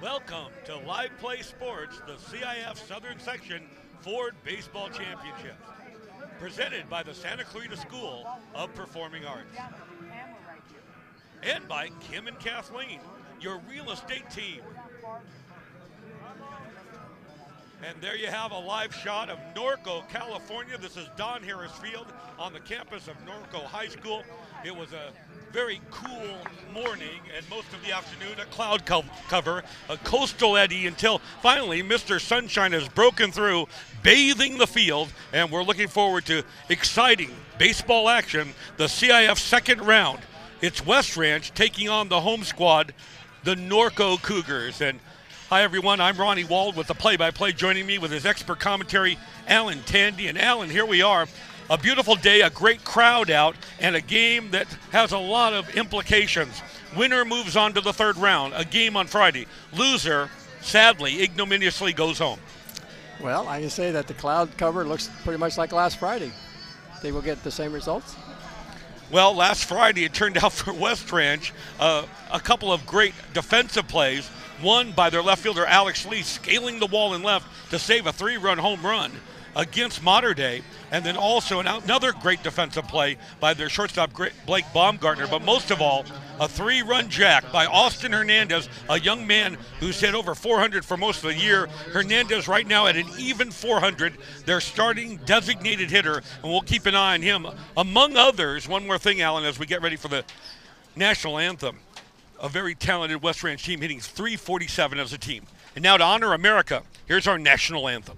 Welcome to Live Play Sports, the CIF Southern Section Ford Baseball Championships, presented by the Santa Clarita School of Performing Arts, and by Kim and Kathleen, your real estate team. And there you have a live shot of Norco, California. This is Don Harris Field on the campus of Norco High School. It was a very cool morning and most of the afternoon, a cloud cover, a coastal eddy until finally Mr. Sunshine has broken through, bathing the field, and we're looking forward to exciting baseball action, the CIF second round. It's West Ranch taking on the home squad, the Norco Cougars. And hi everyone, I'm Ronnie Wald with the play-by-play. Joining me with his expert commentary, Alan Tandy. And Alan, here we are. A beautiful day, a great crowd out, and a game that has a lot of implications. Winner moves on to the third round, a game on Friday. Loser, sadly, ignominiously goes home. Well, I can say that the cloud cover looks pretty much like last Friday. They will get the same results. Well, last Friday it turned out for West Ranch a couple of great defensive plays. One by their left fielder, Alex Lee, scaling the wall in left to save a 3-run home run against Mater Dei, and then also another great defensive play by their shortstop, Blake Baumgartner, but most of all, a 3-run jack by Austin Hernandez, a young man who's hit over 400 for most of the year. Hernandez right now at an even 400, their starting designated hitter, and we'll keep an eye on him. Among others, one more thing, Alan, as we get ready for the national anthem, a very talented West Ranch team hitting .347 as a team. And now to honor America, here's our national anthem.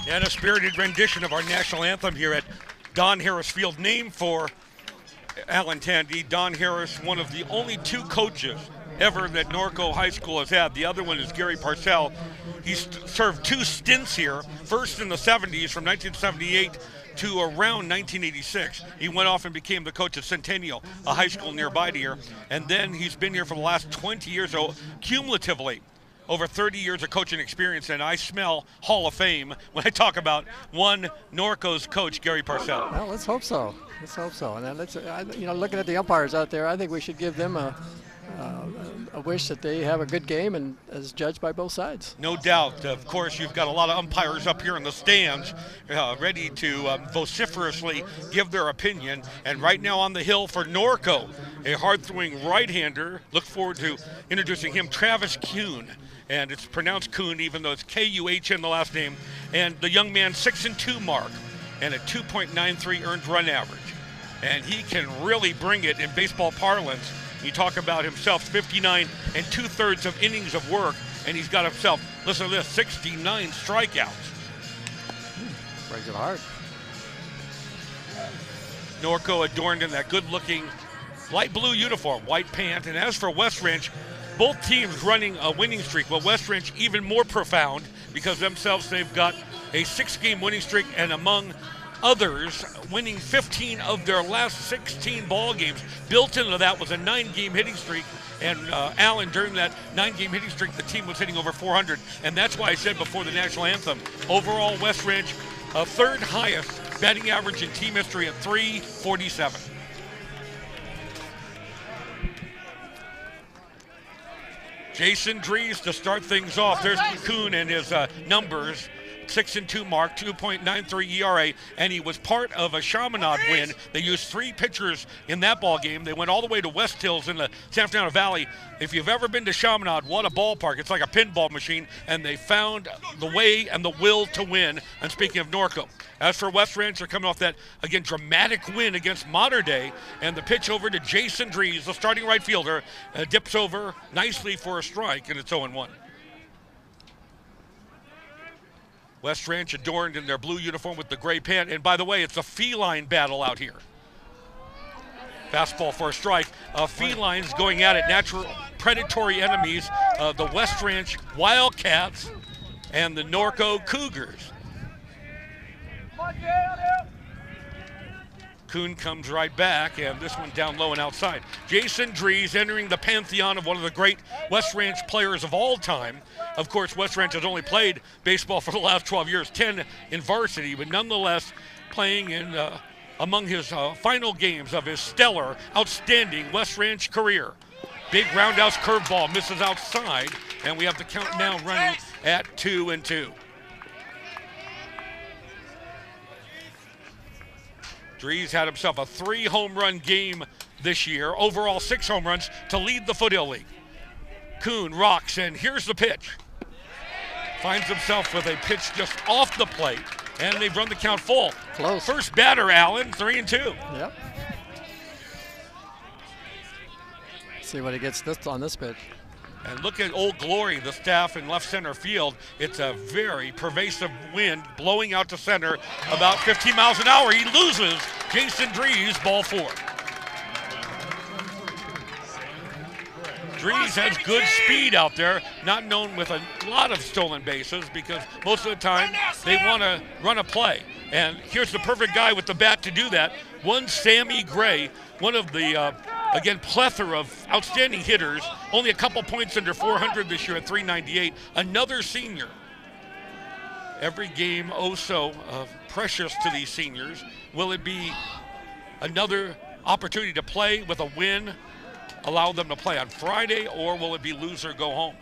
And a spirited rendition of our national anthem here at Don Harris Field, named for Alan Tandy. Don Harris, one of the only 2 coaches ever that Norco High School has had. The other one is Gary Parcell. He's served 2 stints here, first in the 70s from 1978 to around 1986. He went off and became the coach at Centennial, a high school nearby to here. And then he's been here for the last 20 years, so cumulatively, over 30 years of coaching experience, and I smell Hall of Fame when I talk about one Norco's coach, Gary Parcell. Well, let's hope so. Let's hope so. And then looking at the umpires out there, I think we should give them a wish that they have a good game and as judged by both sides. No doubt. Of course, you've got a lot of umpires up here in the stands ready to vociferously give their opinion. And right now on the hill for Norco, a hard-throwing right-hander. Look forward to introducing him, Travis Kuhn. And it's pronounced Kuhn, even though it's K-U-H in the last name. And the young man, 6-2 mark and a 2.93 earned run average. And he can really bring it in baseball parlance. You talk about himself, 59 2/3 of innings of work, and he's got himself, listen to this, 69 strikeouts. Brings it hard. Norco adorned in that good-looking light blue uniform, white pant. And as for West Ranch, both teams running a winning streak. Well, West Ranch even more profound because themselves they've got a 6-game winning streak, and among others, winning 15 of their last 16 ball games. Built into that was a 9-game hitting streak. And Allen, during that 9-game hitting streak, the team was hitting over 400. And that's why I said before the national anthem, overall West Ranch, third highest batting average in team history at .347. Jason Dries to start things off. There's Kuhn and his numbers. 6-2 mark, 2.93 ERA, and he was part of a Chaminade win. They used 3 pitchers in that ball game. They went all the way to West Hills in the San Fernando Valley. If you've ever been to Chaminade, what a ballpark. It's like a pinball machine, and they found the way and the will to win. And speaking of Norco, as for West Ranch, they're coming off that, again, dramatic win against Mater Dei, and the pitch over to Jason Dries, the starting right fielder, dips over nicely for a strike, and it's 0-1. West Ranch adorned in their blue uniform with the gray pant. And by the way, it's a feline battle out here. Fastball for a strike. Felines going at it, natural predatory enemies, the West Ranch Wildcats and the Norco Cougars. Kuhn comes right back, and this one down low and outside. Jason Dries entering the pantheon of one of the great West Ranch players of all time. Of course, West Ranch has only played baseball for the last 12 years, 10 in varsity, but nonetheless playing in among his final games of his stellar, outstanding West Ranch career. Big roundhouse curveball misses outside, and we have the count now running at 2-2. Dries had himself a 3-home-run game this year. Overall, 6 home runs to lead the Foothill League. Kuhn rocks, and here's the pitch. Finds himself with a pitch just off the plate, and they've run the count full. Close. First batter, Allen, 3-2. Yep. See what he gets on this pitch. And look at Old Glory, the staff in left center field. It's a very pervasive wind blowing out to center about 15 miles an hour. He loses. Jason Dries, ball 4. Dries has good speed out there, not known with a lot of stolen bases because most of the time they want to run a play. And here's the perfect guy with the bat to do that. One Sammy Gray, one of the, again, plethora of outstanding hitters, only a couple points under 400 this year at 398. Another senior. Every game oh so precious to these seniors. Will it be another opportunity to play with a win, allow them to play on Friday, or will it be lose or go home?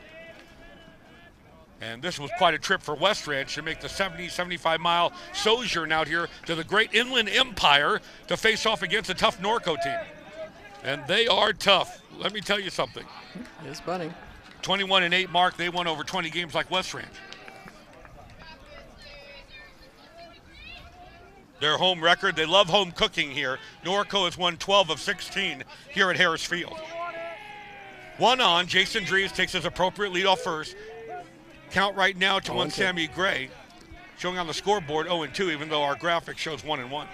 And this was quite a trip for West Ranch to make the 75-mile sojourn out here to the great Inland Empire to face off against a tough Norco team. And they are tough. Let me tell you something. It's bunny. 21-8 mark. They won over 20 games like West Ranch. Their home record, they love home cooking here. Norco has won 12 of 16 here at Harris Field. 1 on, Jason Dries takes his appropriate leadoff first. Count right now to 1 Sammy Gray. Showing on the scoreboard 0-2, even though our graphic shows 1-1.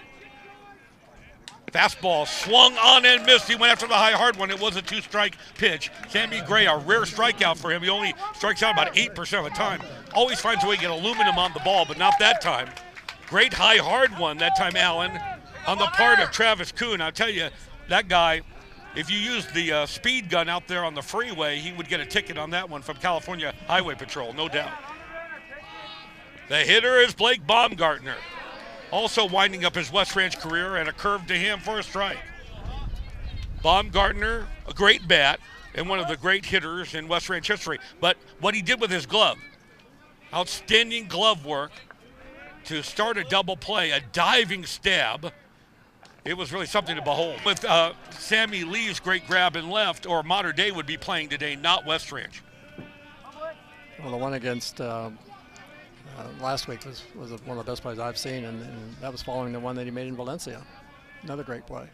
Fastball swung on and missed. He went after the high hard one. It was a 2-strike pitch. Sammy Gray, a rare strikeout for him. He only strikes out about 8% of the time. Always finds a way to get aluminum on the ball, but not that time. Great high hard one that time, Allen, on the part of Travis Kuhn. I'll tell you, that guy, if you used the speed gun out there on the freeway, he would get a ticket on that one from California Highway Patrol, no doubt. The hitter is Blake Baumgartner, also winding up his West Ranch career, and a curve to him for a strike. Baumgartner, a great bat and one of the great hitters in West Ranch history. But what he did with his glove, outstanding glove work to start a double play, a diving stab. It was really something to behold. With Sammy Lee's great grab in left, or Mater Dei would be playing today, not West Ranch. Well, the one against last week was one of the best plays I've seen, and that was following the one that he made in Valencia. Another great play.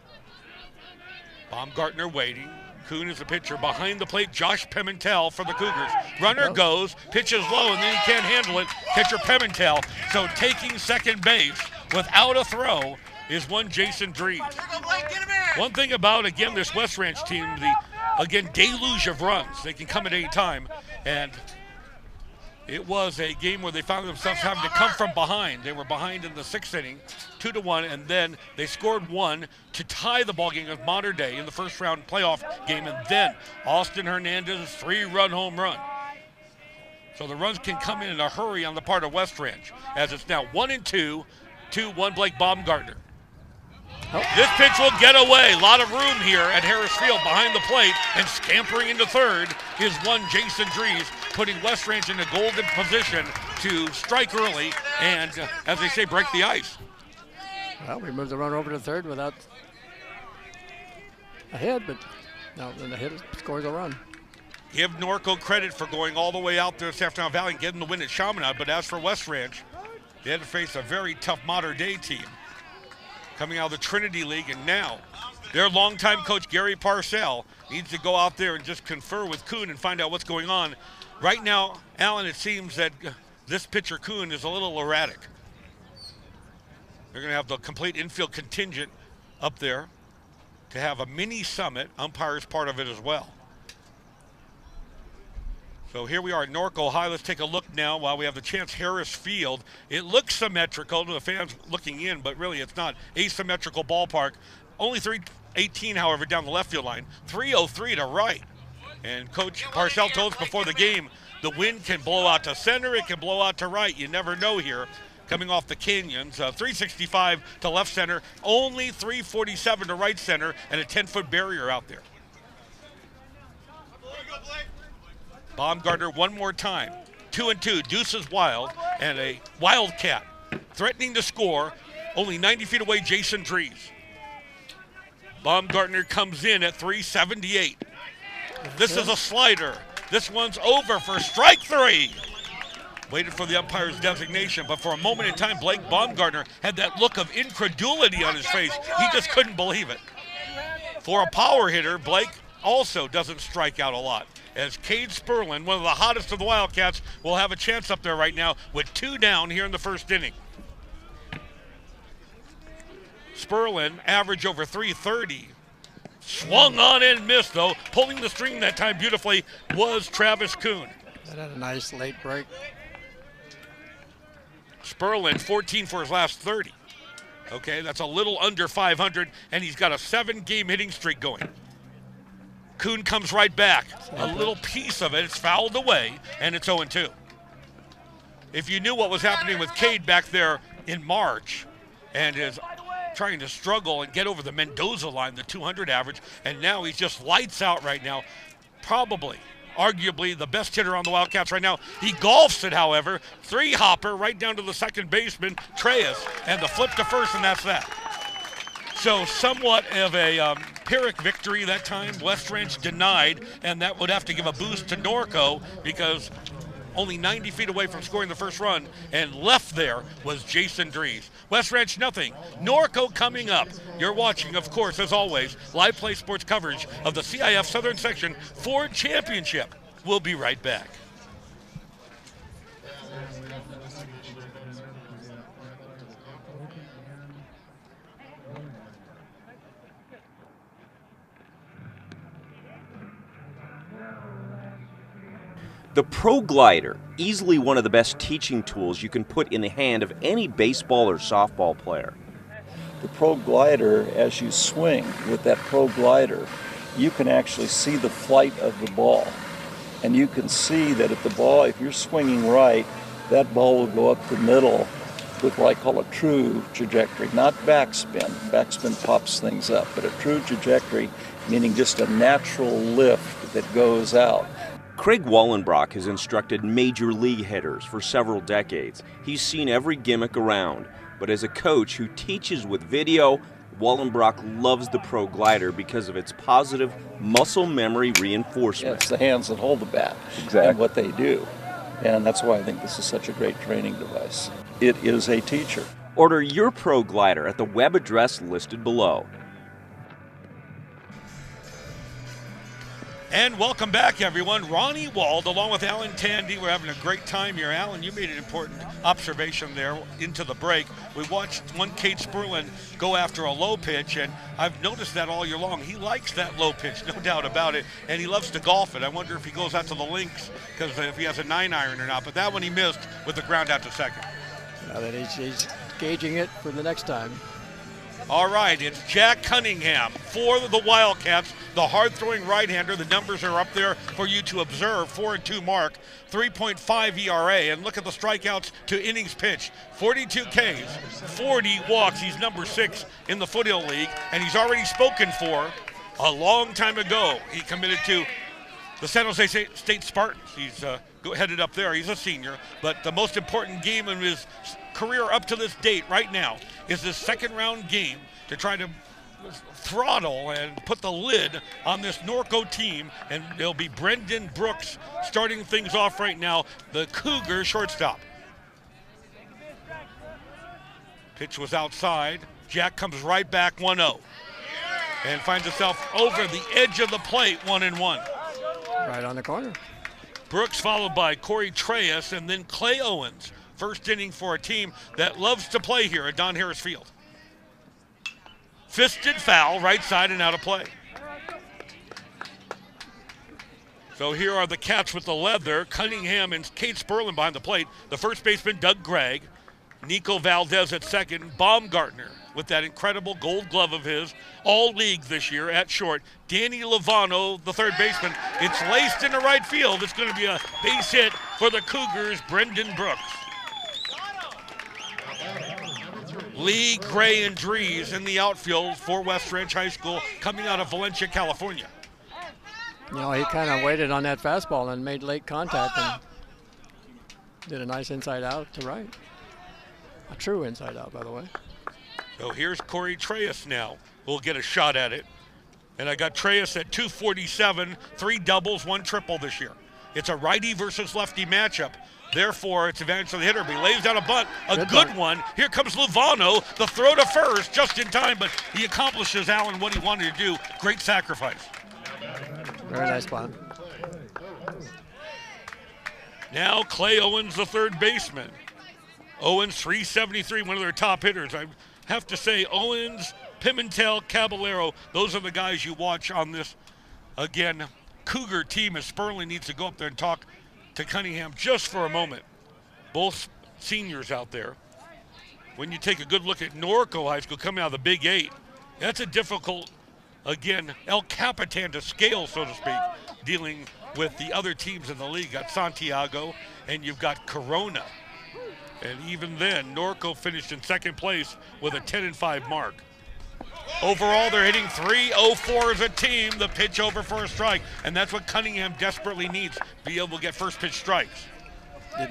Baumgartner waiting. Kuhn is the pitcher behind the plate. Josh Pimentel for the Cougars. Runner goes, pitches low, and then he can't handle it. Pitcher Pimentel. So taking second base without a throw is one Jason Dries. One thing about, again, this West Ranch team, the, again, deluge of runs. They can come at any time. And It was a game where they found themselves having to come from behind. They were behind in the 6th inning, 2-1, and then they scored 1 to tie the ball game of modern day in the first round playoff game, and then Austin Hernandez's 3-run home run. So the runs can come in a hurry on the part of West Ranch, as it's now 1-2, 2-1 Blake Baumgartner. Oh. This pitch will get away. A lot of room here at Harris Field behind the plate, and scampering into third is one Jason Dries, putting West Ranch in a golden position to strike early and, as they say, break the ice. Well, we moved the runner over to third without a hit, but now then the hitter scores a run. Give Norco credit for going all the way out there to Saffron Valley and getting the win at Chaminade, but as for West Ranch, they had to face a very tough modern day team coming out of the Trinity League, and now their longtime coach Gary Parcell needs to go out there and just confer with Kuhn and find out what's going on. Right now, Alan, it seems that this pitcher Kuhn is a little erratic. They're going to have the complete infield contingent up there to have a mini summit. Umpires part of it as well. So here we are at Norco High. Let's take a look now while we have the chance. Harris Field. It looks symmetrical to the fans looking in, but really it's not. Asymmetrical ballpark. Only 318, however, down the left field line. 303 to right. And Coach Parcell told us before the game, the wind can blow out to center, it can blow out to right. You never know here. Coming off the canyons, 365 to left center, only 347 to right center, and a 10-foot barrier out there. Baumgartner one more time. 2-2, Deuces Wild, and a Wildcat threatening to score. Only 90 feet away, Jason Dries. Baumgartner comes in at 378. This is a slider. This one's over for strike 3. Waited for the umpire's designation, but for a moment in time, Blake Baumgartner had that look of incredulity on his face. He just couldn't believe it. For a power hitter, Blake also doesn't strike out a lot, as Cade Sperlin, one of the hottest of the Wildcats, will have a chance up there right now with 2 down here in the first inning. Sperlin average over 330. Swung on and missed, though. Pulling the string that time beautifully was Travis Kuhn. That had a nice late break. Sperlin, 14 for his last 30. Okay, that's a little under 500, and he's got a 7-game hitting streak going. Kuhn comes right back. A little piece of it. It's fouled away, and it's 0-2. If you knew what was happening with Cade back there in March and is trying to struggle and get over the Mendoza line, the 200 average, and now he's just lights out right now. Probably, arguably, the best hitter on the Wildcats right now. He golfs it, however. 3-hopper right down to the second baseman, Treyas, and the flip to first, and that's that. So somewhat of a Pyrrhic victory that time. West Ranch denied, and that would have to give a boost to Norco because only 90 feet away from scoring the first run, and left there was Jason Dries. West Ranch nothing. Norco coming up. You're watching, of course, as always, Live Play Sports coverage of the CIF Southern Section Ford Championship. We'll be right back. The Pro Glider, easily one of the best teaching tools you can put in the hand of any baseball or softball player. The Pro Glider, as you swing with that Pro Glider, you can actually see the flight of the ball. And you can see that if the ball, if you're swinging right, that ball will go up the middle with what I call a true trajectory, not backspin. Backspin pops things up, but a true trajectory, meaning just a natural lift that goes out. Craig Wallenbrock has instructed major league hitters for several decades. He's seen every gimmick around, but as a coach who teaches with video, Wallenbrock loves the Pro Glider because of its positive muscle memory reinforcement. Yeah, it's the hands that hold the bat and what they do. And that's why I think this is such a great training device. It is a teacher. Order your Pro Glider at the web address listed below. And welcome back, everyone. Ronnie Wald, along with Alan Tandy. We're having a great time here. Alan, you made an important observation there into the break. We watched one Kate Sperlin go after a low pitch, and I've noticed that all year long. He likes that low pitch, no doubt about it, and he loves to golf it. I wonder if he goes out to the links, because if he has a 9-iron or not. But that one he missed with the ground out to second. Now that he's gauging it for the next time. All right, it's Jack Cunningham for the Wildcats, the hard-throwing right-hander. The numbers are up there for you to observe. 4-2 mark, 3.5 ERA, and look at the strikeouts to innings pitched. 42 Ks, 40 walks. He's number 6 in the Foothill League, and he's already spoken for a long time ago. He committed to the San Jose State Spartans. He's headed up there. He's a senior, but the most important game in his career up to this date right now is this second-round game to try to throttle and put the lid on this Norco team, and it'll be Brendan Brooks starting things off right now, the Cougar shortstop. Pitch was outside. Jack comes right back 1-0 and finds himself over the edge of the plate 1-1. Right on the corner. Brooks followed by Corey Treyas and then Clay Owens. First inning for a team that loves to play here at Don Harris Field. Fisted foul, right side and out of play. So here are the Cats with the leather. Cunningham and Kate Sperlin behind the plate. The first baseman, Doug Gregg. Nico Valdez at second. Baumgartner with that incredible gold glove of his. All league this year at short. Danny Lovano, the third baseman. It's laced into right field. It's going to be a base hit for the Cougars, Brendan Brooks. Lee, Gray, and Dries in the outfield for West Ranch High School, coming out of Valencia, California. You know, he kind of waited on that fastball and made late contact and did a nice inside out to right. A true inside out, by the way. So here's Corey Treyas now. We'll get a shot at it. And I got Treyas at 247, 3 doubles, 1 triple this year. It's a righty versus lefty matchup. Therefore, it's advantage to the hitter. But he lays down a bunt, a good one. Here comes Lovano, the throw to first, just in time, but he accomplishes, Allen, what he wanted to do. Great sacrifice. Very nice bunt. Now Clay Owens, the third baseman. Owens, 373, one of their top hitters. I have to say, Owens, Pimentel, Caballero, those are the guys you watch on this, again, Cougar team, as Sperling needs to go up there and talk to Cunningham just for a moment. Both seniors out there. When you take a good look at Norco High School coming out of the Big 8, that's a difficult, again, El Capitan to scale, so to speak, dealing with the other teams in the league. Got Santiago, and you've got Corona. And even then, Norco finished in second place with a 10-5 mark. Overall, they're hitting .304 as a team. The pitch over for a strike, and that's what Cunningham desperately needs, be able to get first pitch strikes.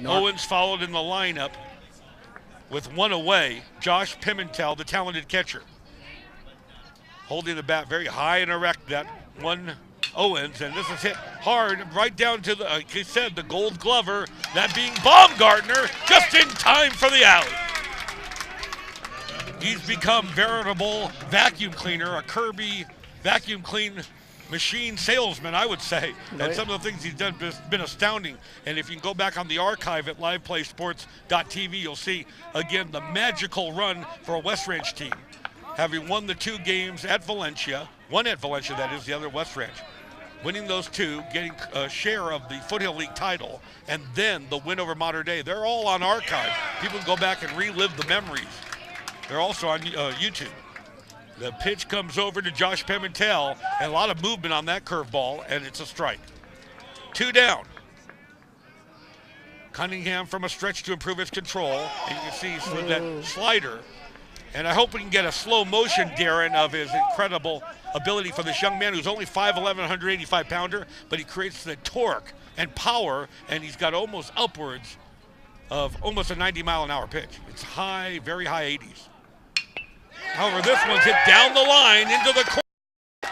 Owens followed in the lineup with 1 away. Josh Pimentel, the talented catcher, holding the bat very high and erect. That one Owens, and this is hit hard right down to the, like he said, the Gold Glover, that being Baumgartner, just in time for the out. He's become veritable vacuum cleaner, a Kirby vacuum clean machine salesman, I would say. And some of the things he's done has been astounding. And if you can go back on the archive at liveplaysports.tv, you'll see, again, the magical run for a West Ranch team. Having won the 2 games at Valencia, one at Valencia, that is, the other West Ranch. Winning those 2, getting a share of the Foothill League title, and then the win over Modern Day. They're all on archive. People can go back and relive the memories. They're also on YouTube. The pitch comes over to Josh Pimentel, and a lot of movement on that curveball, and it's a strike. 2 down. Cunningham from a stretch to improve his control. And you can see he slid that slider. And I hope we can get a slow motion, Darren, of his incredible ability for this young man who's only 5'11", 185-pounder, but he creates the torque and power, and he's got almost upwards of almost a 90-mile-an-hour pitch. It's high, very high 80s. However, this one's hit down the line into the corner,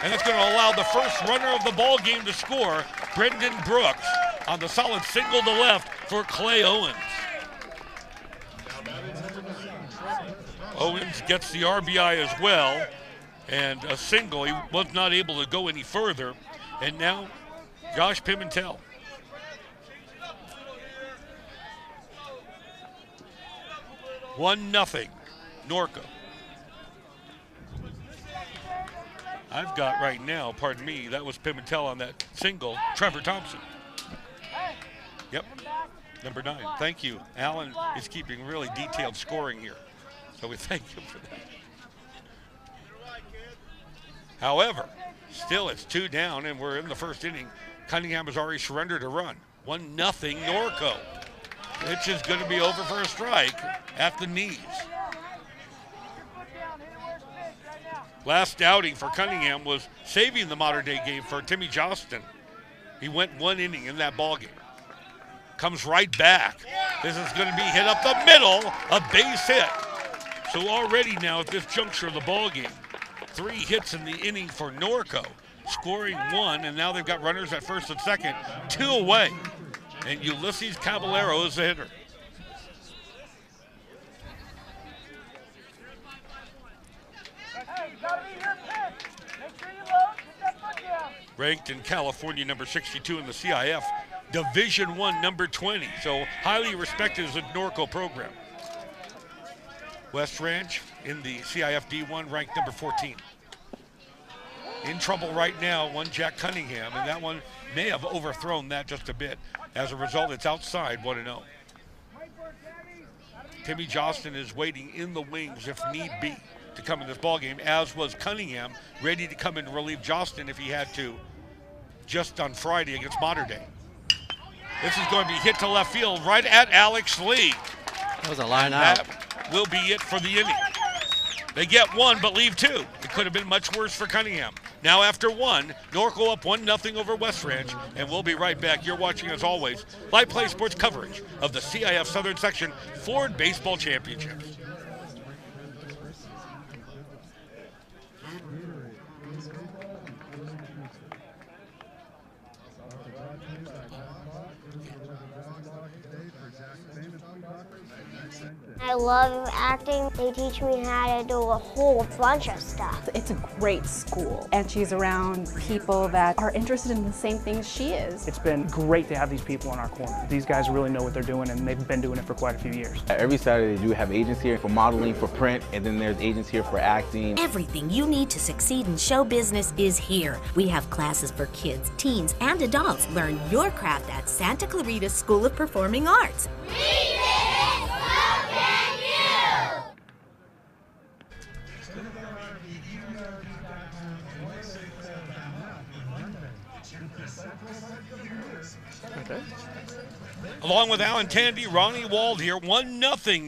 and that's going to allow the first runner of the ball game to score, Brendan Brooks, on the solid single to left for Clay Owens. Owens gets the RBI as well, and a single. He was not able to go any further, and now Josh Pimentel. One nothing, Norco. I've got right now, pardon me, that was Pimentel on that single, Trevor Thompson. Yep, number 9. Thank you. Alan is keeping really detailed scoring here, so we thank him for that. However, still it's 2 down, and we're in the first inning. Cunningham has already surrendered a run. 1-0 Norco. Pitch is going to be over for a strike at the knees. Last outing for Cunningham was saving the modern-day game for Timmy Johnston. He went 1 inning in that ball game. Comes right back. This is going to be hit up the middle, a base hit. So already now at this juncture of the ball game, 3 hits in the inning for Norco, scoring 1, and now they've got runners at first and second, 2 away. And Ulysses Caballero is the hitter. Ranked in California, number 62 in the CIF, Division I, number 20. So highly respected as a Norco program. West Ranch in the CIF D1, ranked number 14. In trouble right now, one Jack Cunningham, and that one may have overthrown that just a bit. As a result, it's outside 1-0. Timmy Johnston is waiting in the wings if need be to come in this ballgame, as was Cunningham, ready to come and relieve Johnston if he had to, just on Friday against Modern Day. This is going to be hit to left field right at Alex Lee. That was a line out. That will be it for the inning. They get 1 but leave 2. It could have been much worse for Cunningham. Now after 1, Norco up 1-0 over West Ranch, and we'll be right back. You're watching, as always, Live Play Sports coverage of the CIF Southern Section Ford Baseball Championships. I love acting. They teach me how to do a whole bunch of stuff. It's a great school, and she's around people that are interested in the same things she is. It's been great to have these people in our corner. These guys really know what they're doing, and they've been doing it for quite a few years. Every Saturday, they do have agents here for modeling, for print, and then there's agents here for acting. Everything you need to succeed in show business is here. We have classes for kids, teens, and adults. Learn your craft at Santa Clarita School of Performing Arts. Okay. Along with Alan Tandy, Ronnie Wald here, 1-0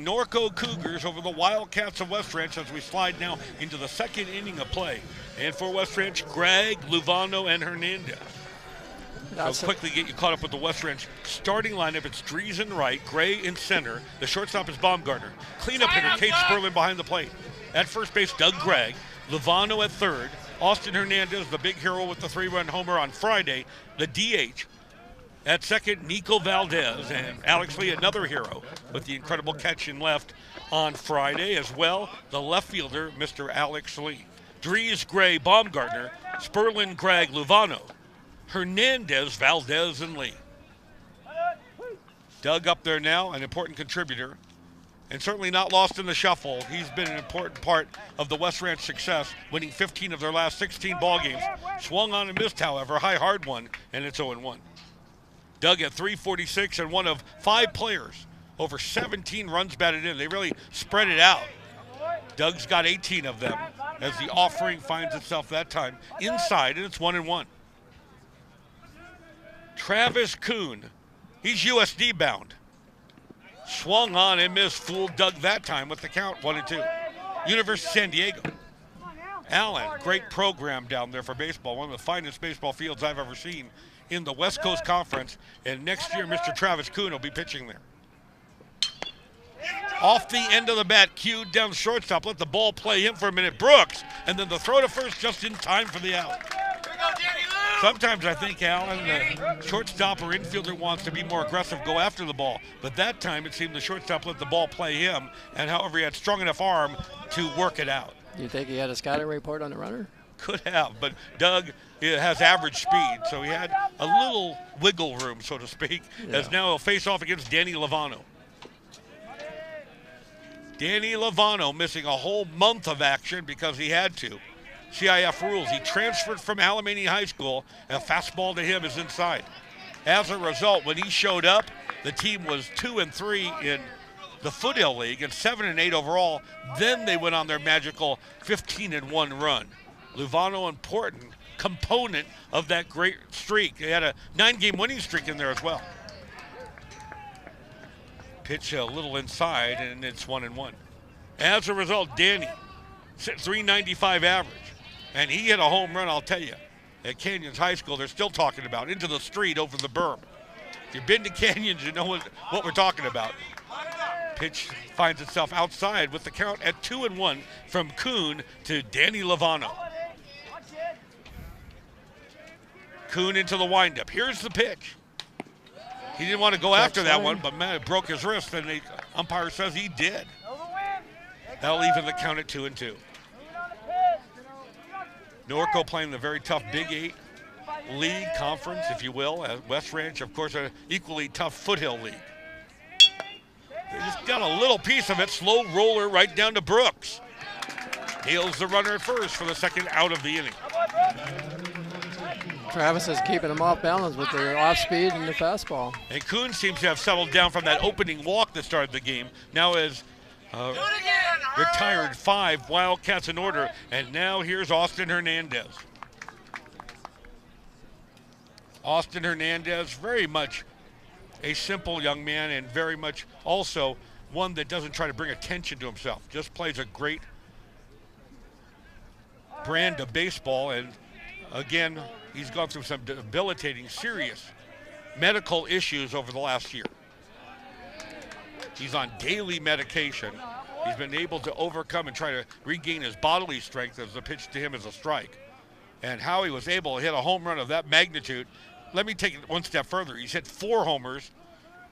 Norco Cougars over the Wildcats of West Ranch as we slide now into the second inning of play. And for West Ranch, Gregg, Luvano, and Hernandez. So quickly get you caught up with the West Ranch starting lineup. It's Dries in right, Gray in center. The shortstop is Baumgartner. Cleanup hitter, Cade Sperlin behind the plate. At first base, Doug Gregg. Luvano at third. Austin Hernandez, the big hero with the 3-run homer on Friday. The DH. At second, Nico Valdez, and Alex Lee, another hero, with the incredible catch in left on Friday as well. The left fielder, Mr. Alex Lee. Dries, Gray, Baumgartner, Sperlin, Gregg, Luvano, Hernandez, Valdez, and Lee. Doug up there now, an important contributor, and certainly not lost in the shuffle. He's been an important part of the West Ranch success, winning 15 of their last 16 ball games. Swung on and missed, however, high hard one, and it's 0-1. Doug at .346 and one of 5 players over 17 runs batted in. They really spread it out. Doug's got 18 of them as the offering finds itself that time inside, and it's 1-1. Travis Kuhn, he's USD bound. Swung on and missed, fooled Doug that time with the count 1-2. University of San Diego. Allen, great program down there for baseball, one of the finest baseball fields I've ever seen in the West Coast Conference, and next year Mr. Travis Kuhn will be pitching there. Off the end of the bat, cued down the shortstop, let the ball play him for a minute, Brooks, and then the throw to first just in time for the out. Sometimes I think, Alan, the shortstop or infielder wants to be more aggressive, go after the ball, but that time it seemed the shortstop let the ball play him, and however he had strong enough arm to work it out. You think he had a scouting report on the runner? Could have, but Doug has average speed, so he had a little wiggle room, so to speak, as now he'll face off against Danny Lovano. Danny Lovano missing a whole month of action because he had to. CIF rules. He transferred from Alamany High School, and a fastball to him is inside. As a result, when he showed up, the team was 2-3 in the Foothill League and 7-8 overall. Then they went on their magical 15-1 run. Lovano, important component of that great streak. They had a 9-game winning streak in there as well. Pitch a little inside, and it's 1-1. As a result, Danny, 395 average. And he hit a home run, I'll tell you. At Canyons High School, they're still talking about, into the street over the berm. If you've been to Canyons, you know what we're talking about. Pitch finds itself outside with the count at 2-1 from Kuhn to Danny Lovano. Kuhn into the windup. Here's the pitch. He didn't want to go after that one, but man, it broke his wrist, and the umpire says he did. That'll even the count at 2-2. Norco playing the very tough Big 8 league conference, if you will. West Ranch, of course, an equally tough Foothill league. They just got a little piece of it. Slow roller right down to Brooks. Hails the runner at first for the second out of the inning. Travis is keeping them off balance with their off speed and the fastball. And Kuhn seems to have settled down from that opening walk that started the game. Now has retired 5 Wildcats in order, and now here's Austin Hernandez. Austin Hernandez, very much a simple young man, and very much also one that doesn't try to bring attention to himself. Just plays a great brand of baseball, and again, he's gone through some debilitating, serious medical issues over the last year. He's on daily medication. He's been able to overcome and try to regain his bodily strength as the pitch to him is a strike. And how he was able to hit a home run of that magnitude. Let me take it one step further. He's hit 4 homers.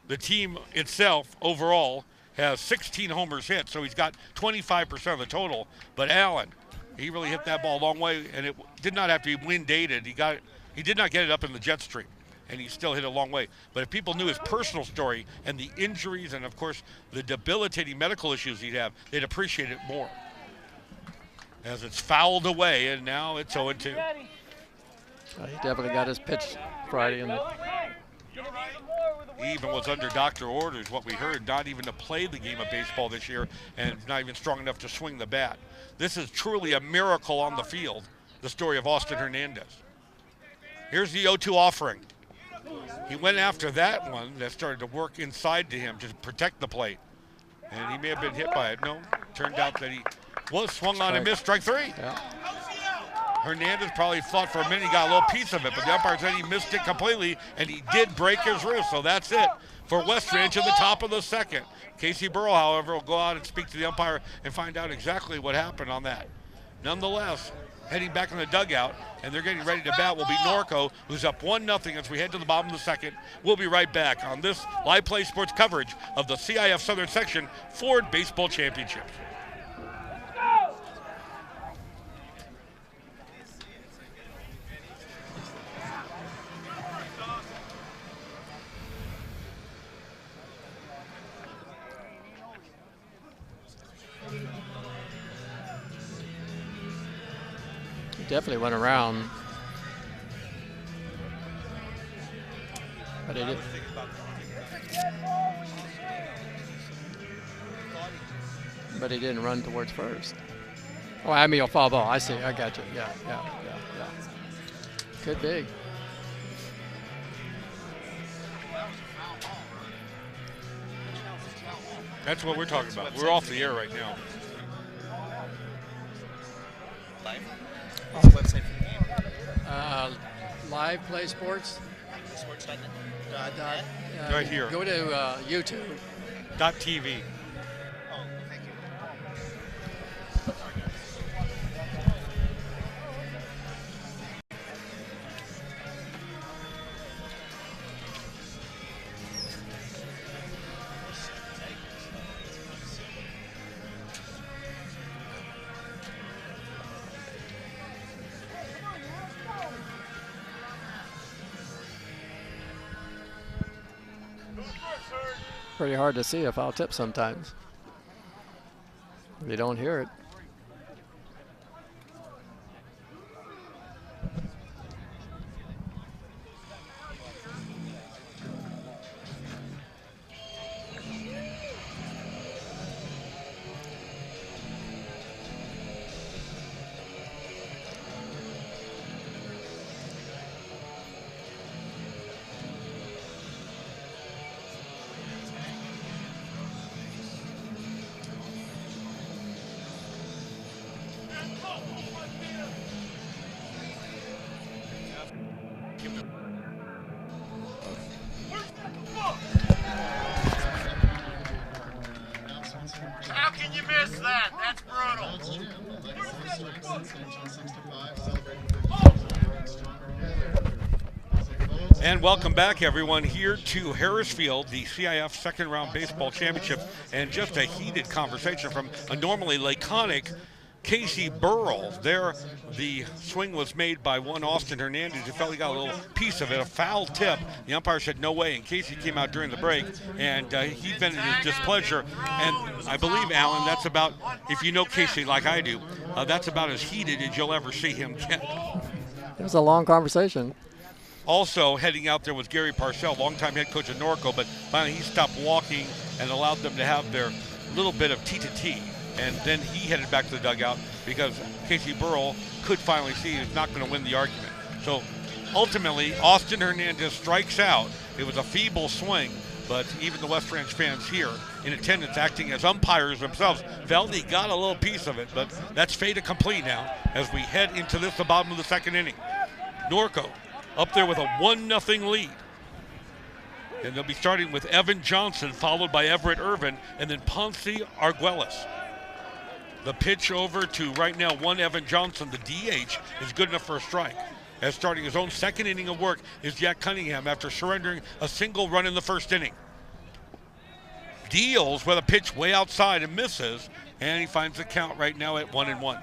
The team itself overall has 16 homers hit, so he's got 25% of the total. But Allen, he really hit that ball a long way, and it did not have to be wind dated. He did not get it up in the jet stream, and he still hit a long way. But if people knew his personal story and the injuries and, of course, the debilitating medical issues he'd have, they'd appreciate it more. As it's fouled away, and now it's 0-2. He definitely got his pitch Friday. He even was under doctor orders, what we heard, not even to play the game of baseball this year, and not even strong enough to swing the bat. This is truly a miracle on the field, the story of Austin Hernandez. Here's the 0-2 offering. He went after that one that started to work inside to him to protect the plate. And he may have been hit by it. No, turned out that he was swung on and missed, strike 3. Yeah. Hernandez probably thought for a minute he got a little piece of it, but the umpire said he missed it completely, and he did break his wrist, so that's it for West Ranch in the top of the second. Casey Burrow, however, will go out and speak to the umpire and find out exactly what happened on that. Nonetheless, heading back in the dugout, and they're getting ready to bat, will be Norco, who's up 1-0 as we head to the bottom of the second. We'll be right back on this Live Play Sports coverage of the CIF Southern Section Ford Baseball Championships. Definitely went around, but he didn't run towards first. Oh, I mean a foul ball. I see. I got you. Yeah. Could be. That's what we're talking about. We're off the air right now. Website for the game. Live Play Sports. Right here. Go to YouTube. .tv. Oh, thank you. pretty hard to see a foul tip sometimes. You don't hear it. How can you miss that? That's brutal. And welcome back, everyone, here to Harris Field, the CIF second round baseball championship, and just a heated conversation from a normally laconic Casey Burrell. There, the swing was made by one Austin Hernandez, who felt he got a little piece of it, a foul tip. The umpire said no way, and Casey came out during the break, and he vented his displeasure. And I believe, Alan, that's about, if you know Casey like I do, that's about as heated as you'll ever see him get. It was a long conversation. Also heading out there was Gary Parcell, longtime head coach of Norco, but finally he stopped walking and allowed them to have their little bit of T-to-T. And then he headed back to the dugout because Casey Burrell could finally see he's not going to win the argument. So ultimately, Austin Hernandez strikes out. It was a feeble swing, but even the West Ranch fans here in attendance, acting as umpires themselves, felt he got a little piece of it. But that's fait accompli now as we head into the bottom of the second inning. Norco up there with a 1-0 lead. And they'll be starting with Evan Johnson, followed by Everett Irvin, and then Ponce Arguelles. The pitch over to right now one Evan Johnson, the DH, is good enough for a strike. As starting his own second inning of work is Jack Cunningham after surrendering a single run in the first inning. Deals with a pitch way outside and misses, and he finds the count right now at 1-1.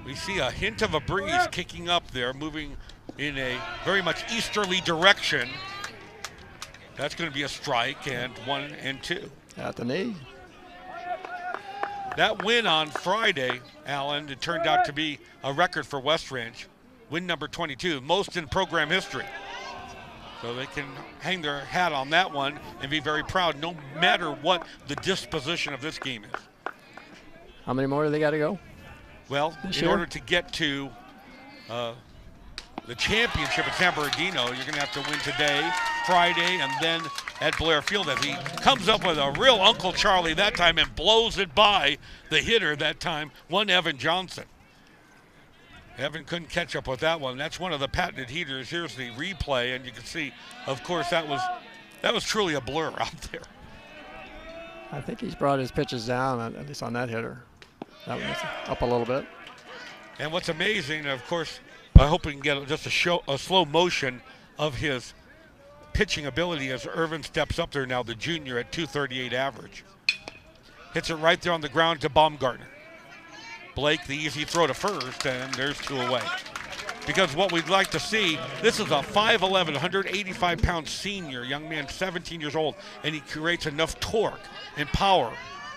We see a hint of a breeze kicking up there, moving in a very much easterly direction. That's going to be a strike, and 1-2. At the knee. That win on Friday, Alan, it turned out to be a record for West Ranch. Win number 22, most in program history. So they can hang their hat on that one and be very proud, no matter what the disposition of this game is. How many more do they got to go? Well, in order to get to the championship at San Bernardino, you're going to have to win today, Friday, and then at Blair Field, as he comes up with a real Uncle Charlie that time and blows it by the hitter that time, one Evan Johnson. Evan couldn't catch up with that one. That's one of the patented heaters. Here's the replay, and you can see, of course, that was truly a blur out there. I think he's brought his pitches down, at least on that hitter. That was up a little bit. And what's amazing, of course, I hope we can get just a slow motion of his pitching ability as Irvin steps up there now, the junior at 238 average. Hits it right there on the ground to Baumgartner. Blake, the easy throw to first, and there's 2 away. Because what we'd like to see, this is a 5'11", 185-pound senior, young man, 17 years old, and he creates enough torque and power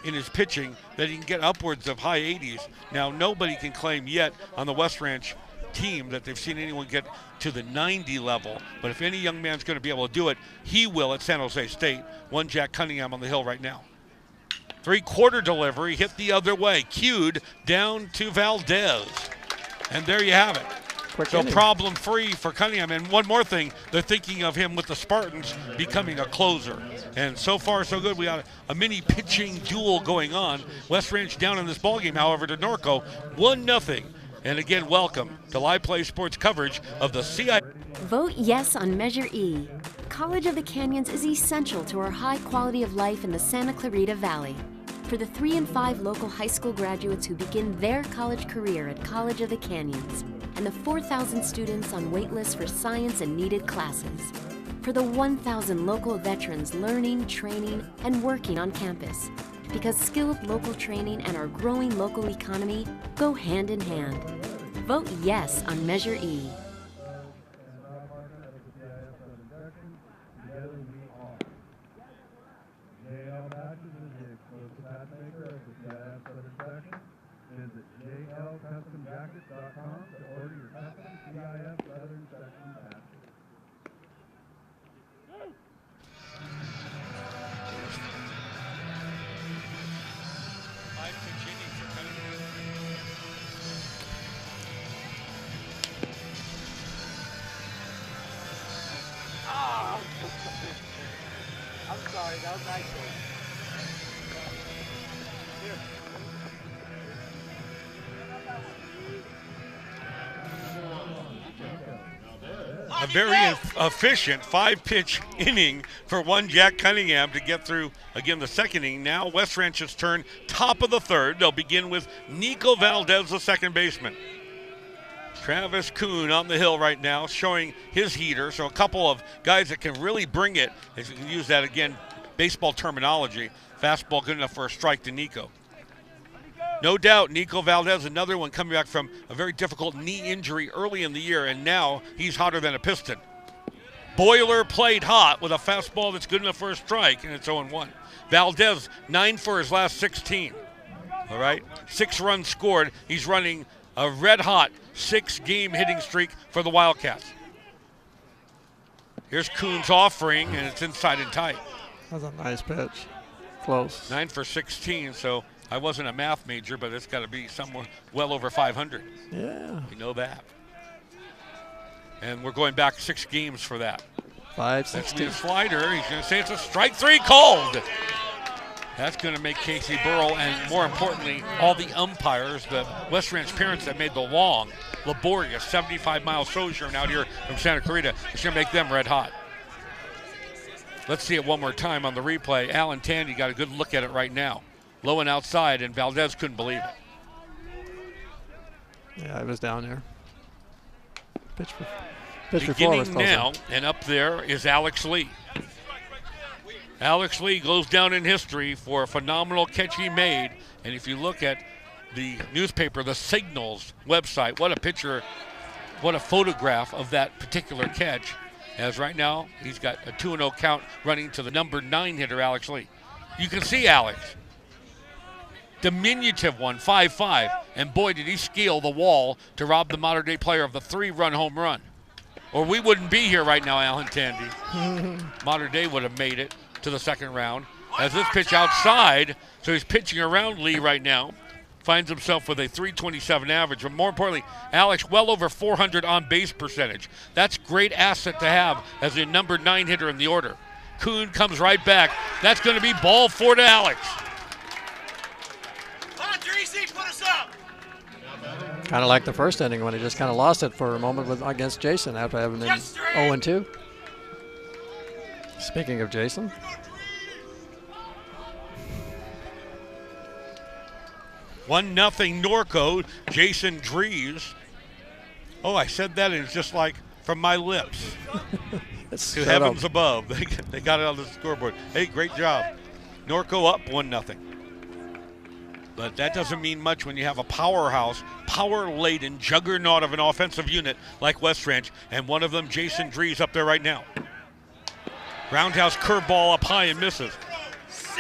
in his pitching that he can get upwards of high 80s. Now, nobody can claim yet on the West Ranch team that they've seen anyone get to the 90 level, but if any young man's going to be able to do it, he will at San Jose State. One Jack Cunningham on the hill right now. 3-quarter delivery, hit the other way, cued down to Valdez. And there you have it. So problem-free for Cunningham. And one more thing, they're thinking of him with the Spartans becoming a closer. And so far, so good. We got a mini pitching duel going on. West Ranch down in this ballgame, however, to Norco, 1-0. And again, welcome to Live Play Sports coverage of the CIFSS. Vote yes on Measure E. College of the Canyons is essential to our high quality of life in the Santa Clarita Valley. For the 3 and 5 local high school graduates who begin their college career at College of the Canyons, and the 4,000 students on waitlist for science and needed classes. For the 1,000 local veterans learning, training, and working on campus. Because skilled local training and our growing local economy go hand in hand. Vote yes on Measure E. I'm sorry, that was nice. A very efficient 5-pitch inning for one Jack Cunningham to get through, again, the second inning. Now West Ranch's turn, top of the third. They'll begin with Nico Valdez, the second baseman. Travis Kuhn on the hill right now, showing his heater. So a couple of guys that can really bring it, if you can use that, again, baseball terminology. Fastball good enough for a strike to Nico. No doubt, Nico Valdez, another one coming back from a very difficult knee injury early in the year, and now he's hotter than a piston. Boiler played hot with a fastball that's good enough for a strike, and it's 0-1. Valdez, 9 for his last 16. All right, 6 runs scored. He's running a red-hot 6-game hitting streak for the Wildcats. Here's Kuhn's offering, and it's inside and tight. That was a nice pitch. Close. 9 for 16, so I wasn't a math major, but it's got to be somewhere well over 500. Yeah. You know that. And we're going back 6 games for that. 5-16. That's the slider. He's going to say it's a strike 3 called. That's going to make Casey Burrow and, more importantly, all the umpires, the West Ranch parents that made the long, laborious 75-mile sojourn out here from Santa Clarita, it's going to make them red hot. Let's see it one more time on the replay. Alan Tandy got a good look at it right now. Low and outside, and Valdez couldn't believe it. Yeah, I was down there. Pitch beginning now, and up there is Alex Lee. Alex Lee goes down in history for a phenomenal catch he made. And if you look at the newspaper, the Signals website, what a picture, what a photograph of that particular catch. As right now, he's got a 2-0 count running to the number 9 hitter, Alex Lee. You can see Alex. Diminutive one, 5'5", and boy, did he scale the wall to rob the modern-day player of the 3-run home run. Or we wouldn't be here right now, Alan Tandy. Modern Day would have made it to the second round. As this pitch outside, so he's pitching around Lee right now. Finds himself with a 327 average, but more importantly, Alex well over 400 on-base percentage. That's great asset to have as a number 9 hitter in the order. Kuhn comes right back. That's going to be ball 4 to Alex. Kind of like the first inning when he just kind of lost it for a moment against Jason after having been 0-2. Speaking of Jason. One nothing Norco, Jason Drees. Oh, I said that and it's just like from my lips to heavens above. They got it on the scoreboard. Hey, great job. Norco up 1-0. But that doesn't mean much when you have a powerhouse, power-laden juggernaut of an offensive unit like West Ranch, and one of them, Jason Drees, up there right now. Roundhouse curveball up high and misses.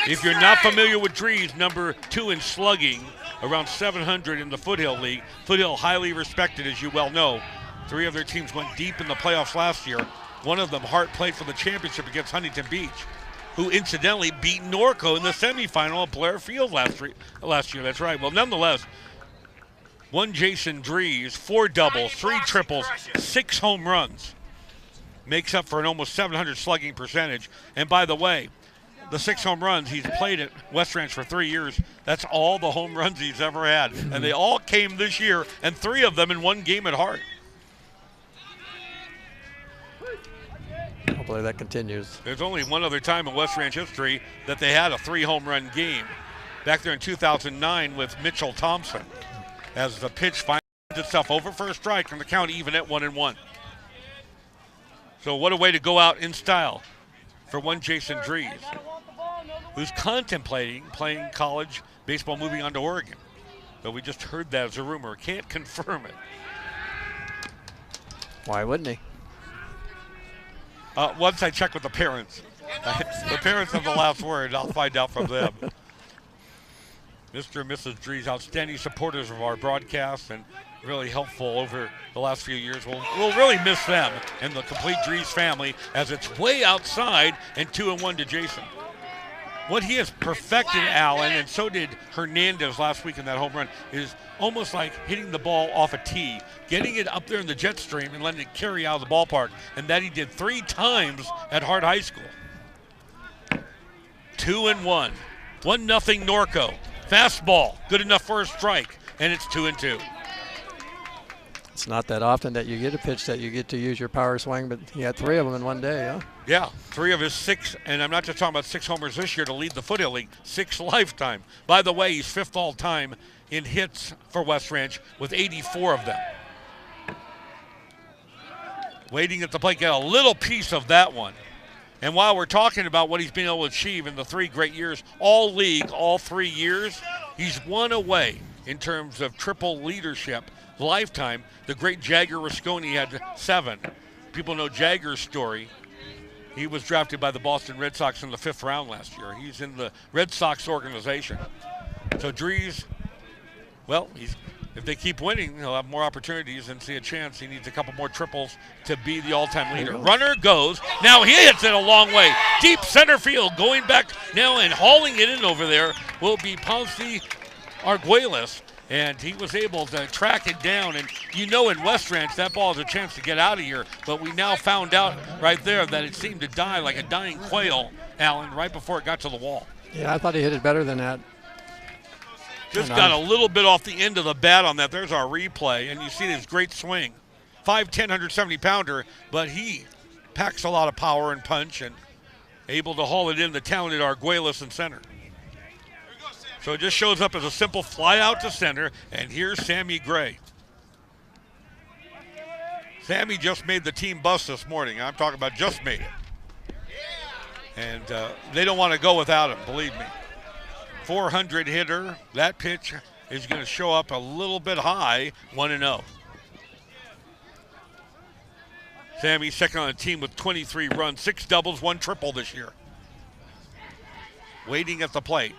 If you're not familiar with Drees, number 2 in slugging, around 700 in the Foothill League. Foothill highly respected, as you well know. 3 of their teams went deep in the playoffs last year. One of them, Hart, played for the championship against Huntington Beach, who incidentally beat Norco in the semifinal at Blair Field last year. That's right. Well, nonetheless, one Jason Drees, 4 doubles, 3 triples, 6 home runs. Makes up for an almost 700 slugging percentage. And by the way, the 6 home runs, he's played at West Ranch for 3 years. That's all the home runs he's ever had. And they all came this year, and 3 of them in one game at Hart. Hopefully that continues. There's only one other time in West Ranch history that they had a 3 home run game. Back there in 2009 with Mitchell Thompson. As the pitch finds itself over for a strike and the count even at 1-1. So what a way to go out in style for one Jason Drees, who's contemplating playing college baseball moving on to Oregon. But we just heard that as a rumor. Can't confirm it. Why wouldn't he? Once I check with the parents. The parents have the last word. I'll find out from them. Mr. and Mrs. Drees, outstanding supporters of our broadcast and really helpful over the last few years. We'll really miss them and the complete Drees family as it's way outside and 2-1 to Jason. What he has perfected, Allen, and so did Hernandez last week in that home run, is almost like hitting the ball off a tee, getting it up there in the jet stream and letting it carry out of the ballpark, and that he did 3 times at Hart High School. 2-1. 1-0 Norco. Fastball, good enough for a strike, and it's 2-2. It's not that often that you get a pitch that you get to use your power swing, but he had 3 of them in one day, huh? Yeah, 3 of his 6, and I'm not just talking about 6 homers this year to lead the Foothill League, 6 lifetime. By the way, he's 5th all-time in hits for West Ranch with 84 of them. Waiting at the plate, get a little piece of that one. And while we're talking about what he's been able to achieve in the 3 great years, all league, all 3 years, he's 1 away in terms of triple leadership lifetime. The great Jagger Rasconi had 7. People know Jagger's story. He was drafted by the Boston Red Sox in the 5th round last year. He's in the Red Sox organization. So Dries, well, if they keep winning, he'll have more opportunities and see a chance. He needs a couple more triples to be the all-time leader. Runner goes. Now he hits it a long way. Deep center field. Going back now and hauling it in over there will be Ponce Arguelles. And he was able to track it down. And you know in West Ranch, that ball has a chance to get out of here. But we now found out right there that it seemed to die like a dying quail, Alan, right before it got to the wall. Yeah, I thought he hit it better than that. Just got a little bit off the end of the bat on that. There's our replay, and you see this great swing. 5'10", 170-pounder, but he packs a lot of power and punch and able to haul it in, the talented Arguelles in center. So it just shows up as a simple fly out to center, and here's Sammy Gray. Sammy just made the team bus this morning. I'm talking about just made it. And they don't want to go without him, believe me. 400 hitter. That pitch is going to show up a little bit high, 1-0. Sammy second on the team with 23 runs, 6 doubles, 1 triple this year. Waiting at the plate.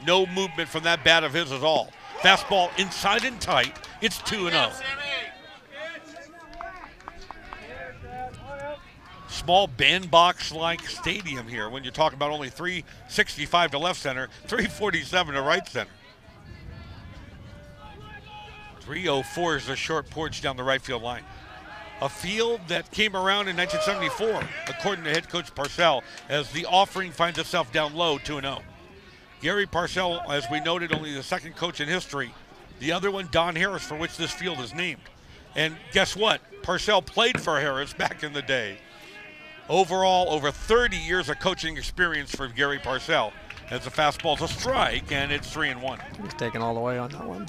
No movement from that bat of his at all. Fastball inside and tight. It's 2-0. Small bandbox-like stadium here when you're talking about only 365 to left center, 347 to right center. 304 is the short porch down the right field line. A field that came around in 1974, according to head coach Parcell, as the offering finds itself down low, 2-0. Gary Parcell, as we noted, only the 2nd coach in history. The other one, Don Harris, for which this field is named. And guess what? Parcell played for Harris back in the day. Overall, over 30 years of coaching experience for Gary Parcell. As the fastball's a strike, and it's 3-1. He's taken all the way on that one.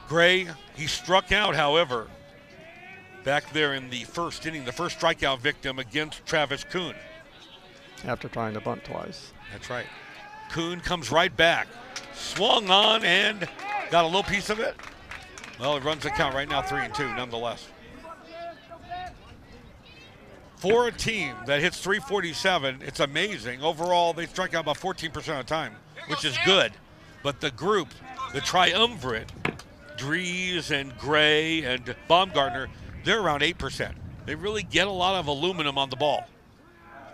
Gray, he struck out, however, back there in the 1st inning, the first strikeout victim against Travis Kuhn. After trying to bunt twice. That's right. Kuhn comes right back. Swung on and got a little piece of it. Well, it runs the count right now, 3-2, nonetheless. For a team that hits 347, it's amazing. Overall, they strike out about 14% of the time, which is good. But the group, the triumvirate, Dries and Gray and Baumgartner, they're around 8%. They really get a lot of aluminum on the ball.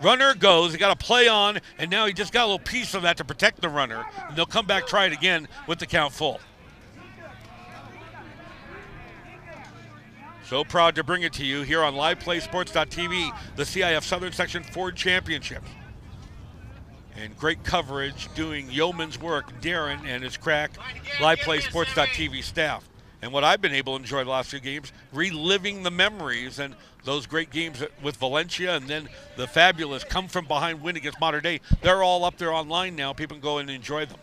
Runner goes, he got a play on, and now he just got a little piece of that to protect the runner. And they'll come back, try it again with the count full. So proud to bring it to you here on LivePlaySports.tv, the CIF Southern Section Ford Championships. And great coverage doing yeoman's work, Darren and his crack LivePlaySports.tv staff. And what I've been able to enjoy the last few games, reliving the memories and those great games with Valencia and then the fabulous come from behind win against Modern Day. They're all up there online now. People can go and enjoy them.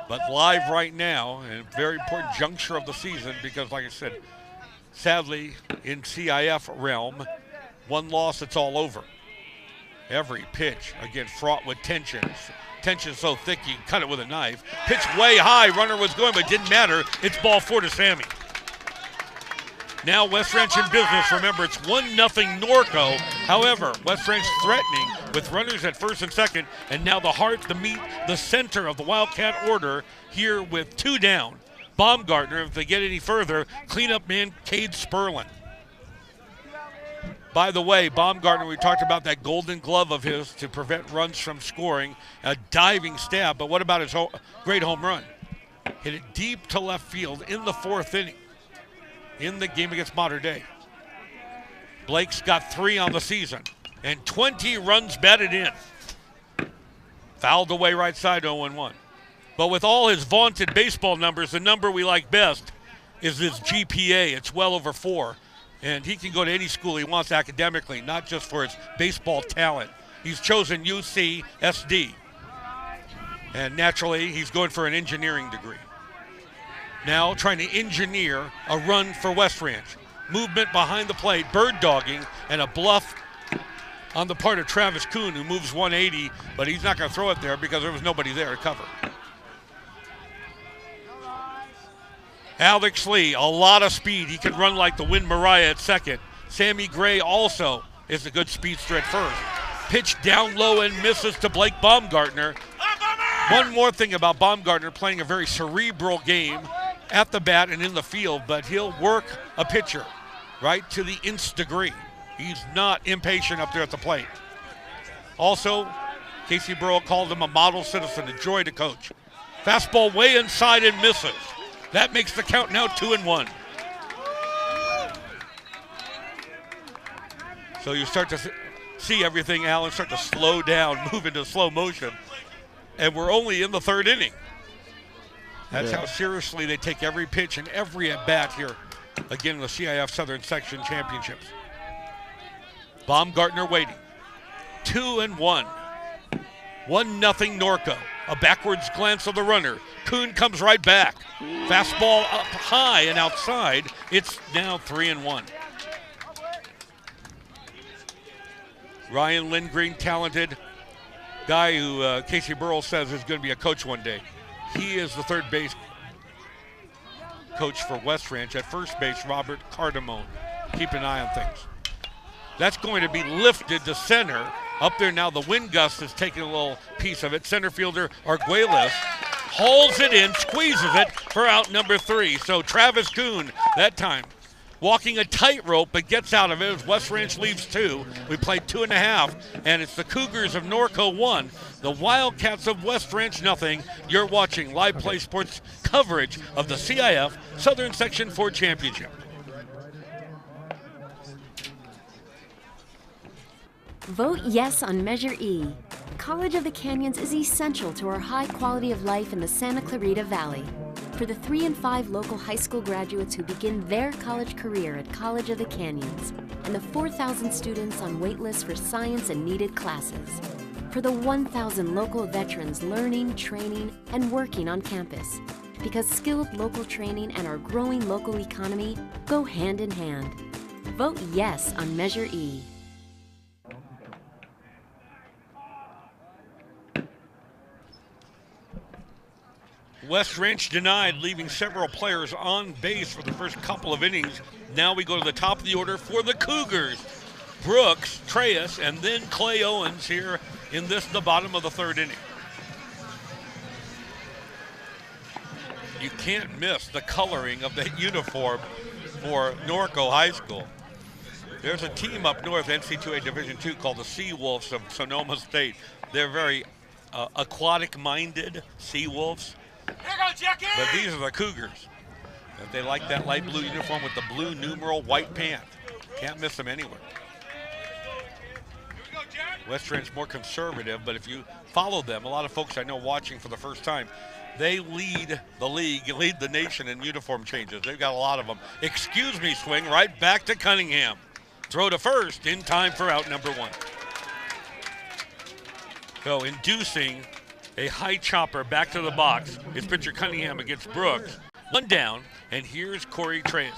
But live right now, and a very important juncture of the season because, like I said, sadly, in CIF realm, 1 loss, it's all over. Every pitch, again, fraught with tensions. Tension so thick you can cut it with a knife. Pitch way high, runner was going, but it didn't matter. It's ball 4 to Sammy. Now West Ranch in business. Remember, it's 1-0 Norco. However, West Ranch threatening with runners at 1st and 2nd, and now the heart, the meat, the center of the Wildcat order here with 2 down. Baumgartner, if they get any further, cleanup man Cade Sperlin. By the way, Baumgartner, we talked about that golden glove of his to prevent runs from scoring, a diving stab, but what about his great home run? Hit it deep to left field in the 4th inning in the game against Modern Day. Blake's got 3 on the season, and 20 runs batted in. Fouled away right side, 0-1. But with all his vaunted baseball numbers, the number we like best is his GPA. It's well over 4. And he can go to any school he wants academically, not just for his baseball talent. He's chosen UCSD. And naturally, he's going for an engineering degree. Now trying to engineer a run for West Ranch. Movement behind the plate, bird dogging, and a bluff on the part of Travis Kuhn, who moves 180, but he's not going to throw it there because there was nobody there to cover. Alex Lee, a lot of speed. He can run like the Wind Mariah at second. Sammy Gray also is a good speedster at first. Pitch down low and misses to Blake Baumgartner. One more thing about Baumgartner, playing a very cerebral game at the bat and in the field, but he'll work a pitcher right to the nth degree. He's not impatient up there at the plate. Also, Casey Burrell called him a model citizen, a joy to coach. Fastball way inside and misses. That makes the count now 2-1. So you start to see everything, Alan, start to slow down, move into slow motion. And we're only in the third inning. That's how seriously they take every pitch and every at-bat here. Again, in the CIF Southern Section Championships. Baumgartner waiting. 2-1. 1-0 Norco. A backwards glance of the runner. Kuhn comes right back. Fastball up high and outside. It's now 3-1. Ryan Lindgreen, talented guy who Casey Burrell says is going to be a coach one day. He is the third base coach for West Ranch. At first base, Robert Cardamone. Keep an eye on things. That's going to be lifted to center. Up there now, the wind gust is taking a little piece of it. Center fielder Arguelles hauls it in, squeezes it for out number 3. So Travis Kuhn, that time, walking a tightrope, but gets out of it as West Ranch leaves 2. We played 2.5, and it's the Cougars of Norco 1, the Wildcats of West Ranch nothing. You're watching Live Play Sports coverage of the CIF Southern Section 4 Championship. Vote yes on Measure E. College of the Canyons is essential to our high quality of life in the Santa Clarita Valley. For the 3 and 5 local high school graduates who begin their college career at College of the Canyons, and the 4,000 students on wait lists for science and needed classes. For the 1,000 local veterans learning, training, and working on campus. Because skilled local training and our growing local economy go hand in hand. Vote yes on Measure E. West Ranch denied, leaving several players on base for the first couple of innings. Now we go to the top of the order for the Cougars. Brooks, Treyas, and then Clay Owens here in the bottom of the third inning. You can't miss the coloring of the uniform for Norco High School. There's a team up north, NC2A Division II, called the Sea Wolves of Sonoma State. They're very aquatic-minded Sea Wolves. But these are the Cougars. And they like that light blue uniform with the blue numeral white pant. Can't miss them anywhere. West Ranch more conservative, but if you follow them, a lot of folks I know watching for the first time, they lead the league, lead the nation in uniform changes. They've got a lot of them. Excuse me, swing right back to Cunningham. Throw to first in time for out number 1. So inducing a high chopper back to the box is pitcher Cunningham against Brooks. 1 down, and here's Corey Treyas.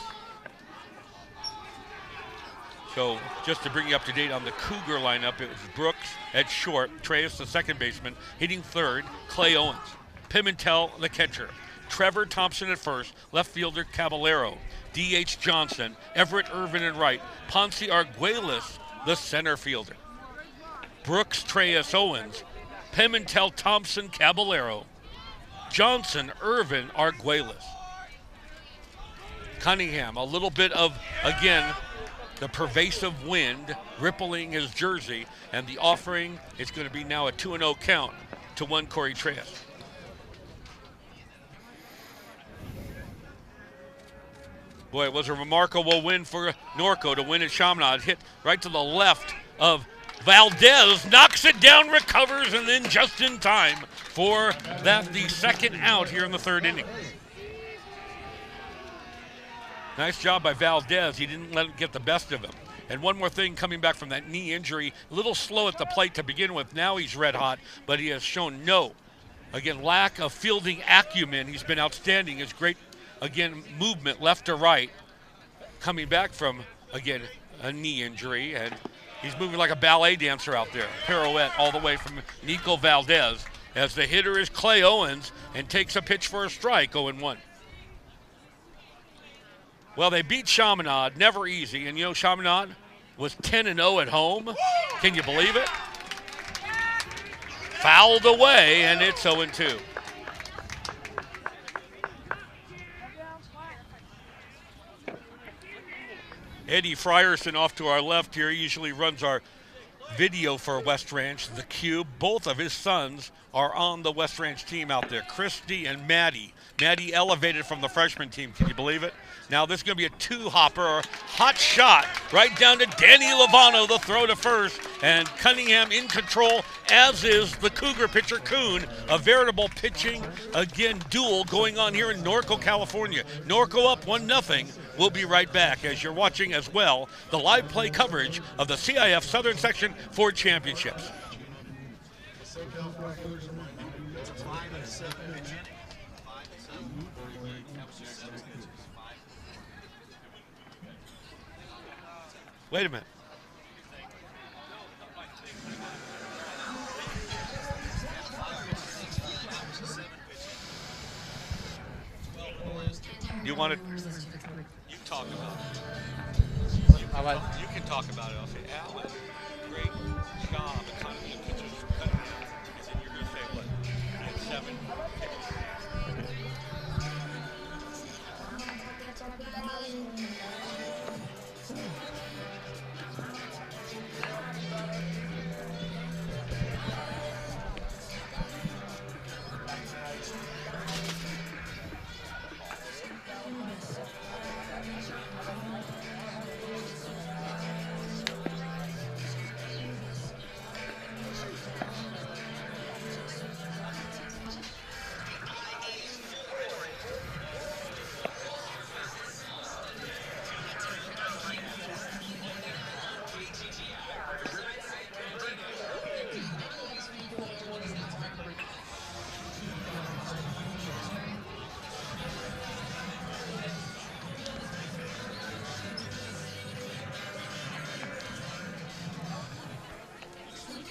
So just to bring you up to date on the Cougar lineup, it was Brooks at short, Treyas the second baseman, hitting third, Clay Owens, Pimentel the catcher, Trevor Thompson at first, left fielder Caballero, D.H. Johnson, Everett Irvin at right, Ponce Arguelles the center fielder. Brooks, Treyas, Owens, Pimentel, Thompson, Caballero, Johnson, Irvin, Arguelles. Cunningham, a little bit of, again, the pervasive wind rippling his jersey, and the offering is going to be now a 2-0 count to 1 Corey Treyas. Boy, it was a remarkable win for Norco to win at Chaminade. Hit right to the left of Valdez knocks it down, recovers, and then just in time for the second out here in the third inning. Nice job by Valdez. He didn't let it get the best of him. And one more thing, coming back from that knee injury, a little slow at the plate to begin with. Now he's red hot, but he has shown lack of fielding acumen. He's been outstanding. His great, movement left to right, coming back from, a knee injury. And he's moving like a ballet dancer out there. Pirouette all the way from Nico Valdez as the hitter is Clay Owens and takes a pitch for a strike, 0-1. Well, they beat Chaminade, never easy. And Chaminade was 10-0 at home. Can you believe it? Fouled away, and it's 0-2. Eddie Frierson off to our left here. He usually runs our video for West Ranch, the Cube. Both of his sons are on the West Ranch team out there, Christy and Maddie. Maddie elevated from the freshman team. Can you believe it? Now this is going to be a two-hopper, or hot shot, right down to Danny Lovano, the throw to first, and Cunningham in control, as is the Cougar pitcher, Kuhn. A veritable pitching, duel going on here in Norco, California. Norco up 1-0. We'll be right back as you're watching as well the live play coverage of the CIF Southern Section Ford Championships. Wait a minute. You want to? You talk about it. You can talk about it. I'll say, Alan, great job. Economy of pitchers from Cunningham. And then you're going to say, what? He had 7 pitches.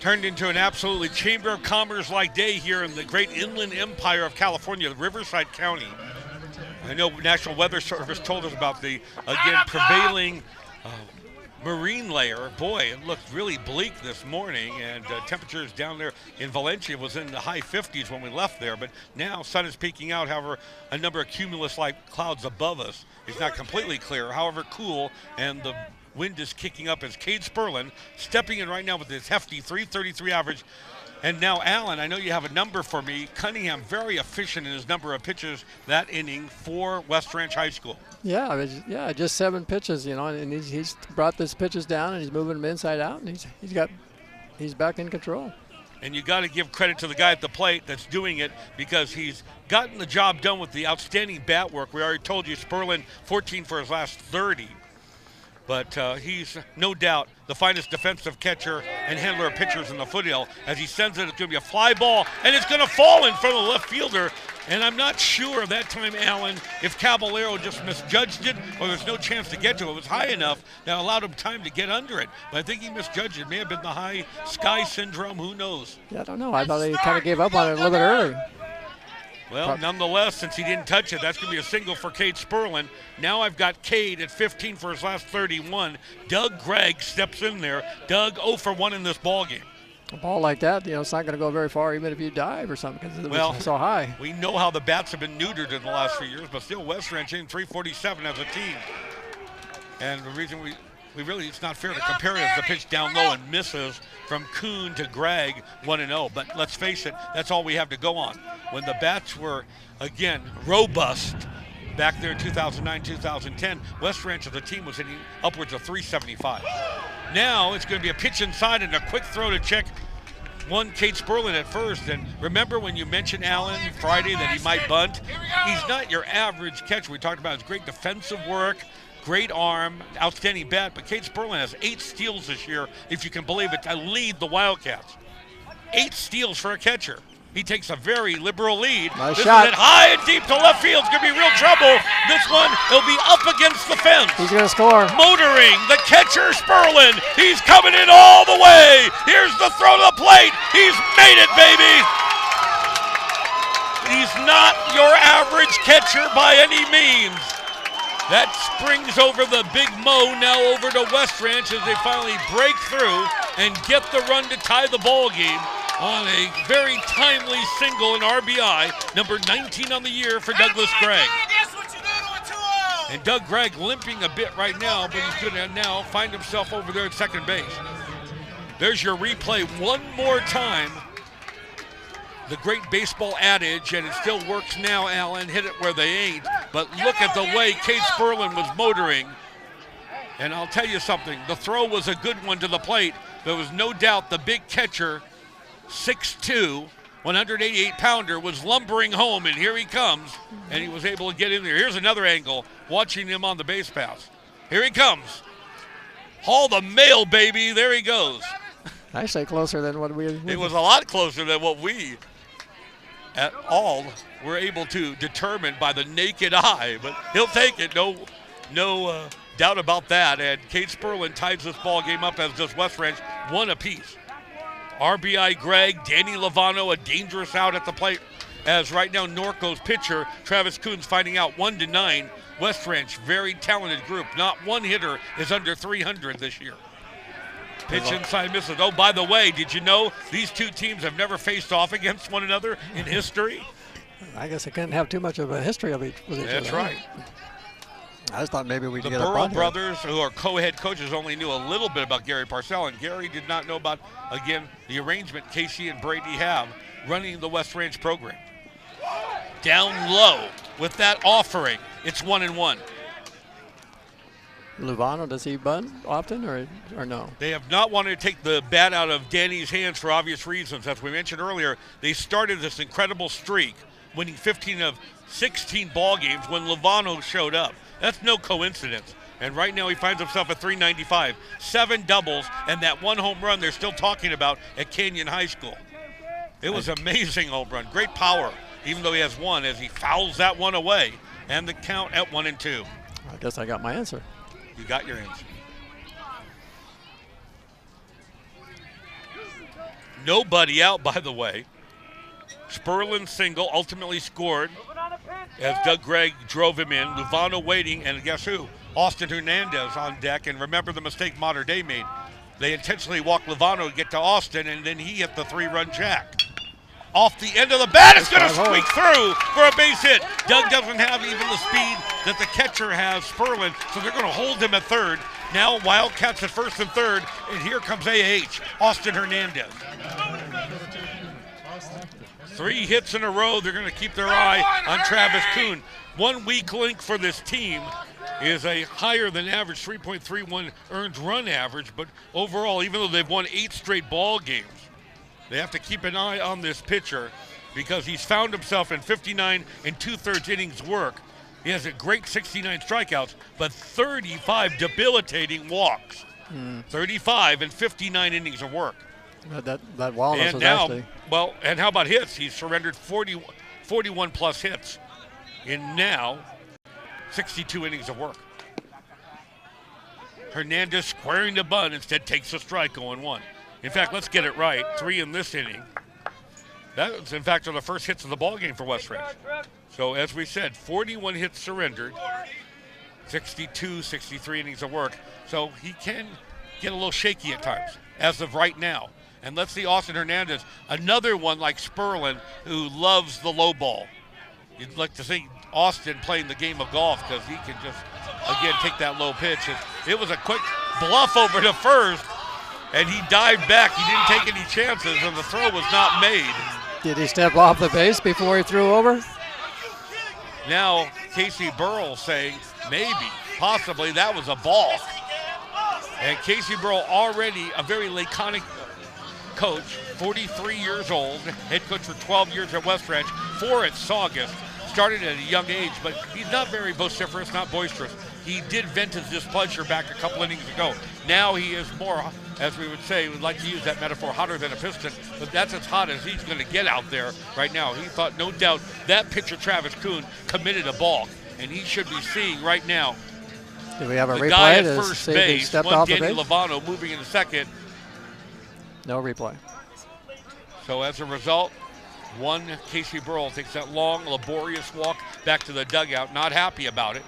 Turned into an absolutely Chamber of Commerce-like day here in the great inland empire of California, Riverside County. I know National Weather Service told us about the, prevailing marine layer. Boy, it looked really bleak this morning, and temperatures down there in Valencia was in the high 50s when we left there, but now sun is peeking out. However, a number of cumulus-like clouds above us is not completely clear, however cool, and the wind is kicking up as Cade Sperlin stepping in right now with his hefty 333 average. And now, Alan, I know you have a number for me. Cunningham very efficient in his number of pitches that inning for West Ranch High School. Yeah, just 7 pitches, and he's brought these pitches down, and he's moving them inside out, and he's back in control. And you got to give credit to the guy at the plate that's doing it, because he's gotten the job done with the outstanding bat work. We already told you Sperlin 14 for his last 30. But he's no doubt the finest defensive catcher and handler of pitchers in the foothill. As he sends it, it's going to be a fly ball, and it's going to fall in front of the left fielder. And I'm not sure that time, Alan, if Caballero just misjudged it or there's no chance to get to it. It was high enough that allowed him time to get under it. But I think he misjudged it. It may have been the high sky syndrome. Who knows? Yeah, I don't know. I thought he kind of gave up on it a little bit early. Well, nonetheless, since he didn't touch it, that's going to be a single for Cade Sperlin. Now I've got Cade at 15 for his last 31. Doug Gregg steps in there. Doug 0 for 1 in this ballgame. A ball like that, it's not going to go very far even if you dive or something because it was so high. We know how the bats have been neutered in the last few years, but still West Ranch in 347 as a team. And the reason we really, it's not fair to compare it as the pitch down low and misses from Kuhn to Gregg 1-0. But let's face it, that's all we have to go on. When the bats were, robust back there in 2009, 2010, West Ranch as a team was hitting upwards of 375. Now it's going to be a pitch inside and a quick throw to check one Kate Sperlin at first. And remember when you mentioned Allen Friday that he might bunt? He's not your average catcher. We talked about his great defensive work, great arm, outstanding bat, but Kate Sperlin has 8 steals this year, if you can believe it, to lead the Wildcats. 8 steals for a catcher. He takes a very liberal lead. Nice this shot. is it high and deep to left field. It's going to be real trouble. This one, he'll be up against the fence. He's going to score. Motoring, the catcher, Sperlin. He's coming in all the way. Here's the throw to the plate. He's made it, baby. He's not your average catcher by any means. That springs over the Big Mo, now over to West Ranch as they finally break through and get the run to tie the ball game on a very timely single in RBI, number 19 on the year for Douglas Gregg. And Doug Gregg limping a bit right now, but he's going to now find himself over there at second base. There's your replay one more time. The great baseball adage, and it still works now, Alan, hit it where they ain't. But look at the way Kate Sperlin was motoring. And I'll tell you something, the throw was a good one to the plate. There was no doubt the big catcher, 6'2", 188-pounder, was lumbering home, and here he comes, and he was able to get in there. Here's another angle, watching him on the base pass. Here he comes. Haul the mail, baby. There he goes. Actually closer than what we... It was a lot closer than what we at all were able to determine by the naked eye, but he'll take it. No doubt about that. And Kate Sperlin ties this ball game up, as does West Ranch, 1 apiece. RBI Gregg, Danny Lovano, a dangerous out at the plate, as right now Norco's pitcher, Travis Coons, finding out 1-9. West Ranch, very talented group. Not one hitter is under 300 this year. Pitch inside, misses. Oh, by the way, did you know these two teams have never faced off against one another in history? I guess they couldn't have too much of a history of each other. That's right. I just thought maybe we'd get a Burrow bunt here. brothers, who are co-head coaches, only knew a little bit about Gary Parcell, and Gary did not know about, again, the arrangement Casey and Brady have running the West Ranch program. Down low with that offering, it's 1-1. Luvano, does he bunt often or no? They have not wanted to take the bat out of Danny's hands for obvious reasons. As we mentioned earlier, they started this incredible streak, winning 15 of 16 ball games when Luvano showed up. That's no coincidence. And right now he finds himself at 395, 7 doubles, and that 1 home run they're still talking about at Canyon High School. It was an amazing home run, great power, even though he has 1 as he fouls that one away, and the count at 1-2. I guess I got my answer. You got your answer. Nobody out, by the way. Sperlin single, ultimately scored as Doug Gregg drove him in. Luvano waiting, and guess who? Austin Hernandez on deck. And remember the mistake Mater Day made. They intentionally walked Luvano to get to Austin, and then he hit the 3-run jack. Off the end of the bat, it's going to squeak through for a base hit. Doug doesn't have even the speed that the catcher has, Sperlin, so they're going to hold him at third. Now Wildcats at first and third, and here comes AH, Austin Hernandez. 3 hits in a row. They're going to keep their eye on Travis Kuhn. One weak link for this team is a higher than average 3.31 earned run average, but overall, even though they've won 8 straight ball games, they have to keep an eye on this pitcher because he's found himself in 59 2/3 innings work. He has a great 69 strikeouts, but 35 debilitating walks. 35 and 59 innings of work. That Wallace was now, actually... well, and how about hits? He's surrendered 41 plus hits in now 62 innings of work. Hernandez squaring the bunt, instead takes a strike, 0-1. In fact, let's get it right. 3 in this inning. That's, in fact, are the first hits of the ballgame for West Ranch. So, as we said, 41 hits surrendered, 62, 63 innings of work. So, he can get a little shaky at times, as of right now. And let's see Austin Hernandez, another one like Sperlin, who loves the low ball. You'd like to see Austin playing the game of golf because he can just, again, take that low pitch. It was a quick bluff over to first. And he dived back. He didn't take any chances, and the throw was not made. Did he step off the base before he threw over? Now, Casey Burrell saying maybe, possibly, that was a balk. And Casey Burrell, already a very laconic coach, 43 years old, head coach for 12 years at West Ranch, 4 at Saugus, started at a young age, but he's not very vociferous, not boisterous. He did vent his displeasure back a couple innings ago. Now he is more, as we would say, we'd like to use that metaphor, hotter than a piston, but that's as hot as he's going to get out there right now. He thought, no doubt, that pitcher, Travis Kuhn, committed a balk, and he should be seeing right now. Do we have a the replay guy at to first see if he base, stepped one off the Danny base? Lovano moving in second. No replay. So as a result, one Casey Burrell takes that long, laborious walk back to the dugout. Not happy about it,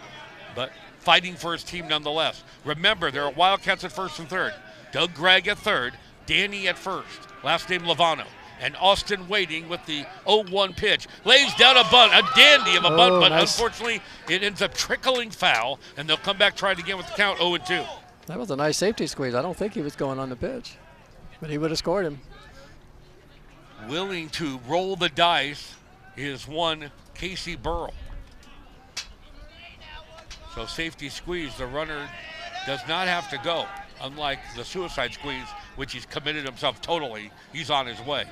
but fighting for his team nonetheless. Remember, there are Wildcats at first and third. Doug Gregg at third, Danny at first, last name Lovano. And Austin waiting with the 0-1 pitch. Lays down a bunt, a dandy of a bunt, but nice. Unfortunately, it ends up trickling foul, and they'll come back, try it again with the count 0-2. That was a nice safety squeeze. I don't think he was going on the pitch, but he would have scored him. Willing to roll the dice is one Casey Burrell. So safety squeeze, the runner does not have to go, unlike the suicide squeeze, which he's committed himself totally. He's on his way.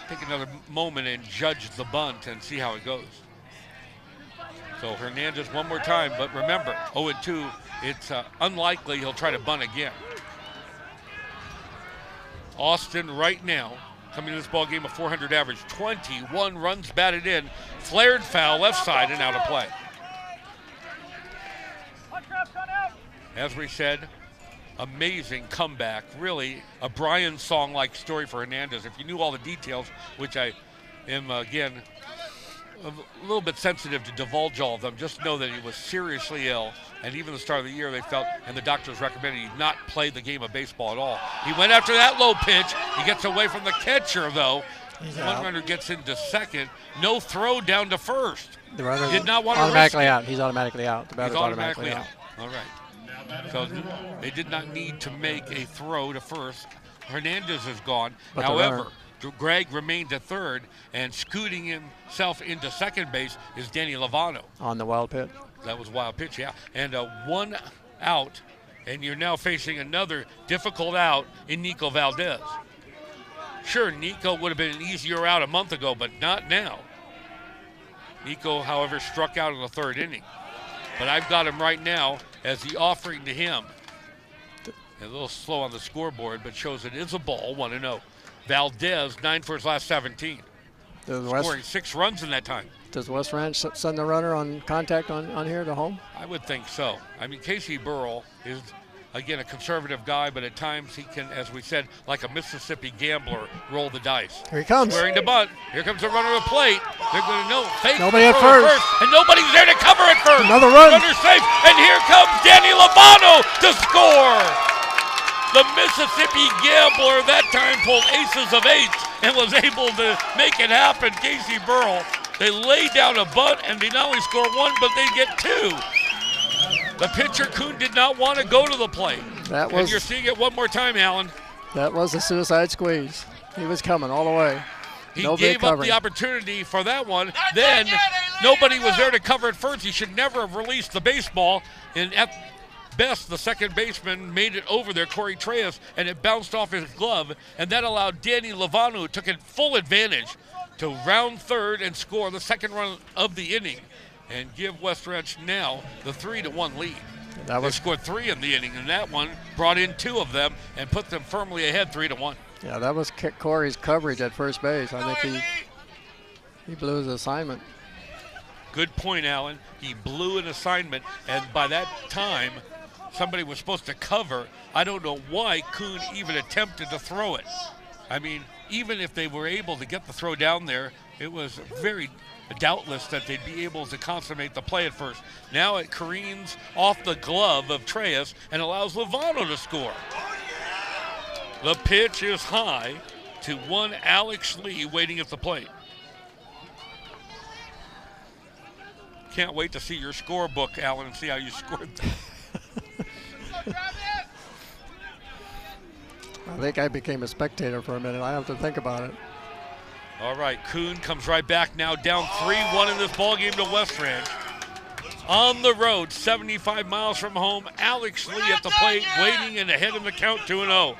Take another moment and judge the bunt and see how it goes. So Hernandez one more time, but remember, 0-2, it's unlikely he'll try to bunt again. Austin right now, coming to this ball game, a 400 average, 21 runs batted in, flared foul left side and out of play. As we said, amazing comeback, really a Brian song-like story for Hernandez. If you knew all the details, which I am, again, a little bit sensitive to divulge all of them, just know that he was seriously ill, and even the start of the year they felt, and the doctors recommended he not play the game of baseball at all. He went after that low pitch. He gets away from the catcher, though. One runner gets into second. No throw down to first. The runner did not want automatically to risk out. He's automatically out. The batter's He's automatically out. All right. So they did not need to make a throw to first. Hernandez is gone. But however, Gregg remained at third, and scooting himself into second base is Danny Lovano. On the wild pitch. That was a wild pitch, yeah. And one out, and you're now facing another difficult out in Nico Valdez. Sure, Nico would have been an easier out a month ago, but not now. Nico, however, struck out in the third inning. But I've got him right now as the offering to him. A little slow on the scoreboard, but shows it is a ball, 1-0. Valdez, 9 for his last 17. Scoring 6 runs in that time. Does West Ranch send the runner on contact on here to home? I would think so. I mean, Casey Burrell is, again, a conservative guy, but at times he can, as we said, like a Mississippi gambler, roll the dice. Here he comes. Squaring to bunt. Here comes the runner at plate. They're going to know. Fake. Nobody at first. And nobody's there to cover at first. Another run. Runner safe. And here comes Danny Lovano to score. The Mississippi gambler that time pulled aces of 8 and was able to make it happen. Casey Burrell. They lay down a bunt, and they not only score 1, but they get 2. The pitcher, Kuhn, did not want to go to the plate. And you're seeing it one more time, Alan. That was a suicide squeeze. He was coming all the way. He gave up the opportunity for that one. Then nobody was there to cover it first. He should never have released the baseball. And at best, the second baseman made it over there, Corey Treyas, and it bounced off his glove. And that allowed Danny Lovano, who took it full advantage, to round third and score the second run of the inning and give West Ranch now the 3-1 lead. They scored 3 in the inning, and that one brought in 2 of them and put them firmly ahead 3-1. Yeah, that was Corey's coverage at first base. I think he blew his assignment. Good point, Alan. He blew an assignment, and by that time, somebody was supposed to cover. I don't know why Kuhn even attempted to throw it. I mean, even if they were able to get the throw down there, it was very doubtless that they'd be able to consummate the play at first. Now it careens off the glove of Treyas and allows Lovano to score. The pitch is high to one Alex Lee waiting at the plate. Can't wait to see your scorebook, Alan, and see how you scored that. I think I became a spectator for a minute. I have to think about it. All right, Kuhn comes right back now, down 3-1 in this ball game to West Ranch. On the road, 75 miles from home, Alex Lee at the plate, waiting and ahead in the count 2-0.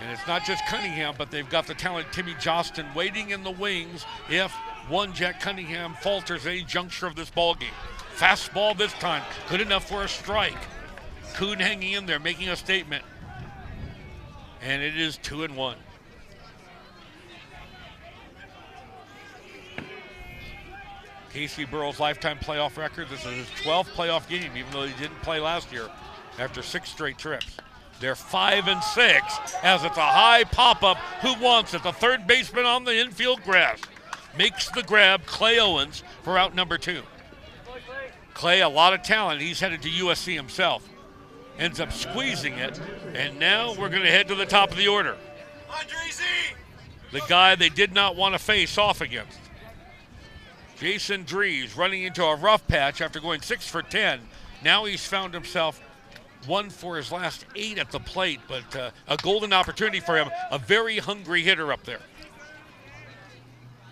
And it's not just Cunningham, but they've got the talent Timmy Jostin waiting in the wings if one Jack Cunningham falters at any juncture of this ball game. Fastball this time, good enough for a strike. Kuhn hanging in there, making a statement. And it is 2-1. Casey Burrell's lifetime playoff record. This is his 12th playoff game, even though he didn't play last year after 6 straight trips. They're 5-6 as it's a high pop-up. Who wants it? The third baseman on the infield grass makes the grab. Clay Owens for out number 2. Clay, a lot of talent. He's headed to USC himself. Ends up squeezing it, and now we're going to head to the top of the order. The guy they did not want to face off against. Jason Drees running into a rough patch after going 6 for 10. Now he's found himself 1 for his last 8 at the plate, but a golden opportunity for him. A very hungry hitter up there.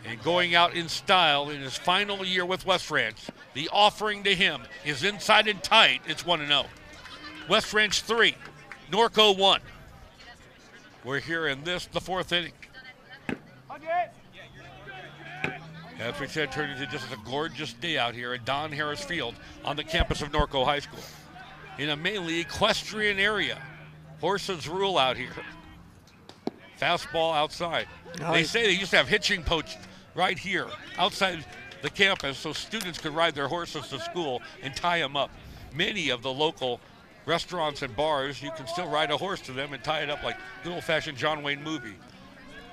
And going out in style in his final year with West Ranch, the offering to him is inside and tight. It's 1-0. West Ranch 3, Norco 1. We're here in this, the 4th inning. As we said, turned into just a gorgeous day out here at Don Harris Field on the campus of Norco High School. In a mainly equestrian area. Horses rule out here. Fastball outside. They say they used to have hitching posts right here outside the campus so students could ride their horses to school and tie them up. Many of the local restaurants and bars, you can still ride a horse to them and tie it up like good old-fashioned John Wayne movie.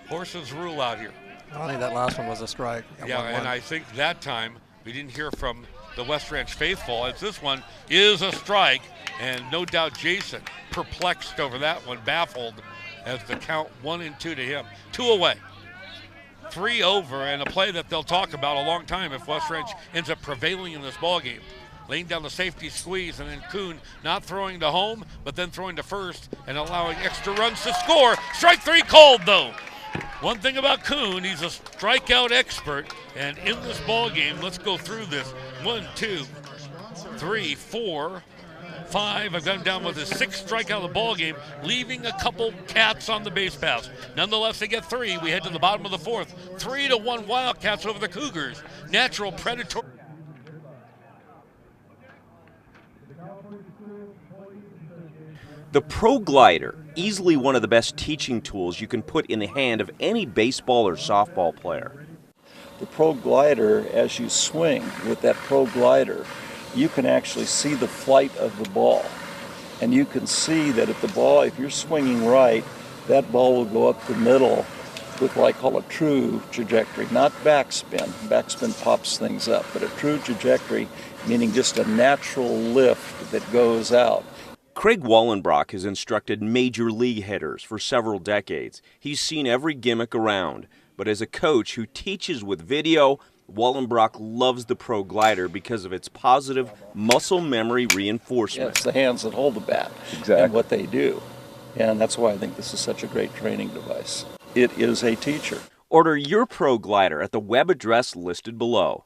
Horses rule out here. I think that last one was a strike. Yeah, and I think that time we didn't hear from the West Ranch faithful, as this one is a strike, and no doubt Jason perplexed over that one, baffled, as the count 1-2 to him. 2 away. 3 over, and a play that they'll talk about a long time if West Ranch ends up prevailing in this ballgame. Laying down the safety squeeze, and then Kuhn not throwing to home, but then throwing to first and allowing extra runs to score. Strike 3 called, though. One thing about Kuhn, he's a strikeout expert, and in this ballgame, let's go through this. 1, 2, 3, 4, 5. I've got him down with his 6th strikeout of the ballgame, leaving a couple cats on the base paths. Nonetheless, they get 3. We head to the bottom of the 4th. 3-1 Wildcats over the Cougars. Natural predatory. The Pro Glider, easily one of the best teaching tools you can put in the hand of any baseball or softball player. The Pro Glider, as you swing with that Pro Glider, you can actually see the flight of the ball. And you can see that if you're swinging right, that ball will go up the middle with what I call a true trajectory, not backspin. Backspin pops things up, but a true trajectory, meaning just a natural lift that goes out. Craig Wallenbrock has instructed major league hitters for several decades. He's seen every gimmick around, but as a coach who teaches with video, Wallenbrock loves the Pro Glider because of its positive muscle memory reinforcement. Yeah, it's the hands that hold the bat and what they do. And that's why I think this is such a great training device. It is a teacher. Order your Pro Glider at the web address listed below.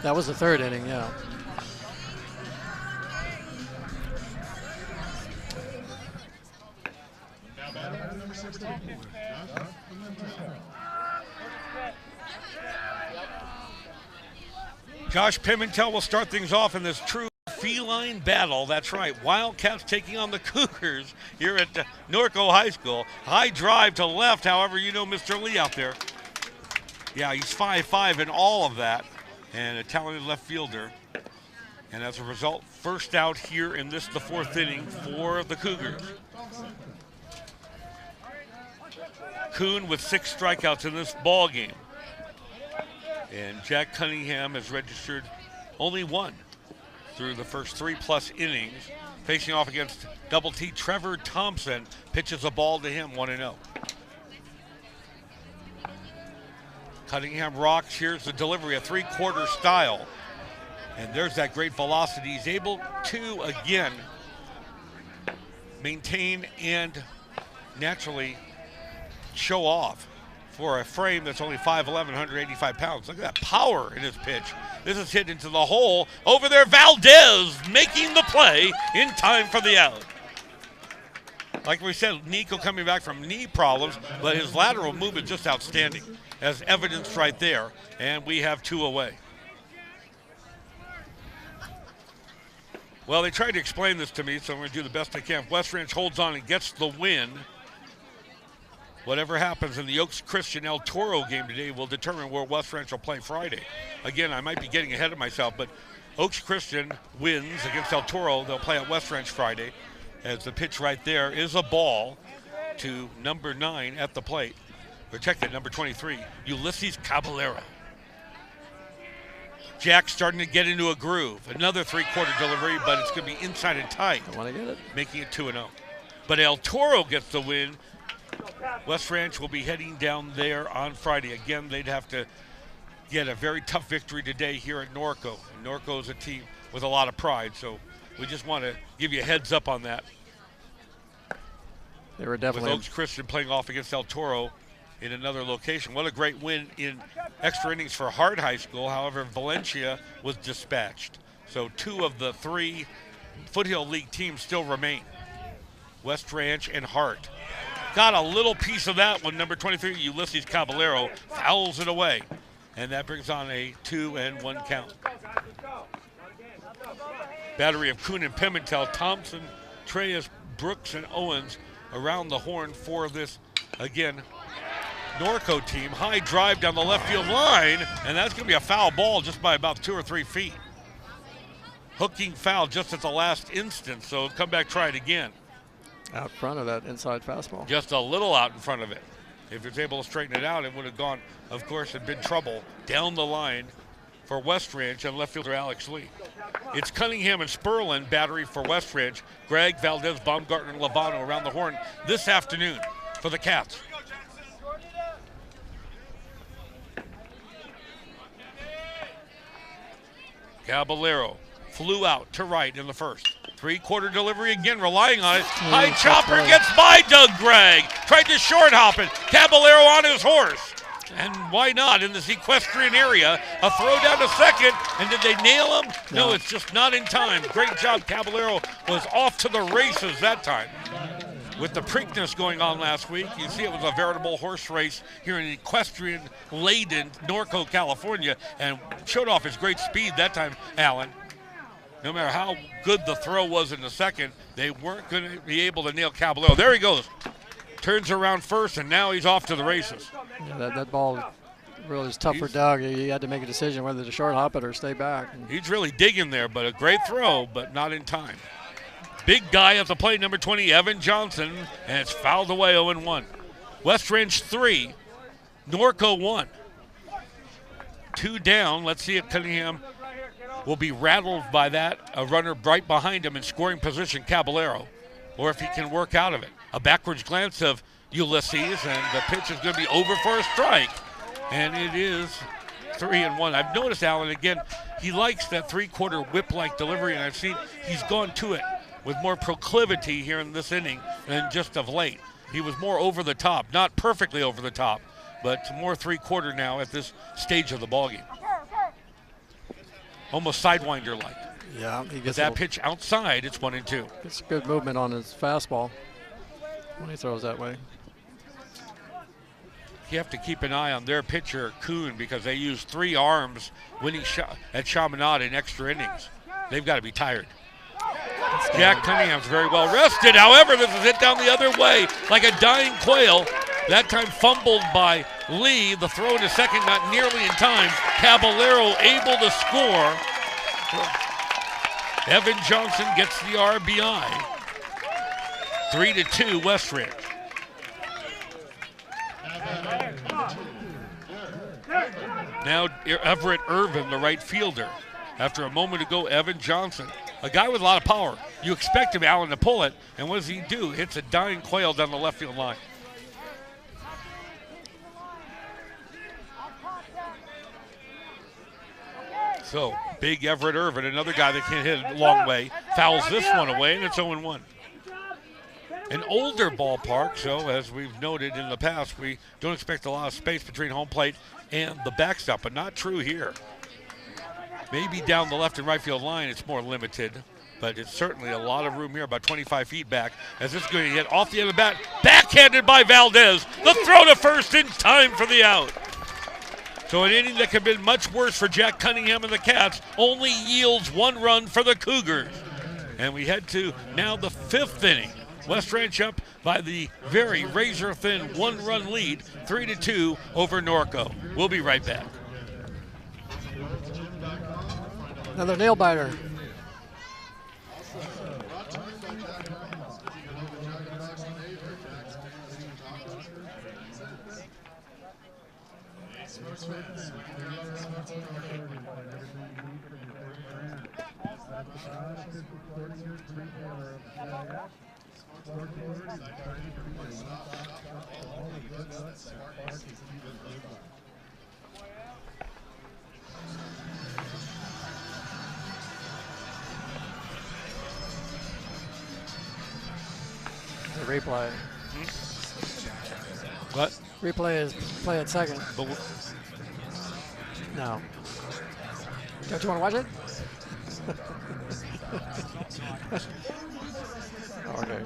That was the 3rd inning, yeah. Josh Pimentel will start things off in this true feline battle. That's right, Wildcats taking on the Cougars here at Norco High School. High drive to left, however, you know Mr. Lee out there. Yeah, he's 5'5" in all of that, and a talented left fielder. And as a result, first out here in this, the 4th inning for the Cougars. Kuhn with 6 strikeouts in this ball game. And Jack Cunningham has registered only 1 through the first 3+ innings. Facing off against Double T, Trevor Thompson pitches a ball to him, 1-0. Cunningham rocks. Here's the delivery, a 3-quarter style. And there's that great velocity. He's able to, again, maintain and naturally show off for a frame that's only 5'11", 185 pounds. Look at that power in his pitch. This is hit into the hole. Over there, Valdez making the play in time for the out. Like we said, Nico coming back from knee problems, but his lateral movement just outstanding, as evidenced right there. And we have 2 away. Well, they tried to explain this to me, so I'm going to do the best I can. West Ranch holds on and gets the win. Whatever happens in the Oaks Christian El Toro game today will determine where West Ranch will play Friday. Again, I might be getting ahead of myself, but Oaks Christian wins against El Toro. They'll play at West Ranch Friday, as the pitch right there is a ball to number 9 at the plate. Protect that, number 23, Ulysses Caballero. Jack starting to get into a groove. Another 3-quarter delivery, but it's going to be inside and tight. I want to get it. Making it 2-0. But El Toro gets the win. West Ranch will be heading down there on Friday. Again, they'd have to get a very tough victory today here at Norco. And Norco is a team with a lot of pride, so we just want to give you a heads up on that. They were definitely... With Oaks Christian playing off against El Toro in another location. What a great win in extra innings for Hart High School. However, Valencia was dispatched. So 2 of the 3 Foothill League teams still remain. West Ranch and Hart. Got a little piece of that one. Number 23, Ulysses Caballero, fouls it away. And that brings on a 2-1 count. Battery of Kuhn and Pimentel, Thompson, Treyas, Brooks, and Owens around the horn for this, again, Norco team. High drive down the left field line, and that's going to be a foul ball just by about 2 or 3 feet. Hooking foul just at the last instant, so come back, try it again. Out front of that inside fastball. Just a little out in front of it. If it's able to straighten it out, it would have gone, of course, in big trouble down the line for West Ranch and left fielder Alex Lee. It's Cunningham and Sperlin, battery for West Ranch. Gregg, Valdez, Baumgartner, and Lovano around the horn this afternoon for the Cats. Caballero flew out to right in the first. 3-quarter delivery again, relying on it. High chopper gets by Doug Gregg. Tried to short hop it. Caballero on his horse. And why not in this equestrian area? A throw down to second, and did they nail him? No, it's just not in time. Great job. Caballero was off to the races that time. With the Preakness going on last week, you see it was a veritable horse race here in equestrian-laden Norco, California, and showed off his great speed that time, Allen. No matter how good the throw was in the second, they weren't going to be able to nail Caballero. There he goes. Turns around first, and now he's off to the races. Yeah, that ball really is tough for Doug. He had to make a decision whether to short hop it or stay back. He's really digging there, but a great throw, but not in time. Big guy at the plate, number 20, Evan Johnson, and it's fouled away 0-1. West Ranch 3, Norco 1. 2 down. Let's see if Cunningham will be rattled by that, a runner right behind him in scoring position, Caballero, or if he can work out of it. A backwards glance of Ulysses, and the pitch is going to be over for a strike. And it is 3-1. I've noticed, Alan, again, he likes that 3-quarter whip-like delivery, and I've seen he's gone to it with more proclivity here in this inning than just of late. He was more over the top, not perfectly over the top, but more 3-quarter now at this stage of the ballgame. Almost sidewinder-like. Yeah, he gets that pitch outside. It's 1-2. It's good movement on his fastball when he throws that way. You have to keep an eye on their pitcher, Kuhn, because they use 3 arms winning at Chaminade in extra innings. They've got to be tired. Jack Cunningham's very well rested. However, this is hit down the other way like a dying quail. That time fumbled by Lee. The throw to second not nearly in time. Caballero able to score. Evan Johnson gets the RBI. 3-2 West Ranch. Now Everett Irvin, the right fielder. After a moment ago, Evan Johnson, a guy with a lot of power. You expect him, Allen, to pull it, and what does he do? Hits a dying quail down the left field line. So, big Everett Irvin, another guy that can hit a long way, fouls this one away, and it's 0-1. an older ballpark, so as we've noted in the past, we don't expect a lot of space between home plate and the backstop, but not true here. Maybe down the left and right field line, it's more limited, but it's certainly a lot of room here, about 25 feet back, as this is going to get off the end of the bat, backhanded by Valdez. The throw to first in time for the out. So an inning that could have been much worse for Jack Cunningham and the Cats only yields 1 run for the Cougars. And we head to now the 5th inning. West Ranch up by the very razor-thin 1-run lead, 3-2 over Norco. We'll be right back. Another nail biter. The replay. What? Replay is play at second. But no. Don't you want to watch it? Okay.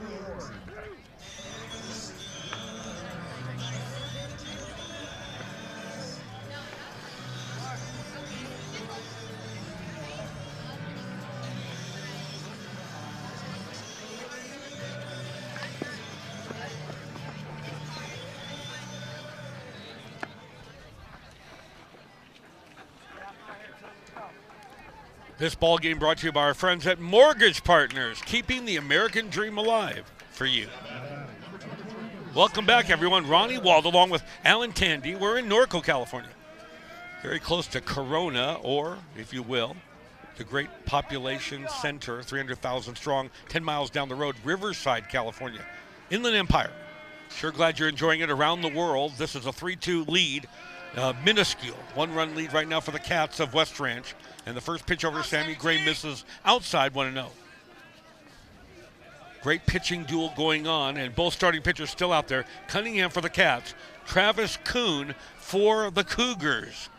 This ball game brought to you by our friends at Mortgage Partners, keeping the American dream alive for you. Welcome back, everyone. Ronnie Wald along with Alan Tandy. We're in Norco, California. Very close to Corona, or, if you will, the great population center, 300,000 strong, 10 miles down the road, Riverside, California. Inland Empire. Sure glad you're enjoying it around the world. This is a 3-2 lead, minuscule. 1-run lead right now for the Cats of West Ranch. And the first pitch over to Sammy Gray misses outside 1-0. Great pitching duel going on, and both starting pitchers still out there. Cunningham for the Cats, Travis Kuhn for the Cougars.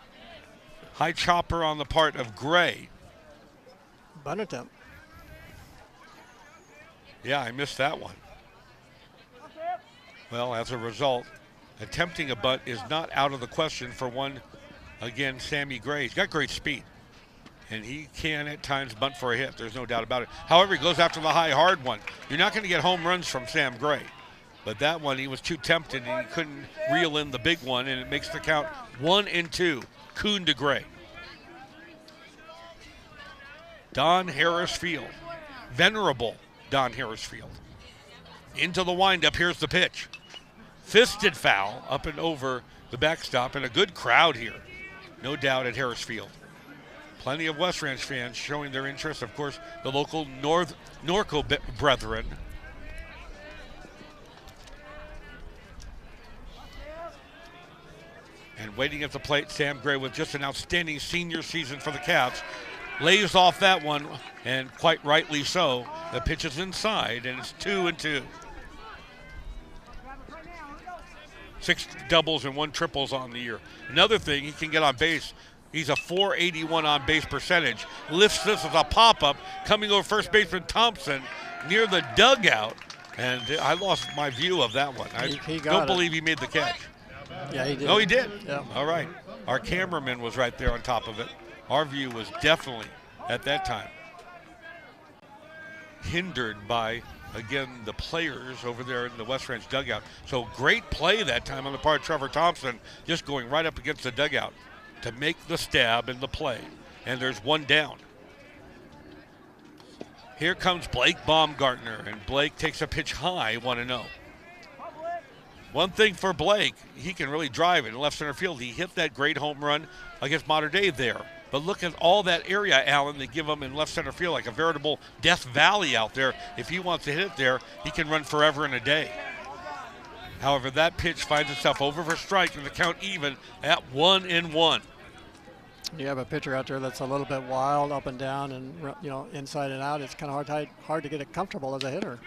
High chopper on the part of Gray. Bunt attempt. Yeah, I missed that one. Well, as a result, attempting a bunt is not out of the question for one, again, Sammy Gray. He's got great speed. And he can at times bunt for a hit. There's no doubt about it. However, he goes after the high, hard one. You're not going to get home runs from Sam Gray. But that one, he was too tempted, and he couldn't reel in the big one, and it makes the count 1-2. Kuhn to Gray. Don Harris Field. Venerable Don Harris Field. Into the windup. Here's the pitch. Fisted foul up and over the backstop, and a good crowd here. No doubt at Harris Field. Plenty of West Ranch fans showing their interest. Of course, the local Norco brethren. And waiting at the plate, Sam Gray with just an outstanding senior season for the Cats. Lays off that one, and quite rightly so. The pitch is inside, and it's 2-2. 6 doubles and 1 triples on the year. Another thing, he can get on base. He's a .481 on base percentage. Lifts this as a pop-up, coming over first baseman Thompson near the dugout. And I lost my view of that one. I don't believe he made the catch. Yeah, he did. Oh, he did? Yeah. All right. Our cameraman was right there on top of it. Our view was definitely, at that time, hindered by, again, the players over there in the West Ranch dugout. So great play that time on the part of Trevor Thompson, just going right up against the dugout to make the stab in the play. And there's one down. Here comes Blake Baumgartner, and Blake takes a pitch high, 1-0. One thing for Blake, he can really drive it in left center field. He hit that great home run against Mater Dei there. But look at all that area, Alan, they give him in left center field, like a veritable Death Valley out there. If he wants to hit it there, he can run forever and a day. However, that pitch finds itself over for strike, and the count even at 1-1. You have a pitcher out there that's a little bit wild, up and down, and inside and out. It's kind of hard to get it comfortable as a hitter.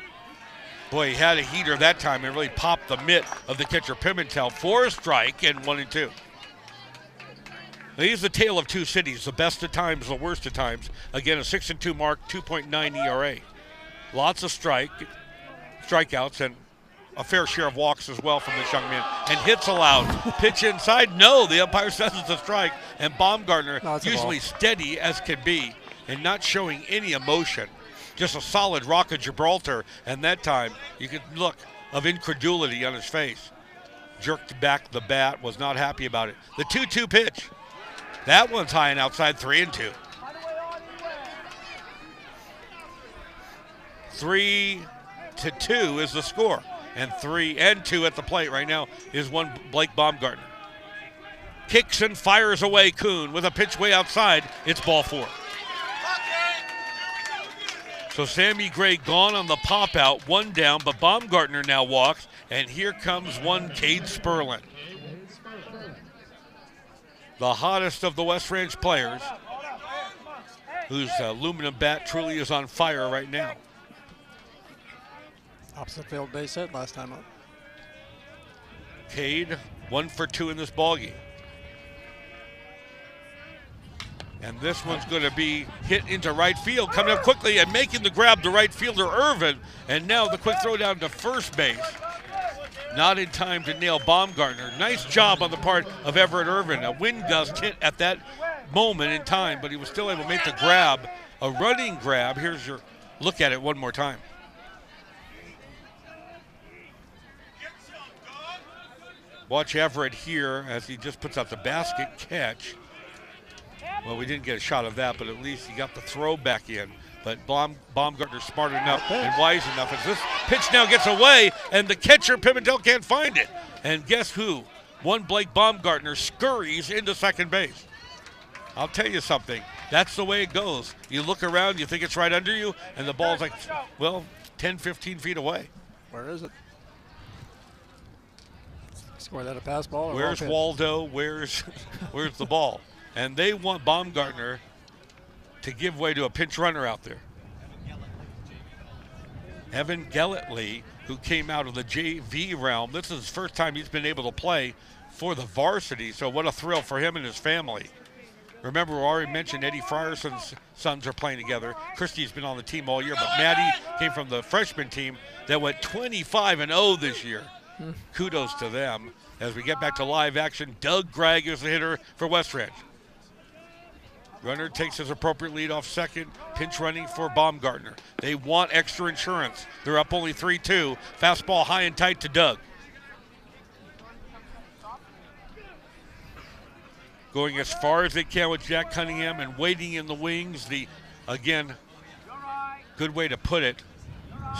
Boy, he had a heater that time and really popped the mitt of the catcher Pimentel for a strike and 1-2. He's the tale of two cities, the best at times, the worst at times. Again, a 6-2 mark, 2.9 ERA. Lots of strikeouts, and a fair share of walks as well from this young man. And hits allowed. Pitch inside, no, the umpire says it's a strike. And Baumgartner, usually steady as can be and not showing any emotion. Just a solid Rock of Gibraltar, and that time you could look of incredulity on his face. Jerked back the bat, was not happy about it. The 2-2 pitch. That one's high and outside, 3-2. 3-2 is the score. And 3-2 at the plate right now is one Blake Baumgartner. Kicks and fires away Kuhn with a pitch way outside. It's ball 4. So Sammy Gray gone on the pop out, one down, but Baumgartner now walks, and here comes one Cade Sperlin. The hottest of the West Ranch players, whose aluminum bat truly is on fire right now. Opposite field base hit last time up. Cade, 1 for 2 in this ballgame. And this one's going to be hit into right field, coming up quickly and making the grab to right fielder Irvin. And now the quick throw down to first base. Not in time to nail Baumgartner. Nice job on the part of Everett Irvin. A wind gust hit at that moment in time, but he was still able to make the grab, a running grab. Here's your look at it one more time. Watch Everett here as he just puts out the basket catch. Well, we didn't get a shot of that, but at least he got the throw back in. But Baumgartner's smart enough and wise enough as this pitch now gets away, and the catcher, Pimentel, can't find it. And guess who? One Blake Baumgartner scurries into second base. I'll tell you something. That's the way it goes. You look around, you think it's right under you, and the ball's like, well, 10, 15 feet away. Where is it? Score that a pass ball? Or where's Waldo? Where's the ball? And they want Baumgartner to give way to a pinch runner out there. Evan Gelletley, who came out of the JV realm. This is his first time he's been able to play for the varsity, so what a thrill for him and his family. Remember, we already mentioned Eddie Frierson's sons are playing together. Christie's been on the team all year, but Maddie came from the freshman team that went 25-0 this year. Kudos to them. As we get back to live action, Doug Gregg is the hitter for West Ranch. Runner takes his appropriate lead off second. Pinch running for Baumgartner. They want extra insurance. They're up only 3-2. Fastball high and tight to Doug. Going as far as they can with Jack Cunningham and waiting in the wings. Again, good way to put it,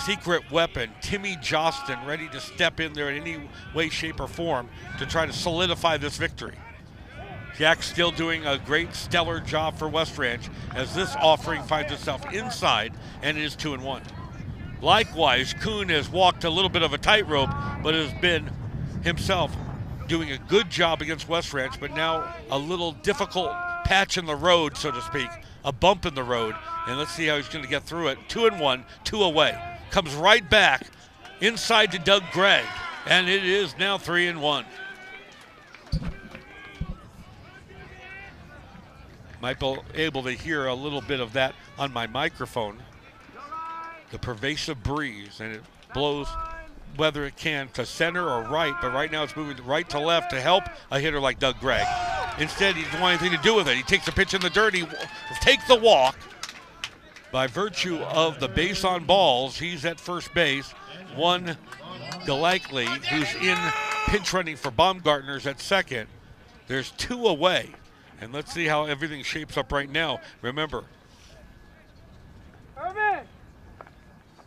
secret weapon, Timmy Jostin, ready to step in there in any way, shape, or form to try to solidify this victory. Jack's still doing a great, stellar job for West Ranch as this offering finds itself inside, and it is 2-1. Likewise, Kuhn has walked a little bit of a tightrope, but has been himself doing a good job against West Ranch, but now a little difficult patch in the road, so to speak, a bump in the road. And let's see how he's going to get through it. 2-1, 2 away. Comes right back inside to Doug Gregg, and it is now 3-1. Might be able to hear a little bit of that on my microphone. The pervasive breeze, and it blows whether it can to center or right, but right now it's moving right to left to help a hitter like Doug Gregg. Instead, he doesn't want anything to do with it. He takes a pitch in the dirt, he will take the walk. By virtue of the base on balls, he's at first base. One Galakely, who's in pinch running for Baumgartner's at second. There's 2 away. And let's see how everything shapes up right now. Remember,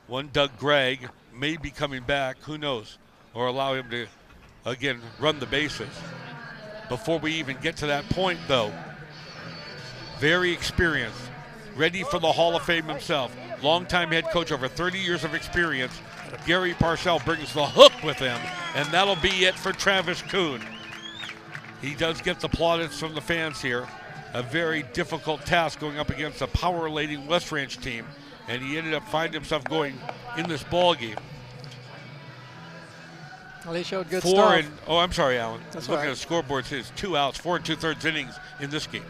one Doug Gregg may be coming back, who knows, or allow him to, again, run the bases. Before we even get to that point, though, very experienced, ready for the Hall of Fame himself, longtime head coach, over 30 years of experience. Gary Parcell brings the hook with him, and that'll be it for Travis Kuhn. He does get the plaudits from the fans here. A very difficult task going up against a power-laden West Ranch team, and he ended up finding himself going in this ball game. Well, he showed good four stuff. and I'm sorry, Alan. That's Looking right. at the scoreboard, it says 2 outs, 4 2/3 innings in this game.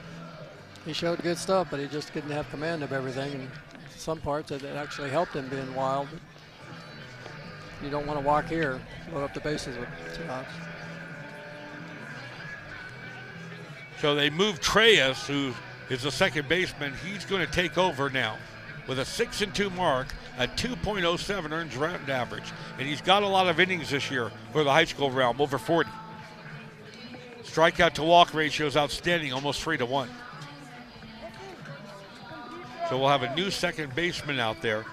He showed good stuff, but he just didn't have command of everything. And some parts it actually helped him being wild. But you don't want to walk here, load up the bases with 2 outs. So they moved Treyas, who is the second baseman. He's going to take over now with a 6-2 mark, a 2.07 earned run average. And he's got a lot of innings this year for the high school realm, over 40. Strikeout to walk ratio is outstanding, almost 3-1. So we'll have a new second baseman out there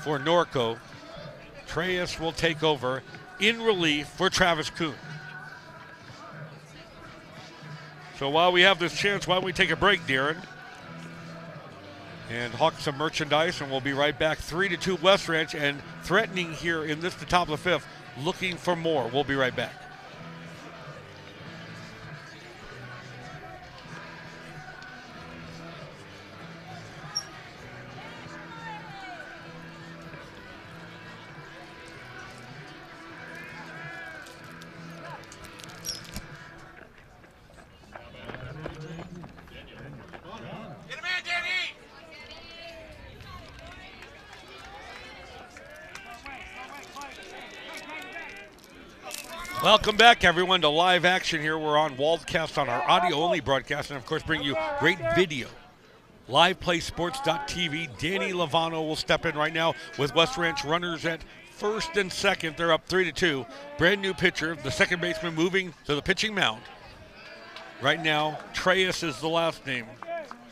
for Norco. Treyas will take over in relief for Travis Kuhn. So while we have this chance, why don't we take a break, Darren, and hawk some merchandise, and we'll be right back. 3-2 West Ranch, and threatening here in this, the top of the fifth, looking for more. We'll be right back. Welcome back, everyone, to live action here. We're on Waldcast on our audio-only broadcast, and, of course, bring you great video. LivePlaySports.tv. Danny Lovano will step in right now with West Ranch runners at first and second. They're up 3-2. Brand new pitcher, the second baseman, moving to the pitching mound. Right now, Treyas is the last name.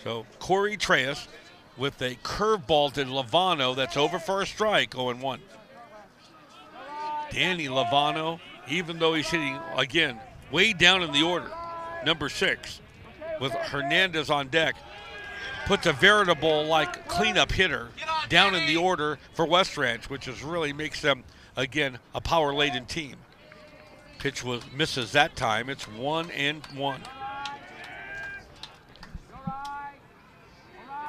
So Corey Treyas with a curveball to Lovano that's over for a strike, 0-1. Danny Lovano, even though he's hitting, again, way down in the order, number 6, with Hernandez on deck, puts a veritable, like, cleanup hitter down in the order for West Ranch, which is really makes them, again, a power-laden team. Pitch misses that time. It's 1-1.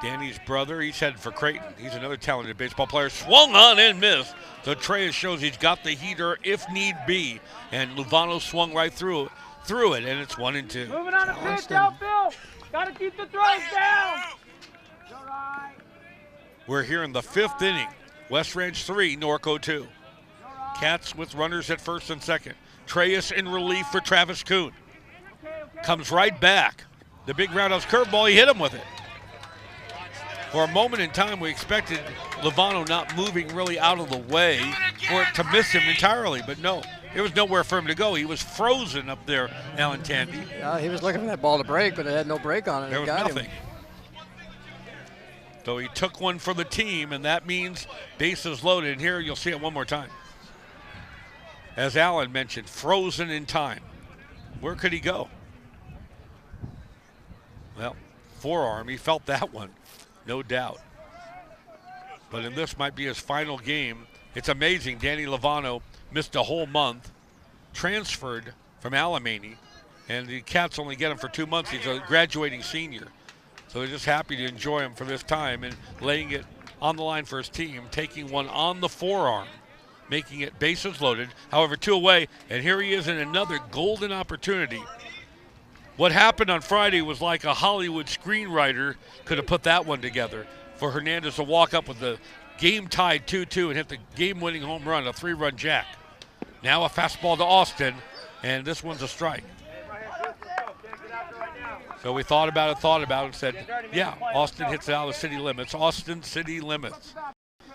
Danny's brother, he's headed for Creighton. He's another talented baseball player. Swung on and missed. So Treyas shows he's got the heater if need be. And Lovano swung right through it, and it's 1-2. Moving on the pitch, outfield. Got to keep the throws down. We're here in the 5th inning. West Ranch 3, Norco 2. Cats with runners at first and second. Treyas in relief for Travis Kuhn. Comes right back. The big roundhouse curveball, he hit him with it. For a moment in time, we expected Lovano not moving really out of the way for it to miss him entirely, but no. There was nowhere for him to go. He was frozen up there, Alan Tandy. Yeah, he was looking for that ball to break, but it had no break on it. There was got nothing. Him. So he took one for the team, and that means bases loaded. And here you'll see it one more time. As Alan mentioned, frozen in time. Where could he go? Well, forearm, he felt that one. No doubt. But in this might be his final game. It's amazing. Danny Lovano missed a whole month, transferred from Alamany, and the Cats only get him for 2 months. He's a graduating senior. So they're just happy to enjoy him for this time and laying it on the line for his team, taking one on the forearm, making it bases loaded. However, 2 away, and here he is in another golden opportunity. What happened on Friday was like a Hollywood screenwriter could have put that one together for Hernandez to walk up with the game-tied 2-2 and hit the game-winning home run, a 3-run jack. Now a fastball to Austin, and this one's a strike. So we thought about it, and said, yeah, Austin hits it out of the city limits. Austin city limits.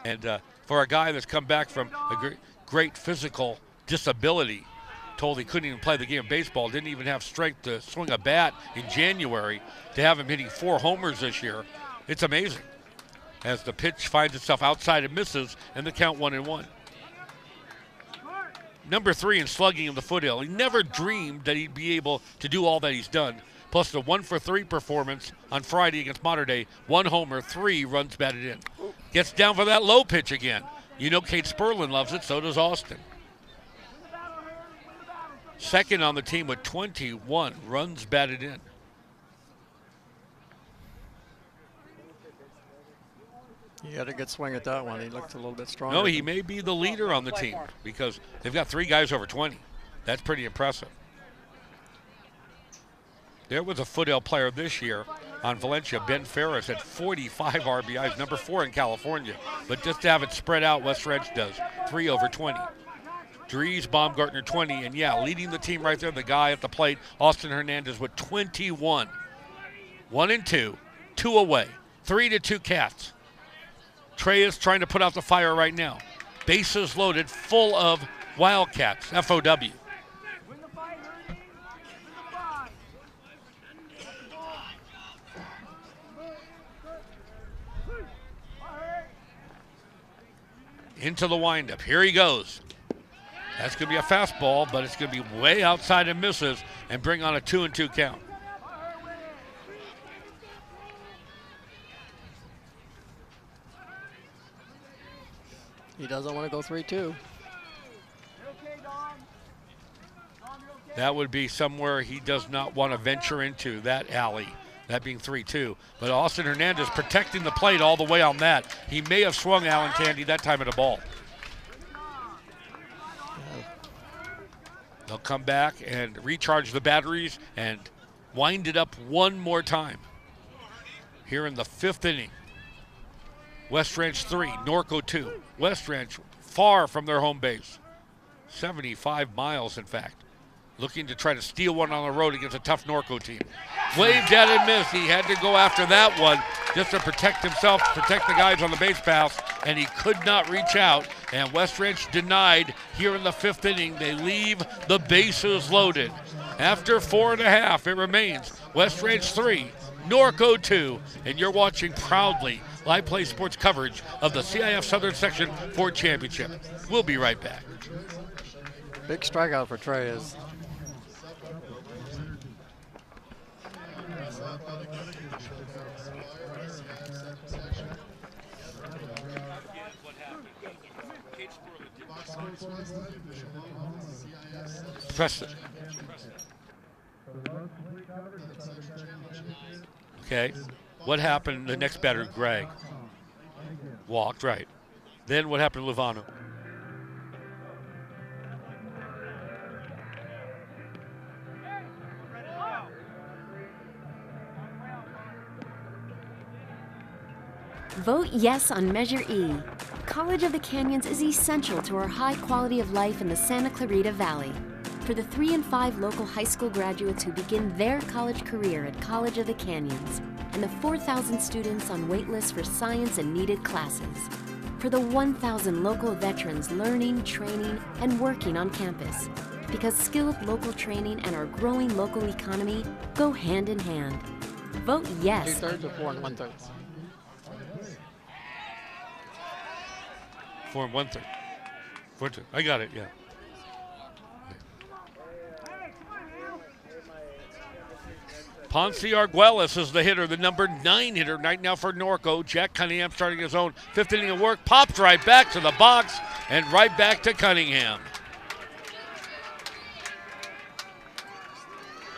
And for a guy that's come back from a great physical disability, told he couldn't even play the game of baseball, didn't even have strength to swing a bat in January, to have him hitting 4 homers this year, it's amazing. As the pitch finds itself outside and misses, and the count 1-1. Number 3 in slugging in the foothill. He never dreamed that he'd be able to do all that he's done. Plus the 1-for-3 performance on Friday against Mater Dei. 1 homer, 3 runs batted in. Gets down for that low pitch again. You know Kate Sperlin loves it, so does Austin. Second on the team with 21 runs batted in. He had a good swing at that one. He looked a little bit stronger. No, he may be the leader on the team because they've got 3 guys over 20. That's pretty impressive. There was a Foothill player this year on Valencia, Ben Ferris, at 45 RBIs, number 4 in California. But just to have it spread out, West Ranch does. 3 over 20. Dries Baumgartner, 20. And yeah, leading the team right there, the guy at the plate, Austin Hernandez, with 21. 1 and 2, 2 away, 3-2 Cats. Trey is trying to put out the fire right now. Bases loaded, full of Wildcats, FOW. Into the windup. Here he goes. That's going to be a fastball, but it's going to be way outside and misses and bring on a 2-2 count. He doesn't want to go 3-2. That would be somewhere he does not want to venture into, that alley, that being 3-2. But Austin Hernandez protecting the plate all the way on that. He may have swung Alan Tandy that time at a ball. They'll come back and recharge the batteries and wind it up one more time. Here in the 5th inning. West Ranch 3, Norco 2. West Ranch far from their home base. 75 miles, in fact. Looking to try to steal one on the road against a tough Norco team. Waved at and missed. He had to go after that one just to protect himself, protect the guys on the base paths, and he could not reach out. And West Ranch denied here in the 5th inning. They leave the bases loaded. After 4.5, it remains West Ranch 3, Norco 2, and you're watching proudly Live Play Sports coverage of the CIF Southern Section Ford Championship. We'll be right back. Big strikeout for Trey is. Press it. Okay. What happened? The next batter, Greg, walked, right. Then what happened to Luvano? Vote yes on Measure E. College of the Canyons is essential to our high quality of life in the Santa Clarita Valley. For the 3 and 5 local high school graduates who begin their college career at College of the Canyons, and the 4,000 students on wait lists for science and needed classes. For the 1,000 local veterans learning, training, and working on campus. Because skilled local training and our growing local economy go hand in hand. Vote yes. 2/3 or 4 1/3? 4 1/3. 4-2. I got it, yeah. Ponce Arguelles is the hitter, the number 9 hitter right now for Norco. Jack Cunningham starting his own 5th inning of work. Popped right back to the box and right back to Cunningham.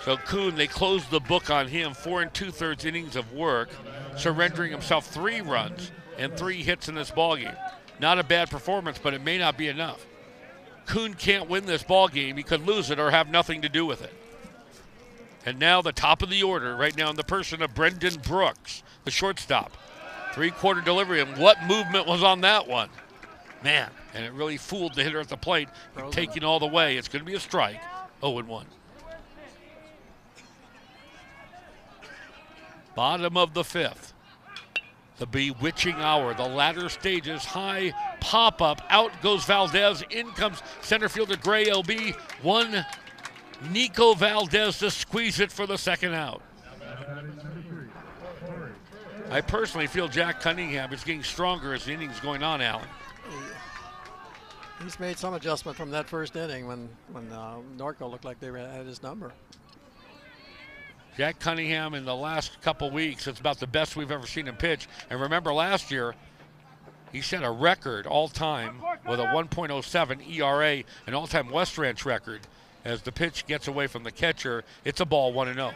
So Kuhn, they closed the book on him. 4 2/3 innings of work, surrendering himself 3 runs and 3 hits in this ballgame. Not a bad performance, but it may not be enough. Kuhn can't win this ballgame. He could lose it or have nothing to do with it. And now the top of the order right now in the person of Brendan Brooks, the shortstop. 3-quarter delivery, and what movement was on that one? Man, and it really fooled the hitter at the plate, taking all the way. It's going to be a strike, 0-1. Bottom of the 5th. The bewitching hour, the latter stages, high pop-up, out goes Valdez, in comes center fielder Gray. LB, one Nico Valdez to squeeze it for the 2nd out. I personally feel Jack Cunningham is getting stronger as the inning's going on, Alan. He's made some adjustment from that 1st inning when Norco looked like they had his number. Jack Cunningham in the last couple weeks, it's about the best we've ever seen him pitch. And remember last year, he set a record all-time with a 1.07 ERA, an all-time West Ranch record. As the pitch gets away from the catcher, it's a ball 1-0.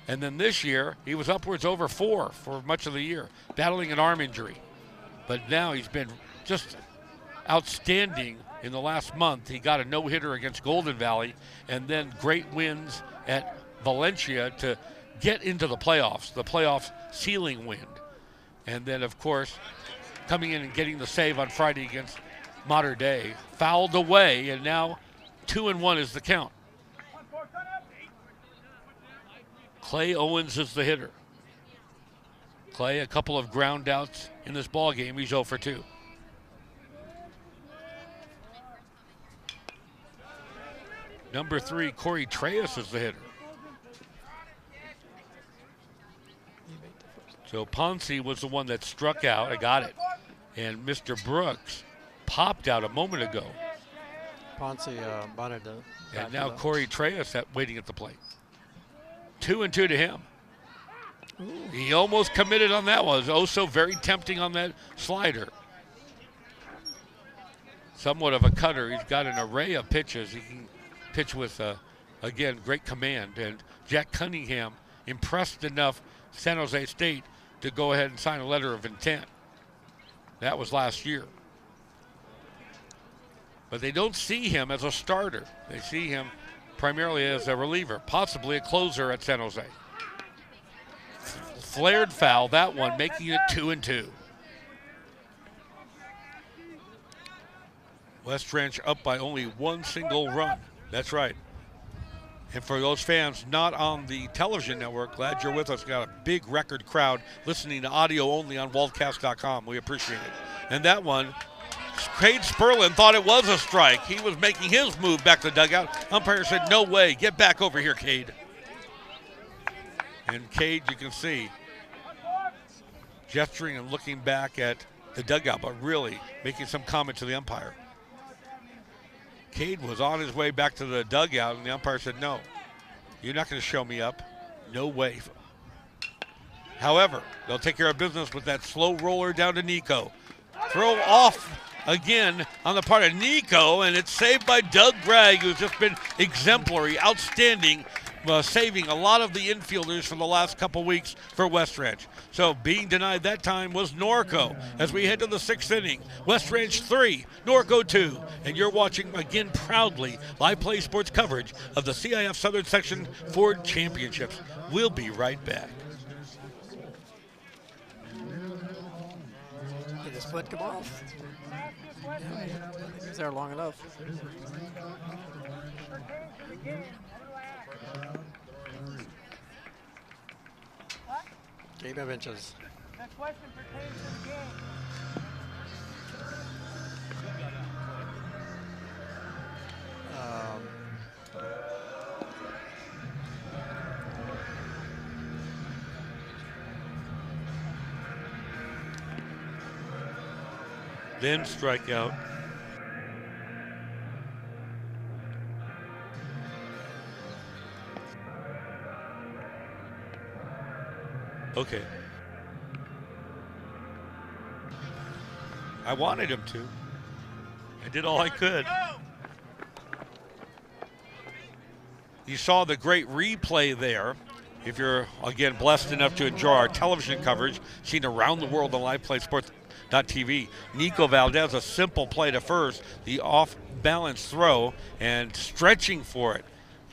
And then this year, he was upwards over 4 for much of the year, battling an arm injury. but now he's been just outstanding in the last month. He got a no-hitter against Golden Valley, and then great wins at Valencia to get into the playoff ceiling win. And then, of course, coming in and getting the save on Friday against Mater Dei. Fouled away, and now 2-1 is the count. Clay Owens is the hitter. Clay, a couple of ground outs in this ball game. He's 0 for 2. Number 3, Corey Treyas is the hitter. So Ponce was the one that struck out. I got it. And Mr. Brooks popped out a moment ago. Ponce wanted to. And now Corey Treyas waiting at the plate. 2-2 to him. Ooh. He almost committed on that one. It was also very tempting on that slider. Somewhat of a cutter. He's got an array of pitches. He can pitch with, again, great command. And Jack Cunningham impressed enough San Jose State to go ahead and sign a letter of intent. That was last year. But they don't see him as a starter. They see him primarily as a reliever, possibly a closer at San Jose. Flared foul, that one, making it 2-2. West Ranch up by only one single run. That's right. And for those fans not on the television network, glad you're with us. Got a big record crowd listening to audio only on waldcast.com. We appreciate it. And that one, Cade Sperlin thought it was a strike. He was making his move back to the dugout. Umpire said, no way, get back over here, Cade. And Cade, you can see, gesturing and looking back at the dugout, but really making some comment to the umpire. Cade was on his way back to the dugout, and the umpire said, no, you're not going to show me up. No way. However, they'll take care of business with that slow roller down to Nico. Throw off again on the part of Nico, and it's saved by Doug Gregg, who's just been exemplary, outstanding, saving a lot of the infielders from the last couple weeks for West Ranch. So being denied that time was Norco as we head to the 6th inning. West Ranch 3, Norco 2. And you're watching, again, proudly, live play sports coverage of the CIF Southern Section Ford Championships. We'll be right back. Did the split come off? He was there long enough. Game of inches. That question pertains to the game. Then strikeout. Okay. I wanted him to. I did all I could. You saw the great replay there. If you're, again, blessed enough to enjoy our television coverage, seen around the world on livePlaySports.tv, Nico Valdez, a simple play to first, the off-balance throw, and stretching for it.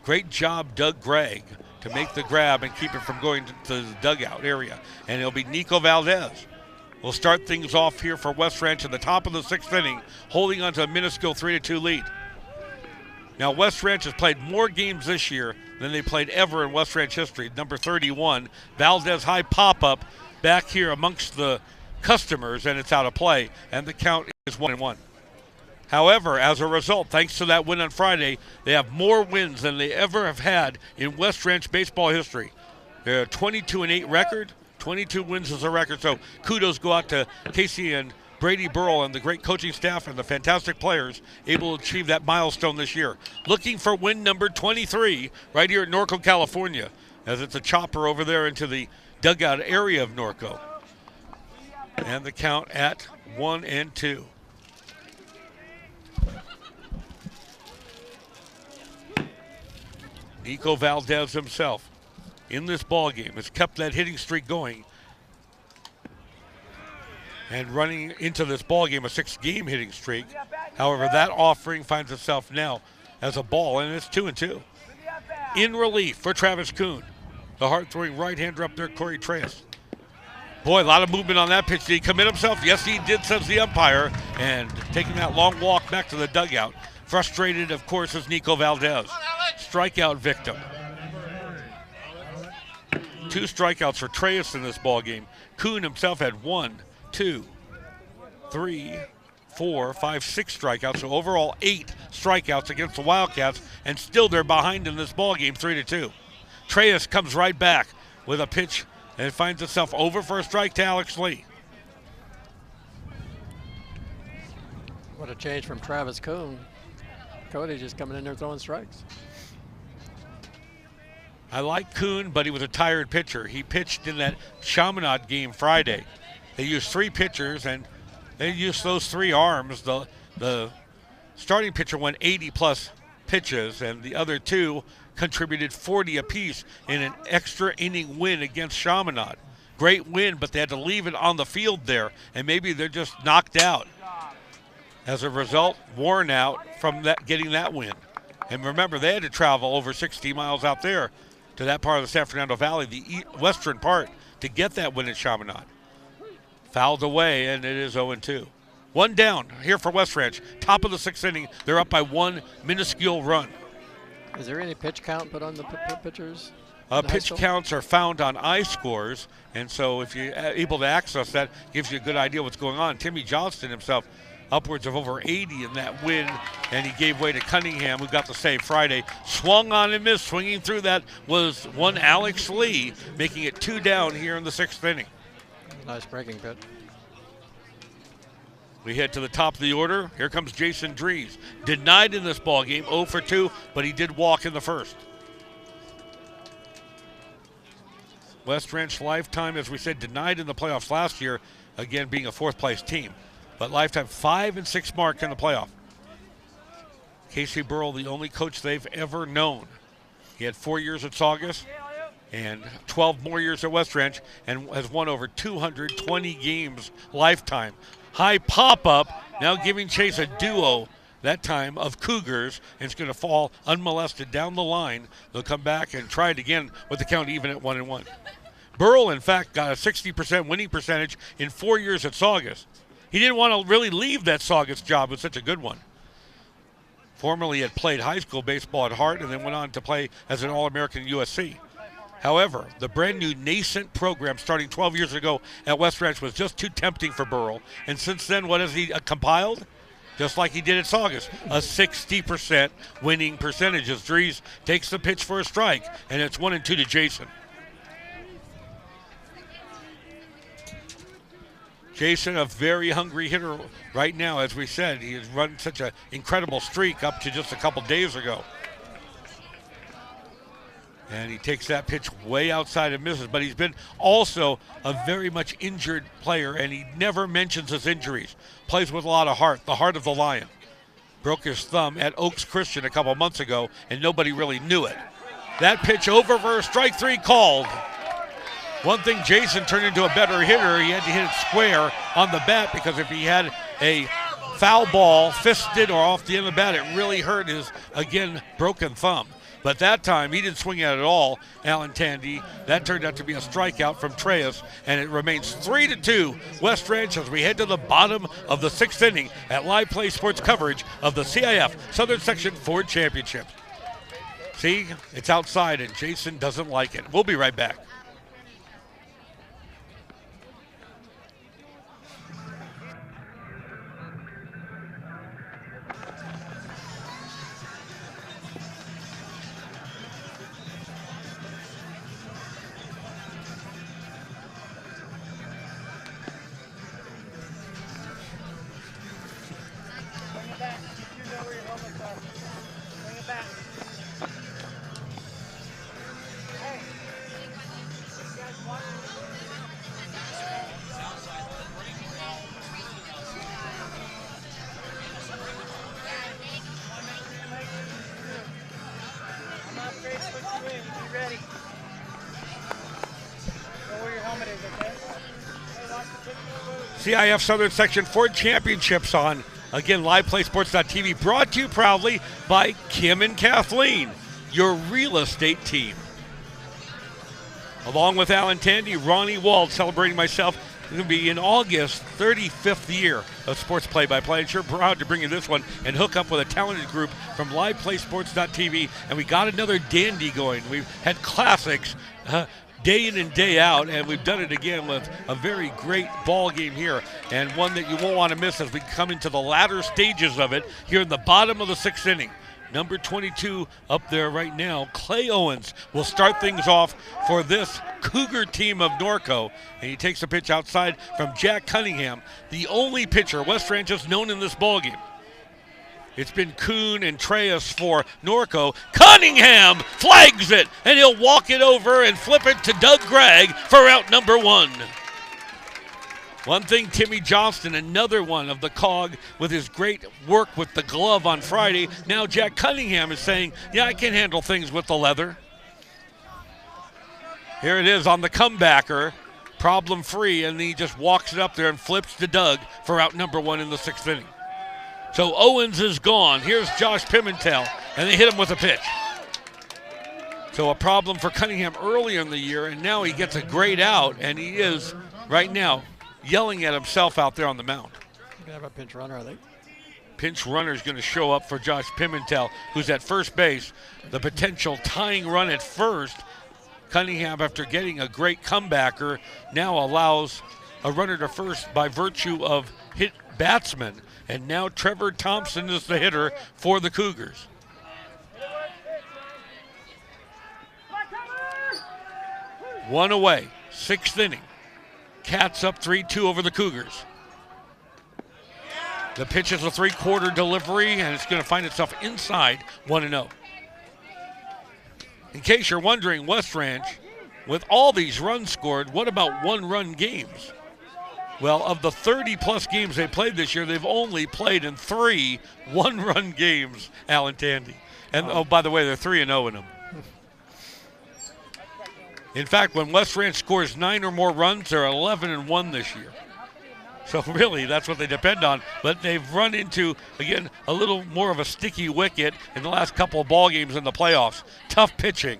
Great job, Doug Gregg, to make the grab and keep it from going to the dugout area. And it'll be Nico Valdez. We'll start things off here for West Ranch at the top of the 6th inning, holding on to a minuscule 3-2 lead. Now, West Ranch has played more games this year than they played ever in West Ranch history. Number 31, Valdez high pop-up back here amongst the customers, and it's out of play, and the count is 1-1. However, as a result, thanks to that win on Friday, they have more wins than they ever have had in West Ranch baseball history. They're a 22-8 record. 22 wins is a record, so kudos go out to Casey and Brady Burrell and the great coaching staff and the fantastic players able to achieve that milestone this year. Looking for win number 23 right here at Norco, California, as it's a chopper over there into the dugout area of Norco. And the count at 1-2. Nico Valdez himself in this ball game has kept that hitting streak going. and running into this ball game a 6-game hitting streak. However, that offering finds itself now as a ball, and it's 2-2. In relief for Travis Kuhn, the hard-throwing right-hander up there, Corey Treyas. Boy, a lot of movement on that pitch. Did he commit himself? Yes, he did, says the umpire, and taking that long walk back to the dugout. Frustrated, of course, is Nico Valdez, strikeout victim. 2 strikeouts for Treyas in this ball game. Kuhn himself had 1, 2, 3, 4, 5, 6 strikeouts. So overall 8 strikeouts against the Wildcats, and still they're behind in this ball game, 3-2. Treyas comes right back with a pitch and finds itself over for a strike to Alex Lee. What a change from Travis Kuhn. Cody just coming in there throwing strikes. I like Kuhn, but he was a tired pitcher. He pitched in that Chaminade game Friday. They used 3 pitchers, and they used those 3 arms. The starting pitcher went 80-plus pitches, and the other 2 contributed 40 apiece in an extra inning win against Chaminade. Great win, but they had to leave it on the field there, and maybe they're just knocked out. As a result, worn out from that getting that win. And remember, they had to travel over 60 miles out there to that part of the San Fernando Valley, the western part, to get that win at Chaminade. Fouled away, and it is 0-2. 1 down here for West Ranch. Top of the 6th inning. They're up by 1 minuscule run. Is there any pitch count put on the pitchers? Pitch counts are found on iScores, and so if you're able to access that, gives you a good idea what's going on. Timmy Johnston himself, upwards of over 80 in that win, and he gave way to Cunningham, who got the save Friday. Swung on and missed. Swinging through that was one Alex Lee, making it 2 down here in the 6th inning. Nice breaking pitch. We head to the top of the order. Here comes Jason Dries. Denied in this ball game, 0 for 2, but he did walk in the first. West Ranch Lifetime, as we said, denied in the playoffs last year, again being a 4th-place team. But Lifetime 5-6 mark in the playoff. Casey Burrell, the only coach they've ever known. He had 4 years at Saugus and 12 more years at West Ranch, and has won over 220 games Lifetime. High pop-up, now giving chase a duo, that time of Cougars, and it's going to fall unmolested down the line. They'll come back and try it again with the count even at 1-1. Burrell, in fact, got a 60% winning percentage in 4 years at Saugus. He didn't want to really leave that Saugus job with such a good one. Formerly had played high school baseball at Hart and then went on to play as an All-American at USC. However, the brand new nascent program starting 12 years ago at West Ranch was just too tempting for Burrell. And since then, what has he compiled? Just like he did at Saugus, a 60% winning percentage as Dries takes the pitch for a strike, and it's 1-2 to Jason. Jason, a very hungry hitter right now, as we said. He has run such an incredible streak up to just a couple days ago. And he takes that pitch way outside and misses. But he's been also a very much injured player, and he never mentions his injuries. Plays with a lot of heart, the heart of the Lion. Broke his thumb at Oaks Christian a couple months ago, and nobody really knew it. That pitch over for strike 3 called. One thing, Jason turned into a better hitter. He had to hit it square on the bat, because if he had a foul ball fisted or off the end of the bat, it really hurt his, again, broken thumb. But that time, he didn't swing at it at all, Alan Tandy. That turned out to be a strikeout from Treyas, and it remains 3-2 West Ranch as we head to the bottom of the 6th inning at Live Play Sports coverage of the CIF Southern Section Ford Championship. See, it's outside, and Jason doesn't like it. We'll be right back. CIF Southern Section 4 Championships on, again, LivePlaySports.tv, brought to you proudly by Kim and Kathleen, your real estate team. Along with Alan Tandy, Ronnie Wald, celebrating myself. It's going to be in August, 35th year of sports play-by-play. And sure proud to bring you this one and hook up with a talented group from LivePlaySports.tv. And we got another dandy going. We've had classics day in and day out, and we've done it again with a very great ball game here, and one that you won't want to miss as we come into the latter stages of it here in the bottom of the 6th inning. Number 22 up there right now, Clay Owens, will start things off for this Cougar team of Norco, and he takes a pitch outside from Jack Cunningham, the only pitcher West Ranch has known in this ballgame. It's been Kuhn and Treyas for Norco. Cunningham flags it, and he'll walk it over and flip it to Doug Gregg for out number 1. One thing, Timmy Johnston, another one of the Cog with his great work with the glove on Friday. Now Jack Cunningham is saying, yeah, I can handle things with the leather. Here it is on the comebacker, problem free, and he just walks it up there and flips to Doug for out number 1 in the 6th inning. So Owens is gone. Here's Josh Pimentel, and they hit him with a pitch. So a problem for Cunningham earlier in the year, and now he gets a great out, and he is right now yelling at himself out there on the mound. You can have a pinch runner, I think. Pinch runner is going to show up for Josh Pimentel, who's at first base. The potential tying run at first. Cunningham, after getting a great comebacker, now allows a runner to first by virtue of hit batsman. And now Trevor Thompson is the hitter for the Cougars. One away, 6th inning. Cats up 3-2 over the Cougars. The pitch is a 3-quarter delivery, and it's going to find itself inside 1-0. In case you're wondering, West Ranch, with all these runs scored, what about one-run games? Well, of the 30-plus games they played this year, they've only played in 3 one-run games, Alan Tandy. And, oh, by the way, they're 3-0 in them. In fact, when West Ranch scores 9 or more runs, they're 11-1 this year. So really, that's what they depend on. But they've run into, again, a little more of a sticky wicket in the last couple of ball games in the playoffs. Tough pitching,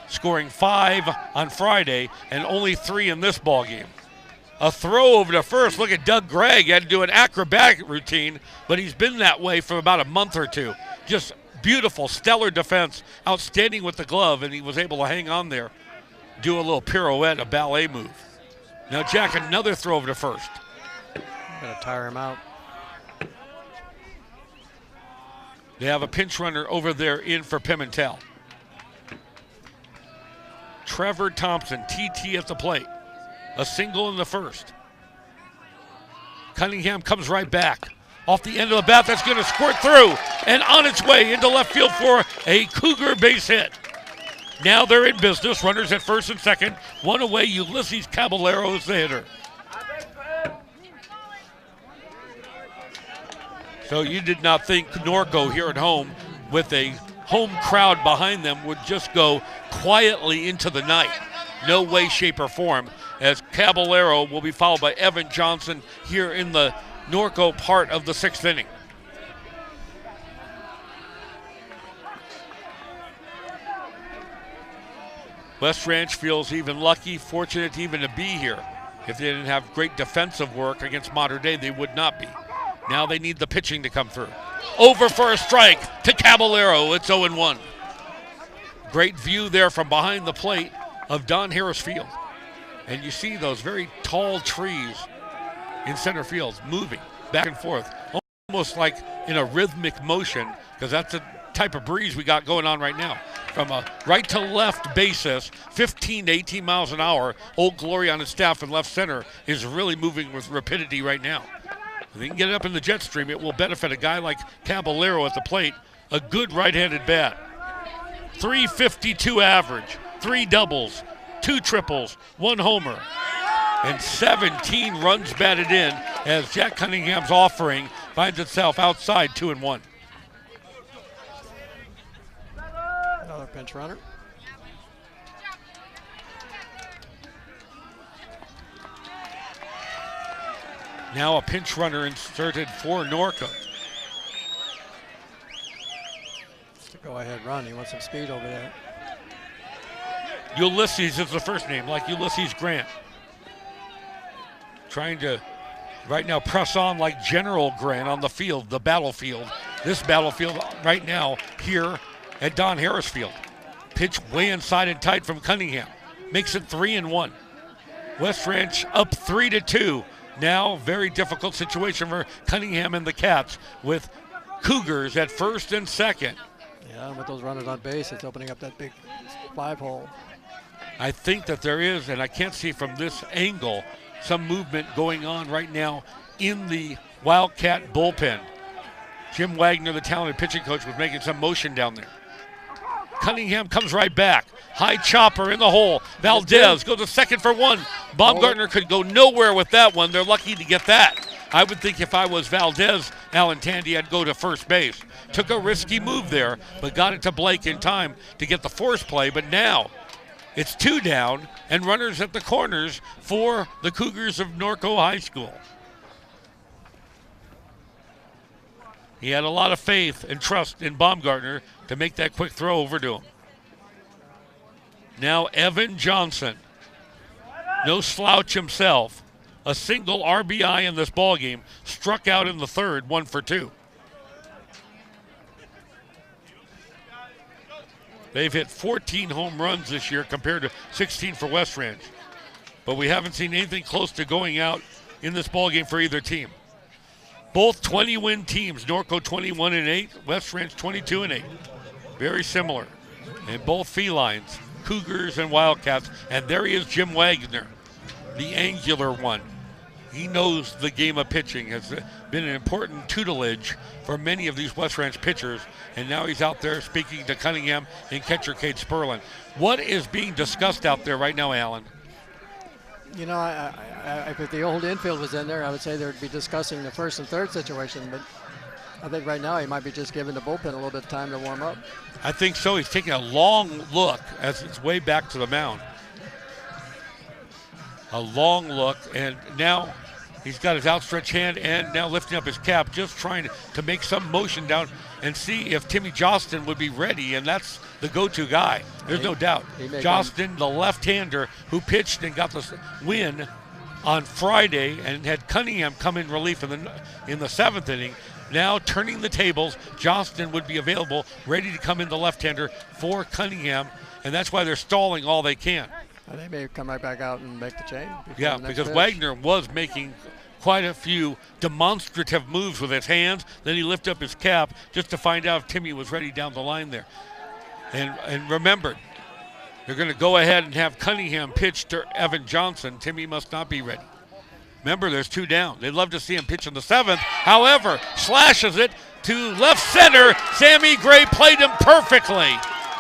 scoring 5 on Friday and only 3 in this ball game. A throw over to first. Look at Doug Gregg. He had to do an acrobatic routine, but he's been that way for about a month or two. Just beautiful, stellar defense, outstanding with the glove, and he was able to hang on there, do a little pirouette, a ballet move. Now Jack, another throw over to first. Gonna tire him out. They have a pinch runner over there in for Pimentel. Trevor Thompson, TT at the plate. A single in the first. Cunningham comes right back. Off the end of the bat, that's going to squirt through and on its way into left field for a Cougar base hit. Now they're in business. Runners at first and second. One away, Ulysses Caballero is the hitter. So you did not think Norco here at home with a home crowd behind them would just go quietly into the night. No way, shape, or form, as Caballero will be followed by Evan Johnson here in the Norco part of the 6th inning. West Ranch feels even lucky, fortunate even to be here. If they didn't have great defensive work against Modern Day, they would not be. Now they need the pitching to come through. Over for a strike to Caballero. It's 0-1. Great view there from behind the plate of Don Harris Field. And you see those very tall trees in center field moving back and forth, almost like in a rhythmic motion, because that's the type of breeze we got going on right now. From a right to left basis, 15 to 18 miles an hour, Old Glory on its staff in left center is really moving with rapidity right now. If they can get it up in the jet stream, it will benefit a guy like Caballero at the plate, a good right-handed bat. 352 average, 3 doubles, 2 triples, 1 homer, and 17 runs batted in as Jack Cunningham's offering finds itself outside 2-1. Another pinch runner. Now a pinch runner inserted for Norco. It's a go-ahead run. He wants some speed over there. Ulysses is the first name, like Ulysses Grant. Trying to right now press on like General Grant on the field, the battlefield. This battlefield right now here at Don Harris Field. Pitch way inside and tight from Cunningham. Makes it 3-1. West Ranch up 3-2. Now very difficult situation for Cunningham and the Cats with Cougars at first and second. Yeah, with those runners on base, it's opening up that big 5-hole. I think that there is, and I can't see from this angle, some movement going on right now in the Wildcat bullpen. Jim Wagner, the talented pitching coach, was making some motion down there. Cunningham comes right back. High chopper in the hole. Valdez goes to second for one. Baumgartner could go nowhere with that one. They're lucky to get that. I would think if I was Valdez, Alan Tandy, I'd go to first base. Took a risky move there, but got it to Blake in time to get the force play. But now it's 2 down and runners at the corners for the Cougars of Norco High School. He had a lot of faith and trust in Baumgartner to make that quick throw over to him. Now Evan Johnson, no slouch himself, a single RBI in this ballgame, struck out in the third, 1 for 2. They've hit 14 home runs this year compared to 16 for West Ranch. But we haven't seen anything close to going out in this ballgame for either team. Both 20-win teams, Norco 21-8, West Ranch 22-8. Very similar. And both felines, Cougars and Wildcats. And there he is, Jim Wagner, the angular one. He knows the game of pitching. Has been an important tutelage for many of these West Ranch pitchers. And now he's out there speaking to Cunningham and catcher Kate Sperlin. What is being discussed out there right now, Alan? You know, if the old infield was in there, I would say they would be discussing the first and third situation. But I think right now he might be just giving the bullpen a little bit of time to warm up. I think so. He's taking a long look as it's way back to the mound. A long look, and now he's got his outstretched hand and now lifting up his cap, just trying to make some motion down and see if Timmy Jostin would be ready, and that's the go-to guy. There's no doubt. Jostin, the left-hander who pitched and got the win on Friday and had Cunningham come in relief in the 7th inning. Now turning the tables, Jostin would be available, ready to come in the left-hander for Cunningham, and that's why they're stalling all they can. And they may come right back out and make the change. Yeah, because Wagner was making quite a few demonstrative moves with his hands. Then he lifted up his cap just to find out if Timmy was ready down the line there. And remember, they're going to go ahead and have Cunningham pitch to Evan Johnson. Timmy must not be ready. Remember, there's 2 down. They'd love to see him pitch in the 7th. However, slashes it to left center. Sammy Gray played him perfectly.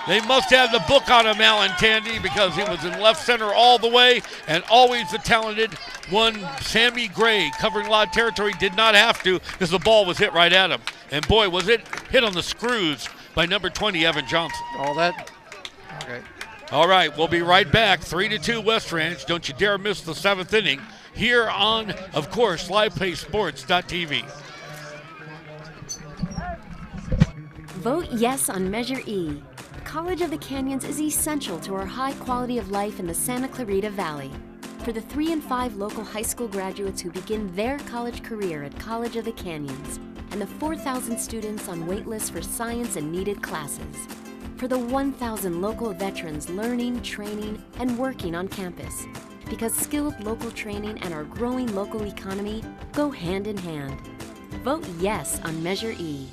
They must have the book on him, Alan Tandy, because he was in left center all the way, and always the talented one, Sammy Gray, covering a lot of territory, did not have to because the ball was hit right at him. And boy, was it hit on the screws by number 20, Evan Johnson. All that? Okay. All right, we'll be right back. 3-2 West Ranch. Don't you dare miss the 7th inning here on, of course, LivePlaySports.tv. Vote yes on Measure E. College of the Canyons is essential to our high quality of life in the Santa Clarita Valley. For the 3 and 5 local high school graduates who begin their college career at College of the Canyons, and the 4,000 students on wait lists for science and needed classes. For the 1,000 local veterans learning, training, and working on campus. Because skilled local training and our growing local economy go hand in hand. Vote yes on Measure E.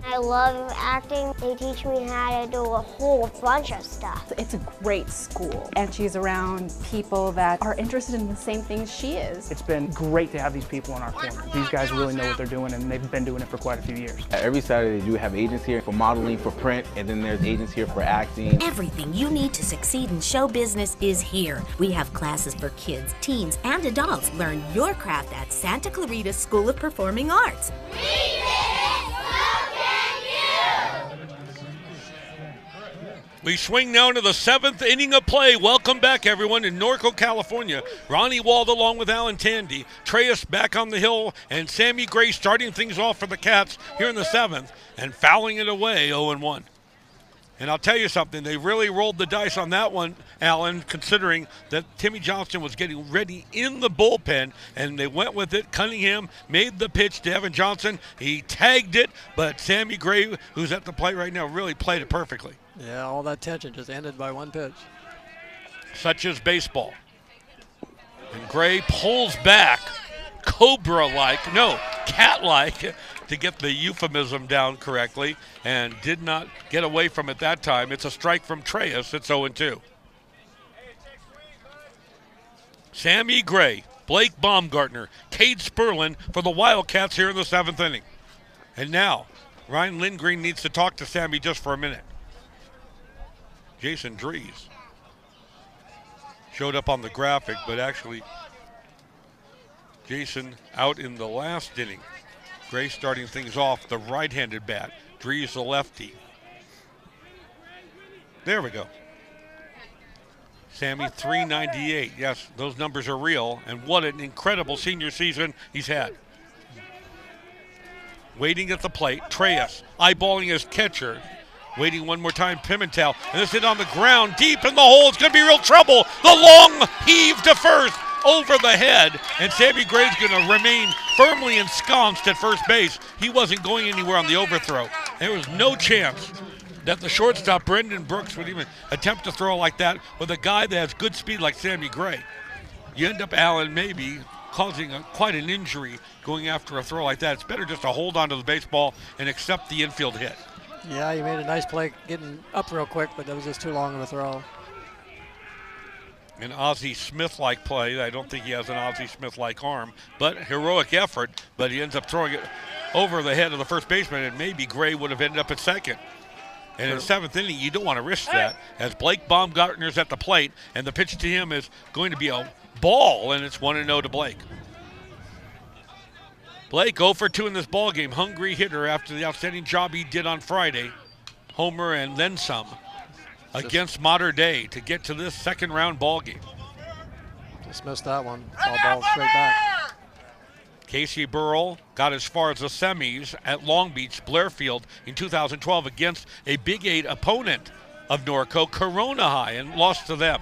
I love acting. They teach me how to do a whole bunch of stuff. It's a great school, and she's around people that are interested in the same things she is. It's been great to have these people in our corner. These guys really know what they're doing, and they've been doing it for quite a few years. Every Saturday they do have agents here for modeling, for print, and then there's agents here for acting. Everything you need to succeed in show business is here. We have classes for kids, teens, and adults. Learn your craft at Santa Clarita School of Performing Arts. We swing now to the 7th inning of play. Welcome back, everyone, in Norco, California. Ronnie Wald along with Alan Tandy. Treyas back on the hill, and Sammy Gray starting things off for the Cats here in the 7th and fouling it away 0-1. And I'll tell you something, they really rolled the dice on that one, Alan, considering that Timmy Johnston was getting ready in the bullpen, and they went with it. Cunningham made the pitch to Evan Johnson. He tagged it, but Sammy Gray, who's at the plate right now, really played it perfectly. Yeah, all that tension just ended by one pitch. Such is baseball. And Gray pulls back, cobra-like, no, cat-like, to get the euphemism down correctly, and did not get away from it that time. It's a strike from Treyas. It's 0-2. Sammy Gray, Blake Baumgartner, Cade Sperlin for the Wildcats here in the 7th inning. And now, Ryan Lindgreen needs to talk to Sammy just for a minute. Jason Dries showed up on the graphic, but actually Jason out in the last inning. Gray starting things off, the right-handed bat. Dries the lefty. There we go. Sammy 398. Yes, those numbers are real, and what an incredible senior season he's had. Waiting at the plate, Treyas eyeballing his catcher. Waiting one more time, Pimentel. And this hit on the ground, deep in the hole. It's going to be real trouble. The long heave to first, over the head. And Sammy Gray's going to remain firmly ensconced at first base. He wasn't going anywhere on the overthrow. There was no chance that the shortstop, Brendan Brooks, would even attempt to throw like that with a guy that has good speed like Sammy Gray. You end up, Alan, maybe causing quite an injury going after a throw like that. It's better just to hold on to the baseball and accept the infield hit. Yeah, he made a nice play getting up real quick, but that was just too long of a throw. An Ozzie Smith-like play. I don't think he has an Ozzie Smith-like arm, but heroic effort. But he ends up throwing it over the head of the first baseman, and maybe Gray would have ended up at second. And in the 7th inning, you don't want to risk that, as Blake Baumgartner's at the plate, and the pitch to him is going to be a ball, and it's 1-0 to Blake. Blake 0 for 2 in this ball game. Hungry hitter after the outstanding job he did on Friday. Homer and then some against Mater Dei to get to this second round ball game. Just missed that one. All ball straight back. Casey Burrell got as far as the semis at Long Beach, Blairfield in 2012 against a Big 8 opponent of Norco, Corona High, and lost to them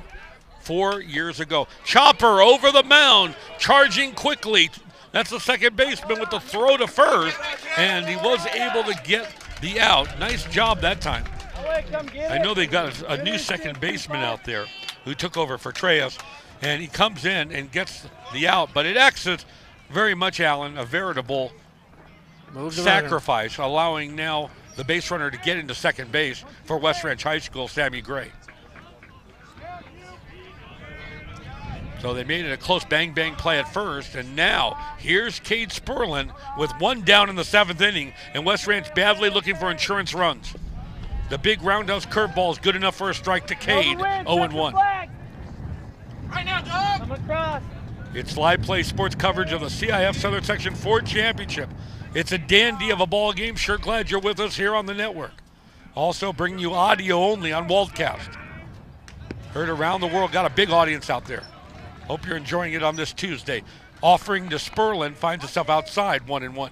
4 years ago. Chopper over the mound, charging quickly. That's the second baseman with the throw to first, and he was able to get the out. Nice job that time. I know they got a new second baseman out there who took over for Treyas, and he comes in and gets the out, but it exits very much, Alan, a veritable sacrifice, allowing now the base runner to get into second base for West Ranch High School, Sammy Gray. So they made it a close bang-bang play at first, and now here's Cade Sperlin with one down in the 7th inning, and West Ranch badly looking for insurance runs. The big roundhouse curveball is good enough for a strike to Cade, 0-1. Right now, dog! Come across. It's live play sports coverage of the CIF Southern Section 4 Championship. It's a dandy of a ball game. Sure glad you're with us here on the network. Also bringing you audio only on Waldcast. Heard around the world, got a big audience out there. Hope you're enjoying it on this Tuesday. Offering to Sperlin, finds itself outside 1-1.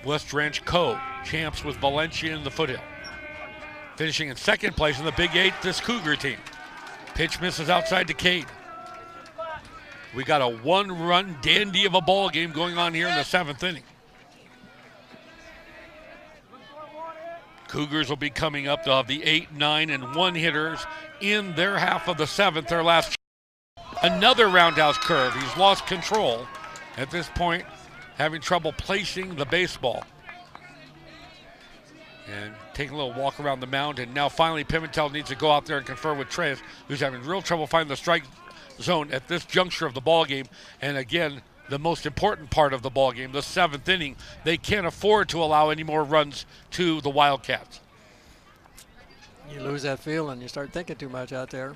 West Ranch Co. champs with Valencia in the foothill. Finishing in second place in the Big 8, this Cougar team. Pitch misses outside to Cade. We got a one-run dandy of a ball game going on here in the 7th inning. Cougars will be coming up. They'll have the 8, 9, and 1 hitters in their half of the 7th, their last. Another roundhouse curve. He's lost control at this point, having trouble placing the baseball. And taking a little walk around the mound, and now finally Pimentel needs to go out there and confer with Treyas, who's having real trouble finding the strike zone at this juncture of the ball game. And again, the most important part of the ball game, the 7th inning, they can't afford to allow any more runs to the Wildcats. You lose that feeling, you start thinking too much out there.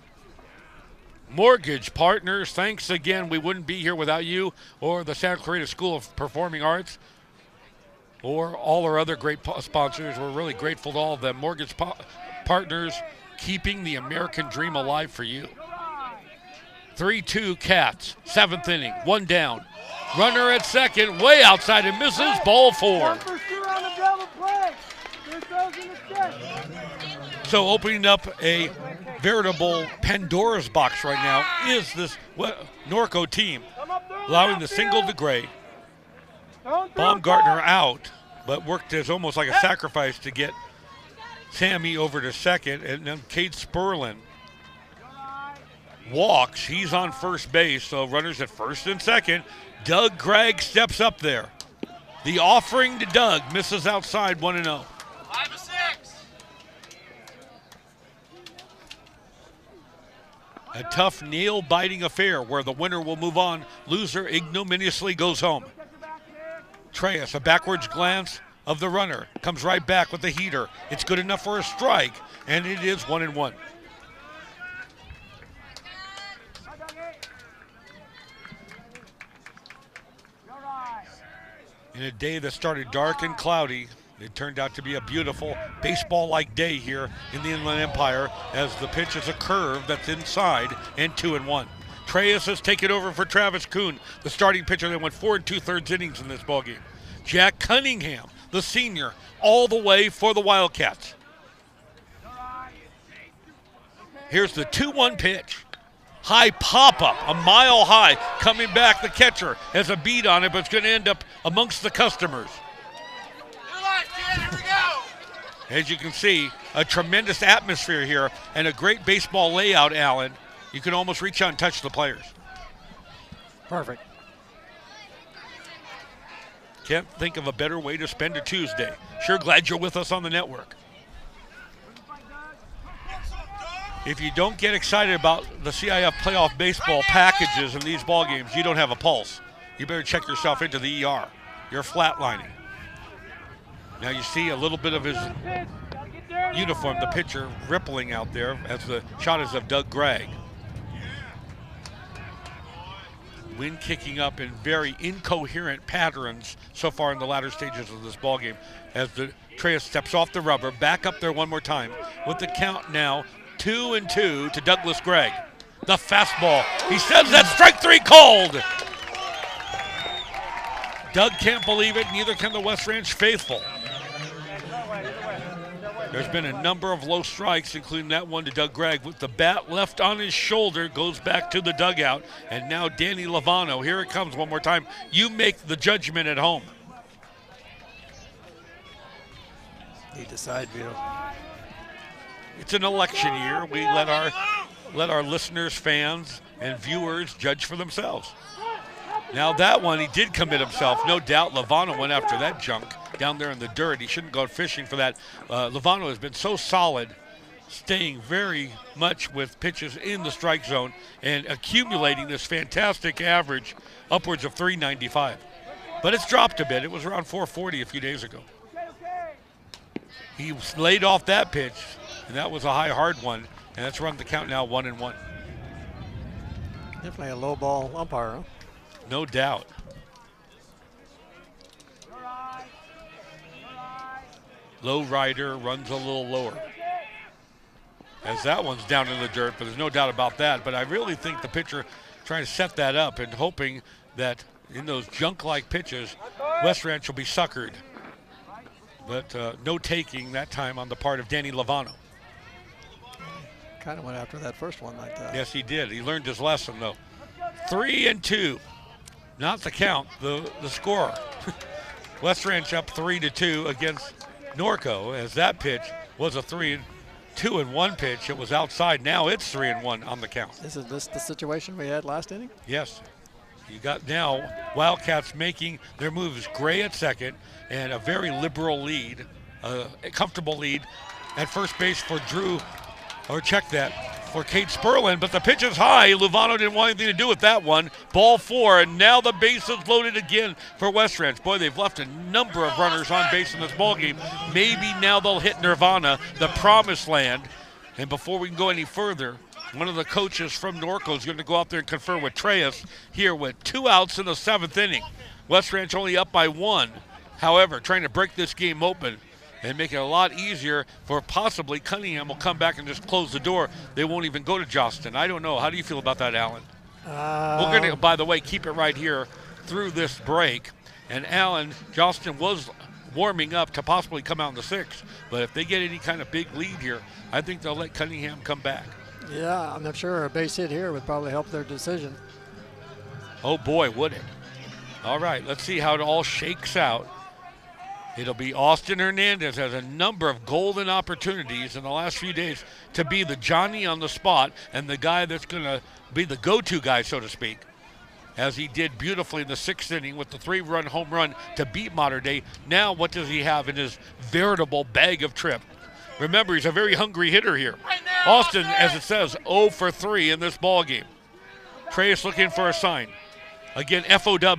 Mortgage Partners, thanks again. We wouldn't be here without you or the Santa Clarita School of Performing Arts. or all our other great sponsors. We're really grateful to all of them. Mortgage Partners, keeping the American dream alive for you. 3-2 Cats, 7th inning, 1 down. Runner at second, way outside and misses, ball 4. So opening up a veritable Pandora's box right now is this Norco team, allowing the single to Gray. Baumgartner out, but worked as almost like a sacrifice to get Sammy over to second, and then Cade Sperlin walks. He's on first base, so runners at first and second. Doug Gregg steps up there. The offering to Doug misses outside, 1-0. 5-6. A tough nail-biting affair where the winner will move on. Loser ignominiously goes home. Treyas, a backwards glance of the runner, comes right back with the heater. It's good enough for a strike, and it is 1-1. In a day that started dark and cloudy, it turned out to be a beautiful baseball-like day here in the Inland Empire as the pitch is a curve that's inside and 2-1. Treyas has taken over for Travis Kuhn, the starting pitcher that went 4 2/3 innings in this ballgame. Jack Cunningham, the senior, all the way for the Wildcats. Here's the 2-1 pitch. High pop-up, a mile high, coming back. The catcher has a beat on it, but it's going to end up amongst the customers. Here we go. As you can see, a tremendous atmosphere here and a great baseball layout, Alan. You can almost reach out and touch the players. Perfect. Can't think of a better way to spend a Tuesday. Sure glad you're with us on the network. If you don't get excited about the CIF playoff baseball packages in these ball games, you don't have a pulse. You better check yourself into the ER. You're flatlining. Now you see a little bit of his uniform, the pitcher, rippling out there as the shot is of Doug Gregg. Wind kicking up in very incoherent patterns so far in the latter stages of this ball game as the Treyas steps off the rubber, back up there one more time with the count now 2-2 to Douglas Gregg. The fastball. He says that's strike 3 called. Doug can't believe it, neither can the West Ranch faithful. There's been a number of low strikes, including that one to Doug Gregg. With the bat left on his shoulder, goes back to the dugout. And now Danny Lovano, here it comes one more time. You make the judgment at home. Need the side view. It's an election year. We let our listeners, fans, and viewers judge for themselves. Now that one, he did commit himself. No doubt Lovano went after that junk down there in the dirt. He shouldn't go fishing for that. Lovano has been so solid, staying very much with pitches in the strike zone and accumulating this fantastic average upwards of 395. But it's dropped a bit. It was around 440 a few days ago. He laid off that pitch, and that was a high, hard one, and that's run the count now 1-1. Definitely a low ball umpire, huh? No doubt. Low rider runs a little lower. As that one's down in the dirt, but there's no doubt about that. But I really think the pitcher trying to set that up and hoping that in those junk-like pitches, West Ranch will be suckered. But no taking that time on the part of Danny Lovano. Kind of went after that first one like that. Yes, he did. He learned his lesson, though. 3-2. Not the count, the score. West Ranch up 3-2 against Norco, as that pitch was a 3-2-1 pitch. It was outside. Now it's 3-1 on the count. Is this the situation we had last inning? Yes. You got now Wildcats making their moves. Gray at second and a very liberal lead, a comfortable lead at first base for Drew, or check that, for Cade Sperlin, but the pitch is high. Lovano didn't want anything to do with that one. Ball 4, and now the base is loaded again for West Ranch. Boy, they've left a number of runners on base in this ballgame. Maybe now they'll hit Nirvana, the promised land. And before we can go any further, one of the coaches from Norco is going to go out there and confer with Treyas here with 2 outs in the 7th inning. West Ranch only up by 1 However, trying to break this game open and make it a lot easier for possibly Cunningham will come back and just close the door. They won't even go to Jostin. I don't know. How do you feel about that, Alan? We're going to, by the way, keep it right here through this break. And Alan, Jostin was warming up to possibly come out in the 6th. But if they get any kind of big lead here, I think they'll let Cunningham come back. Yeah, I'm not sure. A base hit here would probably help their decision. Oh, boy, would it. All right, let's see how it all shakes out. It'll be Austin Hernandez has a number of golden opportunities in the last few days to be the Johnny on the spot and the guy that's going to be the go-to guy, so to speak, as he did beautifully in the 6th inning with the 3-run home run to beat Mater Dei. Now what does he have in his veritable bag of trip? Remember, he's a very hungry hitter here. Austin, as it says, 0 for 3 in this ball game. Trey is looking for a sign. Again, FOW,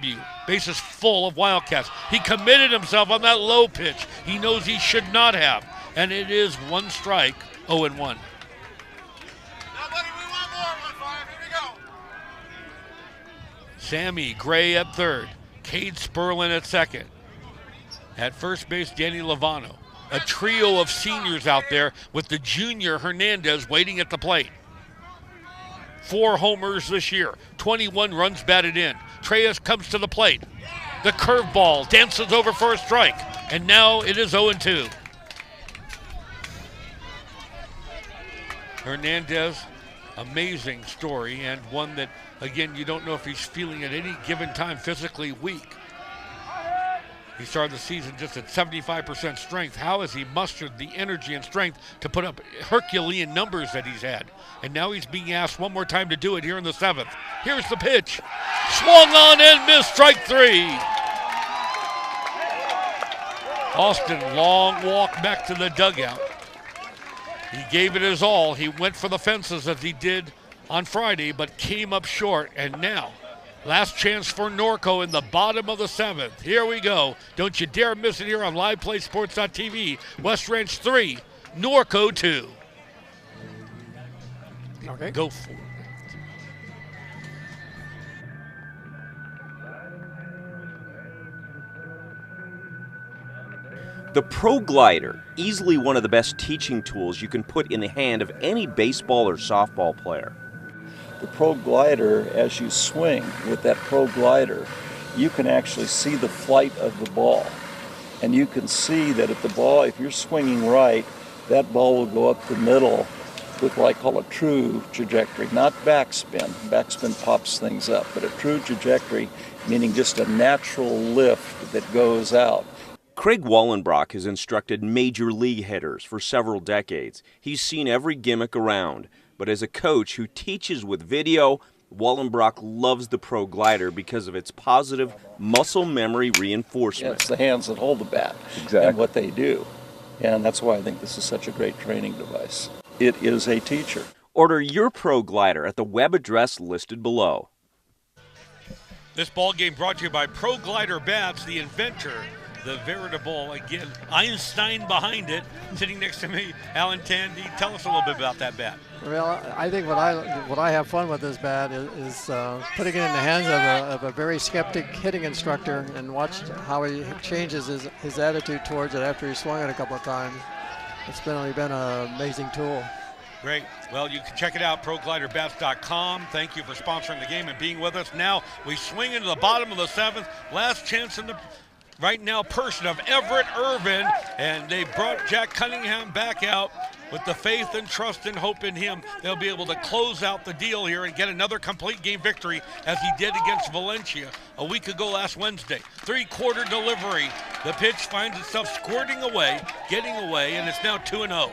bases full of Wildcats. He committed himself on that low pitch. He knows he should not have. And it is 1 strike, 0-1. Now, buddy, we want more 1-5. Here we go. Sammy Gray at 3rd. Cade Sperlin at 2nd. At first base, Danny Lovano. A trio of seniors out there with the junior Hernandez waiting at the plate. 4 homers this year, 21 runs batted in. Treyas comes to the plate. The curveball dances over for a strike, and now it is 0-2. Hernandez, amazing story, and one that, again, you don't know if he's feeling at any given time physically weak. He started the season just at 75% strength. How has he mustered the energy and strength to put up Herculean numbers that he's had? And now he's being asked one more time to do it here in the 7th. Here's the pitch. Swung on and missed, strike 3. Austin, long walk back to the dugout. He gave it his all. He went for the fences as he did on Friday, but came up short. And now, last chance for Norco in the bottom of the 7th. Here we go. Don't you dare miss it here on liveplaysports.tv. West Ranch 3, Norco 2. Okay. Go for it. The Pro Glider, easily one of the best teaching tools you can put in the hand of any baseball or softball player. The Pro Glider, as you swing with that Pro Glider, you can actually see the flight of the ball. And you can see that if the ball, if you're swinging right, that ball will go up the middle with what I call a true trajectory, not backspin. Backspin pops things up, but a true trajectory, meaning just a natural lift that goes out. Craig Wallenbrock has instructed major league hitters for several decades. He's seen every gimmick around, but as a coach who teaches with video, Wallenbrock loves the Pro Glider because of its positive muscle memory reinforcement. Yeah, it's the hands that hold the bat and what they do. And that's why I think this is such a great training device. It is a teacher. Order your Pro Glider at the web address listed below. This ball game brought to you by Pro Glider Bats, the inventor, the veritable, again, Einstein behind it, sitting next to me, Alan Tandy. Tell us a little bit about that bat. Well, I think what I have fun with this bat is putting it in the hands of a very skeptic hitting instructor and watch how he changes his attitude towards it after he swung it a couple of times. It's been an amazing tool. Great. Well, you can check it out, ProGliderBats.com. Thank you for sponsoring the game and being with us. Now we swing into the bottom of the 7th. Last chance in the right now person of Everett Irvin, and they brought Jack Cunningham back out with the faith and trust and hope in him. They'll be able to close out the deal here and get another complete game victory as he did against Valencia a week ago last Wednesday. 3-quarter delivery. The pitch finds itself squirting away, getting away, and it's now 2-0.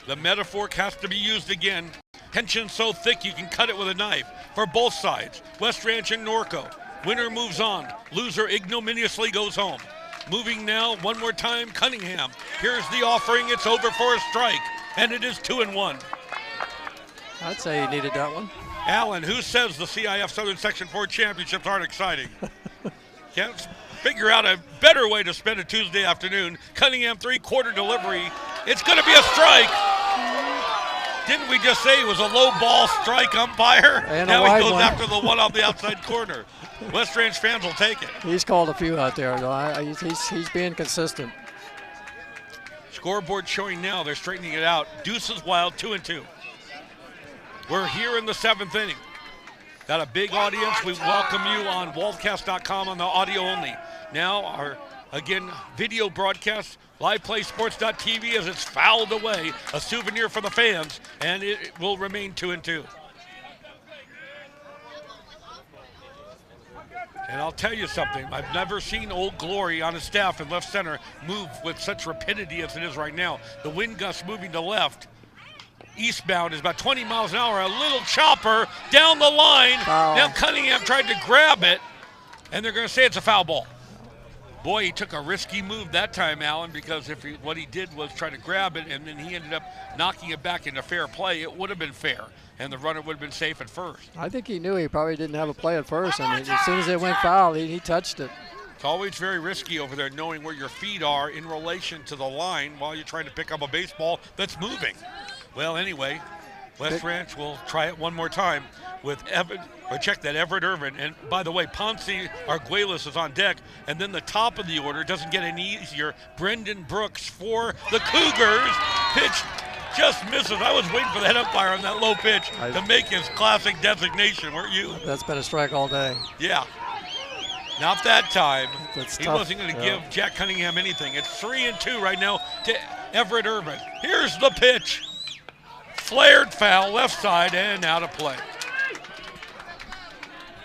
The metaphor has to be used again. Tension so thick you can cut it with a knife for both sides. West Ranch and Norco. Winner moves on. Loser ignominiously goes home. Moving now, one more time, Cunningham. Here's the offering. It's over for a strike, and it is 2-1. I'd say he needed that one. Alan, who says the CIF Southern Section 4 championships aren't exciting? Can't figure out a better way to spend a Tuesday afternoon. Cunningham 3-quarter delivery. It's going to be a strike. Didn't we just say he was a low ball strike umpire? And now he goes one. after the one on the outside corner. West Ranch fans will take it. He's called a few out there. He's being consistent. Scoreboard showing now. They're straightening it out. Deuces Wild 2-2. We're here in the 7th inning. Got a big audience. We welcome you on waldcast.com on the audio only. Now our, again, video broadcast, liveplaysports.tv as it's fouled away. A souvenir for the fans, and it will remain 2-2. And I'll tell you something, I've never seen Old Glory on his staff in left center move with such rapidity as it is right now. The wind gust moving to left. Eastbound is about 20 miles an hour. A little chopper down the line. Foul. Now Cunningham tried to grab it, and they're going to say it's a foul ball. Boy, he took a risky move that time, Alan, because what he did was try to grab it, and then he ended up knocking it back into fair play. It would have been fair, and the runner would have been safe at first. I think he knew he probably didn't have a play at first, and as soon as it went foul, he touched it. It's always very risky over there knowing where your feet are in relation to the line while you're trying to pick up a baseball that's moving. Well, anyway, West Ranch will try it one more time with Everett Irvin. And by the way, Ponce Arguelles is on deck. And then the top of the order doesn't get any easier. Brendan Brooks for the Cougars. Pitch just misses. I was waiting for the head umpire on that low pitch to make his classic designation, weren't you? That's been a strike all day. Yeah. Not that time. That's he tough. wasn't going to give Jack Cunningham anything. It's 3-2 right now to Everett Irvin. Here's the pitch. Flared foul, left side, and out of play.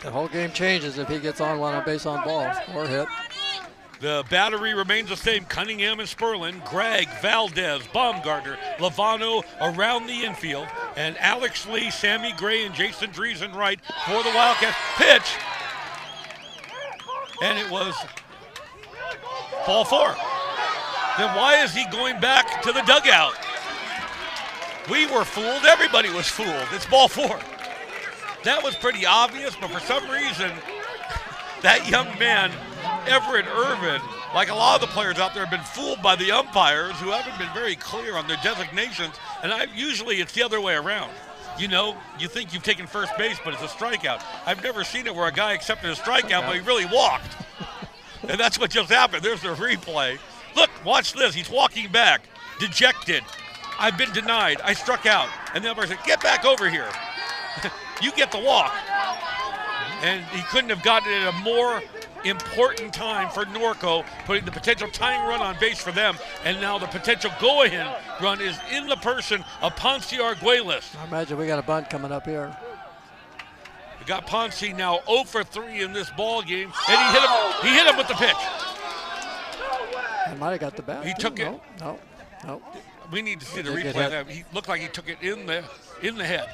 The whole game changes if he gets on one on base on ball or hit. The battery remains the same. Cunningham and Sperlin, Gregg, Valdez, Baumgartner, Lovano around the infield, and Alex Lee, Sammy Gray, and Jason Driesen right for the Wildcats. Pitch, and it was ball 4. Then why is he going back to the dugout? We were fooled. Everybody was fooled. It's ball 4. That was pretty obvious, but for some reason, that young man, Everett Irvin, like a lot of the players out there, have been fooled by the umpires who haven't been very clear on their designations. And usually it's the other way around. You know, you think you've taken first base, but it's a strikeout. I've never seen it where a guy accepted a strikeout, but he really walked. And that's what just happened. There's the replay. Look, watch this. He's walking back, dejected. I've been denied. I struck out. And the umpire said, get back over here. You get the walk. And he couldn't have gotten it at a more important time for Norco, putting the potential tying run on base for them. And now the potential go-ahead run is in the person of Ponce Arguelles. I imagine we got a bunt coming up here. We got Ponce now 0 for 3 in this ball game. And he hit him with the pitch. He might have got the bat. He took it. No. We need to see the replay. He looked like he took it in the head,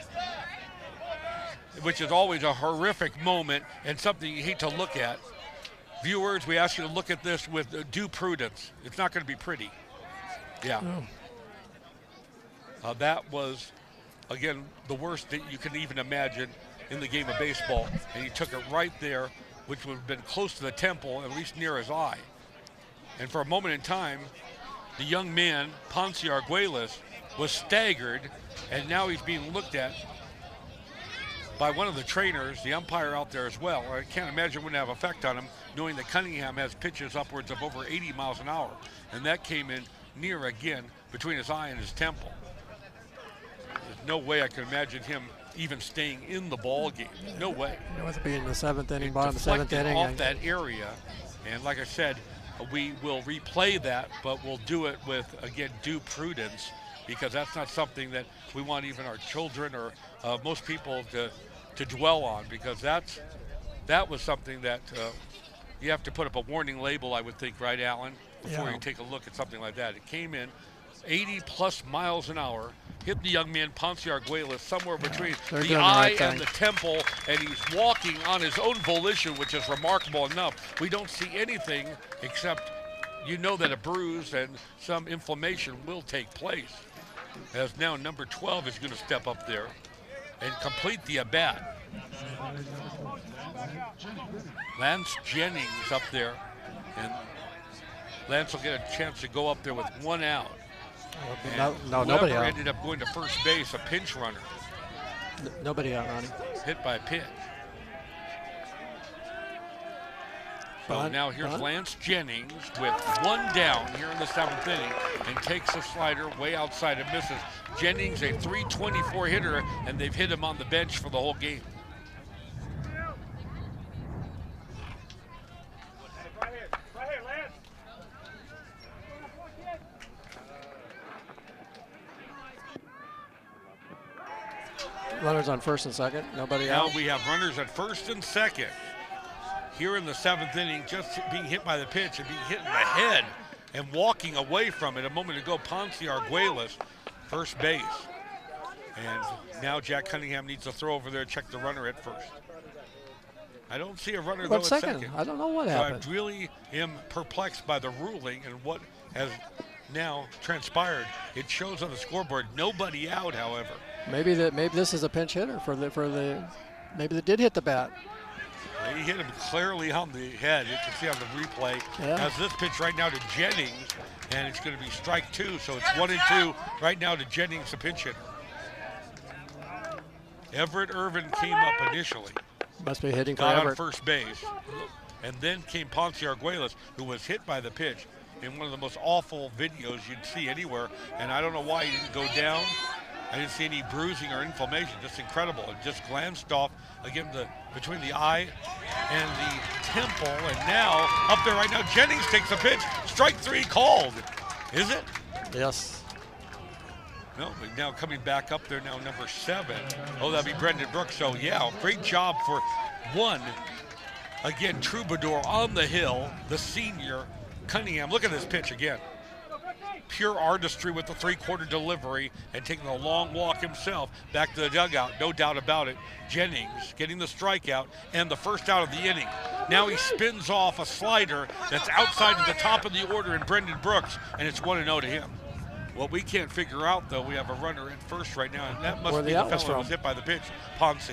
which is always a horrific moment and something you hate to look at. Viewers, we ask you to look at this with due prudence. It's not going to be pretty. Yeah. That was, again, the worst that you can even imagine in the game of baseball. And he took it right there, which would have been close to the temple, at least near his eye. And for a moment in time, the young man, Ponce Arguelles, was staggered, and now he's being looked at by one of the trainers, the umpire out there as well. I can't imagine it wouldn't have effect on him, knowing that Cunningham has pitches upwards of over 80 miles an hour. And that came in near again between his eye and his temple. There's no way I can imagine him even staying in the ball game. No way. With it being the 7th inning, bottom of the 7th inning. Off that area. And like I said, we will replay that, but we'll do it with, again, due prudence, because that's not something that we want even our children or most people to dwell on, because that was something that you have to put up a warning label, I would think, right, Alan, before you take a look at something like that. It came in 80+ miles an hour, hit the young man Ponce Arguelles somewhere between the eye and the temple, and he's walking on his own volition, which is remarkable enough. We don't see anything except you know that a bruise and some inflammation will take place. As now number 12 is going to step up there and complete the at-bat. Lance Jennings up there, and Lance will get a chance to go up there with 1 out. Nobody out. Ended up going to first base, a pinch runner. Nobody out, Ronnie. Hit by a pitch. So now here's Lance Jennings with one down here in the 7th inning and takes a slider way outside and misses. Jennings, a .324 hitter, and they've hit him on the bench for the whole game. Runners on first and second, nobody out. Now we have runners at first and second. Here in the 7th inning, just being hit by the pitch and being hit in the head and walking away from it. A moment ago, Ponce Arguelles, first base. And now Jack Cunningham needs to throw over there, check the runner at first. I don't see a runner go at second. I don't know what happened. I really am perplexed by the ruling and what has now transpired. It shows on the scoreboard nobody out, however. Maybe this is a pinch hitter maybe they did hit the bat. He hit him clearly on the head. You can see on the replay. Yeah. As this pitch right now to Jennings, and it's going to be strike 2, so it's 1-2 right now to Jennings, the pinch hitter. Everett Irvin came up initially. Must be hitting for Got Everett. on first base, and then came Ponce Arguelles, who was hit by the pitch in one of the most awful videos you'd see anywhere, and I don't know why he didn't go down. I didn't see any bruising or inflammation, just incredible. It just glanced off, again, between the eye and the temple, and now, up there right now, Jennings takes the pitch. Strike 3 called. Is it? Yes. No, but now coming back up there now, number 7. Oh, that'd be Brendan Brooks. So, yeah, great job for one. Again, Troubadour on the hill, the senior, Cunningham. Look at this pitch again. Pure artistry with the 3-quarter delivery and taking a long walk himself back to the dugout, no doubt about it. Jennings getting the strikeout and the first out of the inning. Now he spins off a slider that's outside of the top of the order in Brendan Brooks, and it's 1-0 to him. What we can't figure out, though, we have a runner at first right now, and that must be the fellow who was hit by the pitch, Ponce.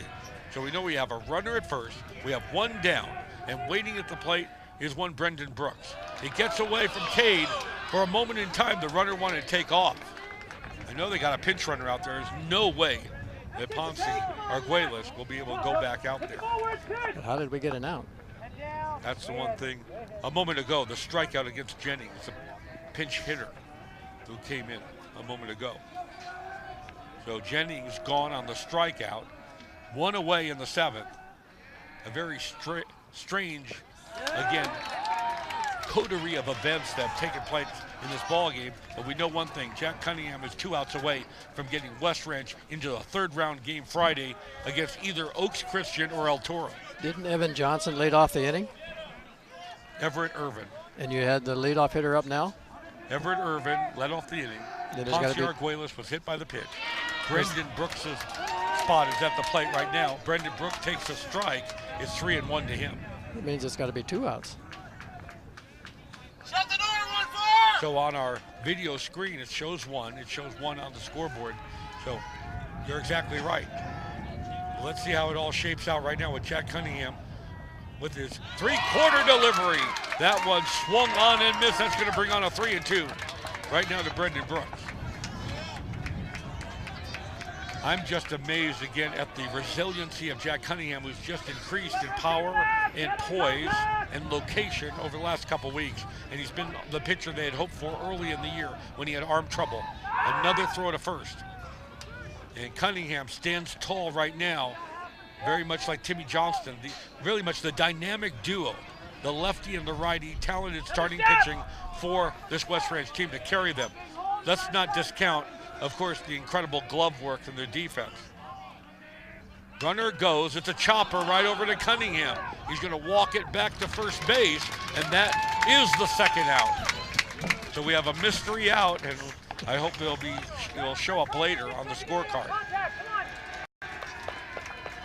So we know we have a runner at first, we have one down, and waiting at the plate is one Brendan Brooks. He gets away from Cade. For a moment in time, the runner wanted to take off. I know they got a pinch runner out there. There's no way that Ponce Arguelles will be able to go back out there. But how did we get an out? That's the one thing. A moment ago, the strikeout against Jennings, the pinch hitter who came in a moment ago. So Jennings gone on the strikeout, one away in the 7th. A very strange, again, coterie of events that have taken place in this ball game, but we know one thing: Jack Cunningham is 2 outs away from getting West Ranch into a 3rd-round game Friday against either Oaks Christian or El Toro. Didn't Evan Johnson lead off the inning? Everett Irvin. And you had the leadoff hitter up now? Everett Irvin led off the inning. Ponce Arguelles was hit by the pitch. Brendan Brooks' spot is at the plate right now. Brendan Brooks takes a strike. It's 3-1 to him. It means it's got to be 2 outs. Shut the door, 1-4! So on our video screen, it shows 1. It shows 1 on the scoreboard. So you're exactly right. Let's see how it all shapes out right now with Jack Cunningham with his 3-quarter delivery. That one swung on and missed. That's going to bring on a 3-2 right now to Brendan Brooks. I'm just amazed again at the resiliency of Jack Cunningham, who's just increased in power and poise and location over the last couple weeks. And he's been the pitcher they had hoped for early in the year when he had arm trouble. Another throw to first. And Cunningham stands tall right now, very much like Timmy Johnston, really much the dynamic duo, the lefty and the righty, talented starting pitching for this West Ranch team to carry them. Let's not discount, of course, the incredible glove work and their defense. Runner goes, it's a chopper right over to Cunningham. He's going to walk it back to first base, and that is the 2nd out. So we have a mystery out, and I hope it'll show up later on the scorecard.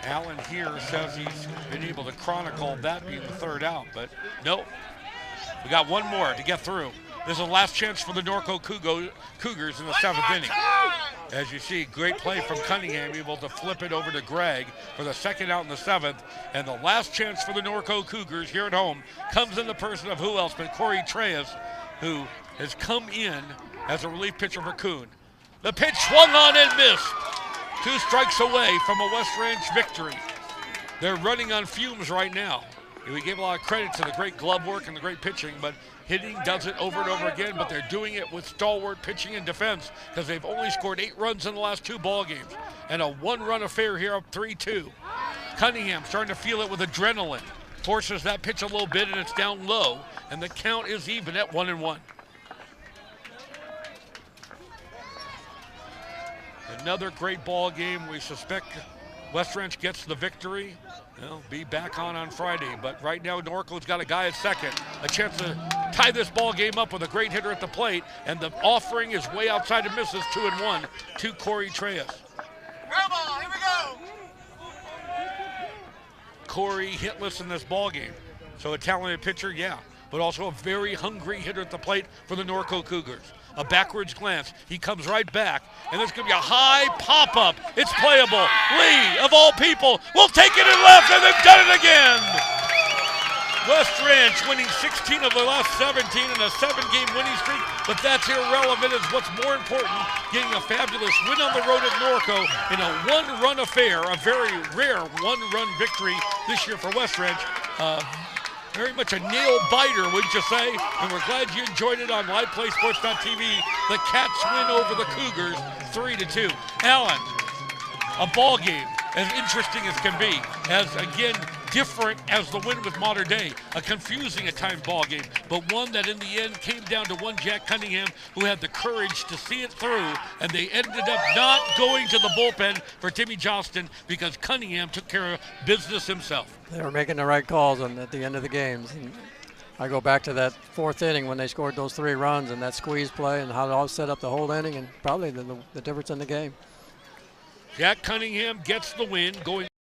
Allen here says he's been able to chronicle that being the 3rd out, but nope. We got one more to get through. This is the last chance for the Norco Cougars in the 7th inning. As you see, great play from Cunningham, able to flip it over to Gregg for the 2nd out in the 7th. And the last chance for the Norco Cougars here at home comes in the person of who else but Corey Treyas, who has come in as a relief pitcher for Kuhn. The pitch swung on and missed. 2 strikes away from a West Ranch victory. They're running on fumes right now. We gave a lot of credit to the great glove work and the great pitching, but hitting does it over and over again, but they're doing it with stalwart pitching and defense because they've only scored 8 runs in the last 2 ball games. And a 1-run affair here up 3-2. Cunningham starting to feel it with adrenaline. Forces that pitch a little bit and it's down low, and the count is even at 1-1. Another great ball game. We suspect West Ranch gets the victory. They'll be back on Friday, but right now Norco's got a guy at second. A chance to tie this ball game up with a great hitter at the plate, and the offering is way outside and misses. 2-1 to Corey Treyas. Grandma, here we go. Corey hitless in this ball game. So a talented pitcher, yeah, but also a very hungry hitter at the plate for the Norco Cougars. A backwards glance. He comes right back, and there's going to be a high pop-up. It's playable. Lee, of all people, will take it and left, and they've done it again. West Ranch winning 16 of the last 17 in a 7-game winning streak, but that's irrelevant. It's what's more important, getting a fabulous win on the road at Norco in a 1-run affair, a very rare 1-run victory this year for West Ranch. Very much a nail-biter, wouldn't you say? And we're glad you enjoyed it on LivePlaySports.tv. The Cats win over the Cougars 3-2. Alan, a ball game as interesting as can be, as again different as the win with Modern Day. A confusing at times ball game, but one that in the end came down to one Jack Cunningham who had the courage to see it through, and they ended up not going to the bullpen for Timmy Johnston because Cunningham took care of business himself. They were making the right calls at the end of the games. And I go back to that 4th inning when they scored those 3 runs and that squeeze play and how it all set up the whole inning and probably the difference in the game. Jack Cunningham gets the win, going